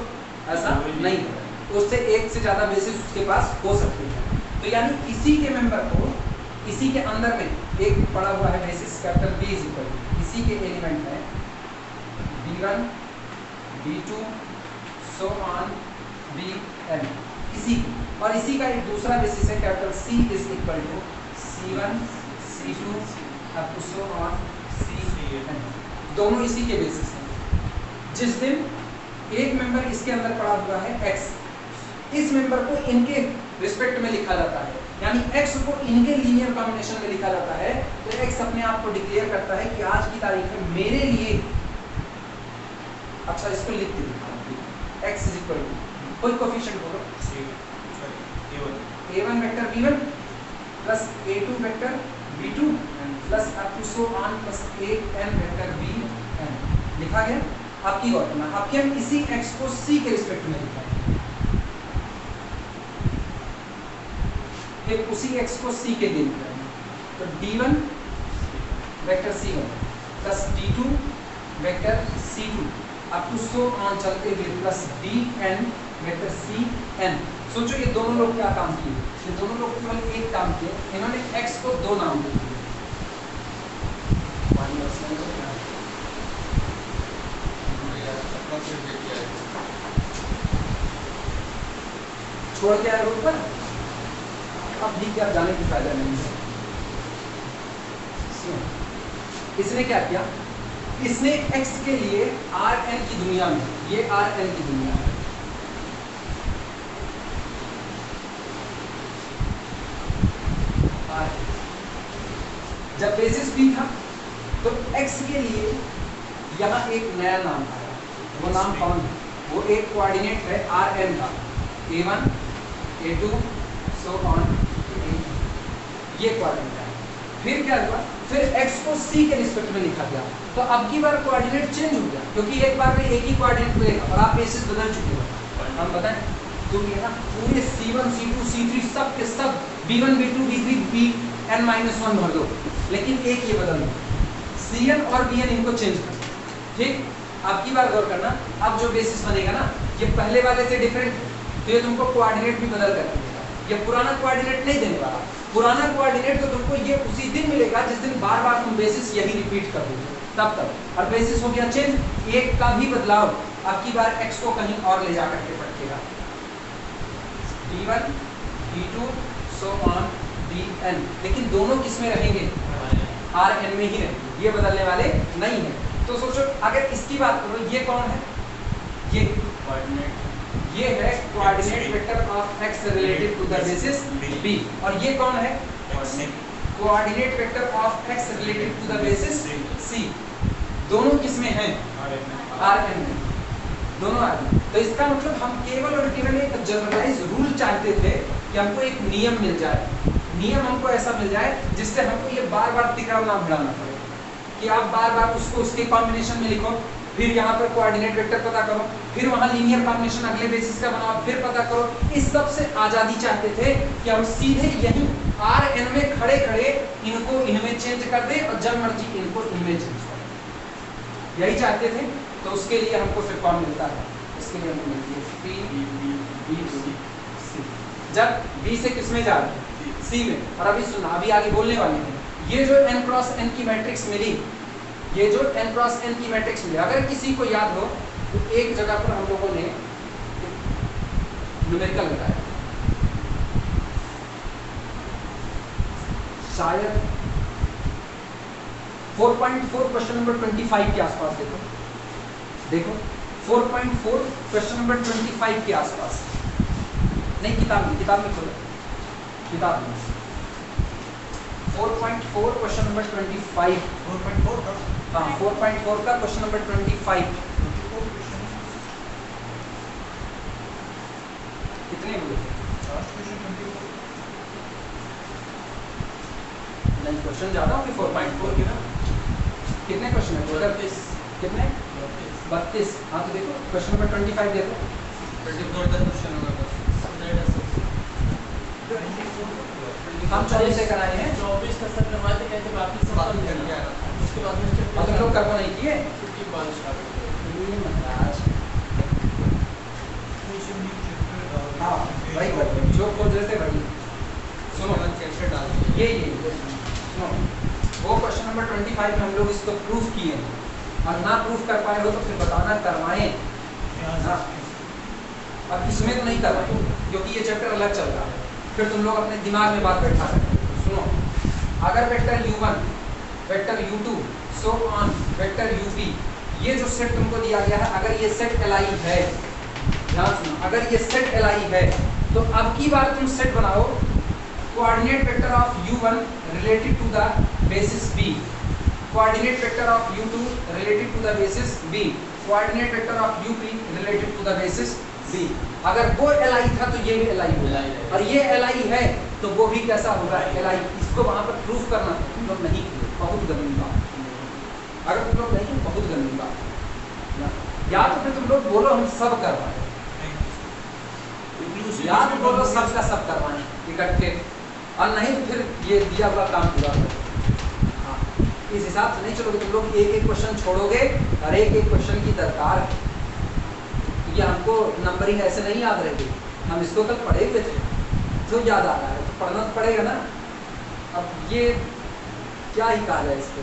A: ऐसा नहीं है, उससे एक से ज्यादा बेसिस उसके पास हो सकते हैं। तो यानी इसी के मेंबर को, इसी के अंदर में एक पड़ा हुआ है basis capital B is equal, इसी के एलिमेंट है B1 B2 so on Bn, इसी की, और इसी का एक दूसरा बेसिस है capital C is equal to C1 C2 up to so on Cn, दोनों इसी के बेसिस हैं। जिस दिन एक मेंबर इसके अंदर पड़ा हुआ है x, इस मेंबर को इनके रिस्पेक्ट में लिखा जाता है, यानी x को इनके लीनियर कॉम्बिनेशन में लिखा जाता है, तो x अपने आप को डिक्लेयर करता है कि आज की तारीख में मेरे लिए, अच्छा इसको लिख दीजिए, x इज इक्वल टू कोई कोफिशिएंट बोलो, a1 vector b1 plus a2 vector b2 plus up to so on plus an vector bn लिखा गया। अब की गौर करना, अब हम इसी x को c के रिस्पेक्ट में लिखेंगे, फिर उसी x को c के लिए लिखेंगे, तो d1 vector c1 plus d2 vector c2 up to so on चलते हुए प्लस dn वेक्टर cn। सोचो ये दोनों लोग क्या काम किए? ये दोनों लोग केवल एक काम किए, इन्होंने x को दो नाम दे दिए।
E: फिर देखिए आएगा।
A: छोड़ के आए रोड पर, अब भी क्या जाने की फायदा नहीं है। इसने क्या किया, इसने x के लिए Rn की दुनिया में, ये Rn की दुनिया है, जब बेसिस p था तो x के लिए यहाँ एक नया नाम आया, वो नाम कौन है, वो एक कोऑर्डिनेट है Rn का, a1 a2 सो ऑन, ये कोऑर्डिनेट है। फिर क्या हुआ, फिर x को c के रिस्पेक्ट में लिखा गया, तो अब की बार कोऑर्डिनेट चेंज हो गया, क्योंकि एक बार में एक ही कोऑर्डिनेट मिलेगा और आप बेसिस बदल चुके हो। हम बताएं तो ये ना पूरे c1 c2 c3 सब के सब b1 b2 b3 bn-1 भर दो, लेकिन एक ये बदल दो, cn और bn इनको चेंज कर, ठीक। अब की बार गौर करना, अब जो बेसिस बनेगा ना ये पहले वाले से डिफरेंट है, तो ये तुमको कोऑर्डिनेट भी बदल कर देगा, ये पुराना कोऑर्डिनेट नहीं देने वाला। पुराना कोऑर्डिनेट तो तुमको ये उसी दिन मिलेगा जिस दिन बार बार तुम बेसिस यही रिपीट कर दोगे, तब तक। और बेसिस हो गया चेंज, एक का भी बदलाव अब की बार x को कहीं और ले जा करके पटकेगा, d1 d2 so on dn, लेकिन दोनों किस में रहेंगे, Rn में ही रहेंगे, ये बदलने वाले नहीं है। तो सोचो अगर इसकी बात करो, ये कौन है, ये
C: कोऑर्डिनेट,
A: ये है coordinate vector of x relative to the basis b, और ये कौन है, coordinate vector of x relative to the basis c, दोनों किस में हैं, Rn में, दोनों Rn। तो इसका मतलब हम केवल और केवल एक जनरलाइज रूल चाहते थे कि हमको एक नियम मिल जाए, नियम हमको ऐसा मिल जाए जिससे हमको ये बार बार तिकड़ना भिड़ाना पड़े कि आप बार बार उसको उसके कॉम्बिनेशन में लिखो, फिर यहाँ पर कोऑर्डिनेट वेक्टर पता करो, फिर वहाँ लीनियर कॉम्बिनेशन अगले बेसिस का बनाओ, फिर पता करो। इस सब से आज़ादी चाहते थे कि हम सीधे यहीं Rn में खड़े खड़े इनको इनमें चेंज कर दे और जब मर्जी इनको इनमें चेंज कर दे, यही चाहते थे। तो उसके लिए हमको फिर कौन मिलता है, इसके लिए हमको मिलती है P B C। जब B से किस में जा रहे हैं, C में। और अभी सुना, अभी आगे बोलने वाले हैं, ये जो n क्रॉस n की मैट्रिक्स मिली, ये जो n क्रॉस n की मैट्रिक्स मिली, अगर किसी को याद हो तो एक जगह पर हम लोगों ने न्यूमेरिकल बताया, शायद 4.4 क्वेश्चन नंबर 25 के आसपास, देखो देखो 4.4 क्वेश्चन नंबर 25 के आसपास, नहीं किताब में खोलो, किताब में 4.4 क्वेश्चन नंबर 25,
D: 4.4 का
A: हाँ 4.4 का क्वेश्चन नंबर 25 कितने बोले थे? नहीं क्वेश्चन ज्यादा होंगे 4.4 के ना, कितने क्वेश्चन है टोटल, कितने 32। हाँ तो देखो क्वेश्चन नंबर 25 देखो,
E: 24 का क्वेश्चन होगा बस।
A: हम 24 से कराए हैं,
C: 24 का सब करवाए थे, कहते बाकी सब
E: बाकी
C: कर
E: कर
C: लिया।
E: लिया।
C: उसके बाद में स्टेप
A: और तुम लोग कर्म नहीं किए,
C: छुट्टी बाद स्टार्ट हो
A: ये महाराज। हाँ वही जो खोज रहे थे वही, सुनो
E: चैप्टर डाल दिए।
A: ये सुनो, वो क्वेश्चन नंबर 25 में हम लोग इसको प्रूफ किए, और ना प्रूफ कर पाए हो तो फिर बताना करवाएं ना। अब इसमें तो नहीं करवाएं क्योंकि ये चैप्टर अलग चल रहा है, फिर तुम लोग अपने दिमाग में बात बैठा सकते हो। सुनो, अगर vector u1 vector u2 so on vector up, ये जो सेट तुमको दिया गया है, अगर ये सेट li है, ध्यान सुनो, अगर ये सेट li है तो अब की बार तुम सेट बनाओ coordinate vector of u1 related to the basis b, coordinate vector of u2 related to the basis b, coordinate vector of up related to the basis b। अगर वो li था तो ये भी li होगा, और ये li है तो वो भी कैसा होगा, li। इसको वहां पर प्रूफ करना तुम लोग नहीं किए, बहुत गंदी बात। अगर तुम लोग नहीं, बहुत गंदी बात, या तो फिर तुम लोग बोलो हम सब करवाएं, या तो बोलो सब का सब करवाएं इकट्ठे, और नहीं तो फिर ये दिया हुआ काम पूरा करो। हाँ, इस हिसाब से नहीं चलोगे, तुम लोग एक एक क्वेश्चन छोड़ोगे और एक एक क्वेश्चन की दरकार है, क्योंकि हमको नंबरिंग ऐसे नहीं याद रहेगी, हम इसको कल पढ़े हुए थे तो याद आ रहा है, तो पढ़ना तो पड़ेगा ना। अब ये क्या ही कहा जाए इसको,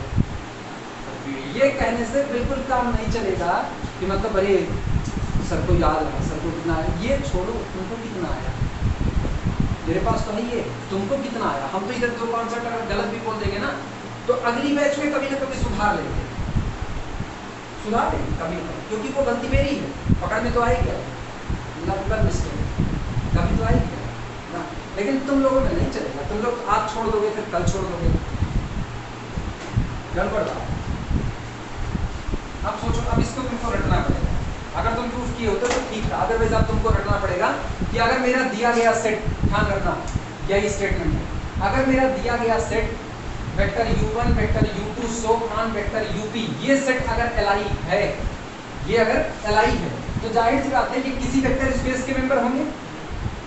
A: ये कहने से बिल्कुल काम नहीं चलेगा कि मतलब अरे सर को याद रहा, सर को कितना आया, ये छोड़ो, तुमको कितना आया, मेरे पास तो है ये, तुमको कितना आया। हम तो इधर 2 कॉन्सेप्ट अगर गलत भी बोल देंगे ना तो अगली बैच में कभी ना कभी सुधार लेंगे कभी ना कभी, क्योंकि वो गलती मेरी है, पकड़ में तो आएगी, मिस्टेक कभी तो आएगी ना, लेकिन तुम लोगों में नहीं चलेगा। तुम लोग आज छोड़ दोगे फिर कल छोड़ दोगे, गड़बड़ बात। अब सोचो, अब इसको तुमको रटना पड़ेगा। अगर तुम प्रूफ किए होते तो ठीक था, अदरवाइज अब तुमको रटना पड़ेगा कि अगर मेरा दिया गया सेट, ध्यान रखना यही स्टेटमेंट है, अगर मेरा दिया गया set vector u1 vector u2 so on vector up, ये सेट अगर li है, ये अगर li है तो जाहिर सी बात है कि किसी वेक्टर स्पेस के मेंबर होंगे,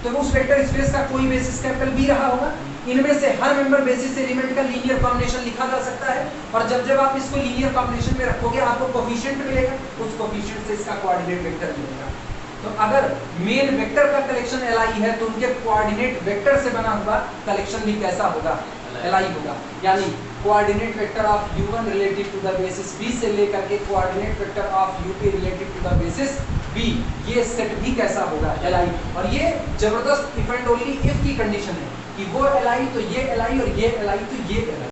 A: तो उस वेक्टर स्पेस का कोई बेसिस कैपिटल भी रहा होगा। इनमें से हर मेंबर बेसिस एलिमेंट का लीनियर कॉम्बिनेशन लिखा जा सकता है, और जब जब आप इसको लीनियर कॉम्बिनेशन में रखोगे आपको कोफिशिएंट मिलेगा, उस कोफिशिएंट से इसका कोऑर्डिनेट वेक्टर मिलेगा। तो अगर मेन वेक्टर का कलेक्शन li है तो उनके कोऑर्डिनेट वेक्टर से बना हुआ कलेक्शन भी कैसा होगा, li होगा। यानी coordinate vector of u1 relative to the basis b से लेकर के coordinate vector of up relative to the basis b, ये सेट भी कैसा होगा, li। और ये जबरदस्त इफ एंड ओनली इफ की कंडीशन है कि वो li तो ये li और ये li तो ये li।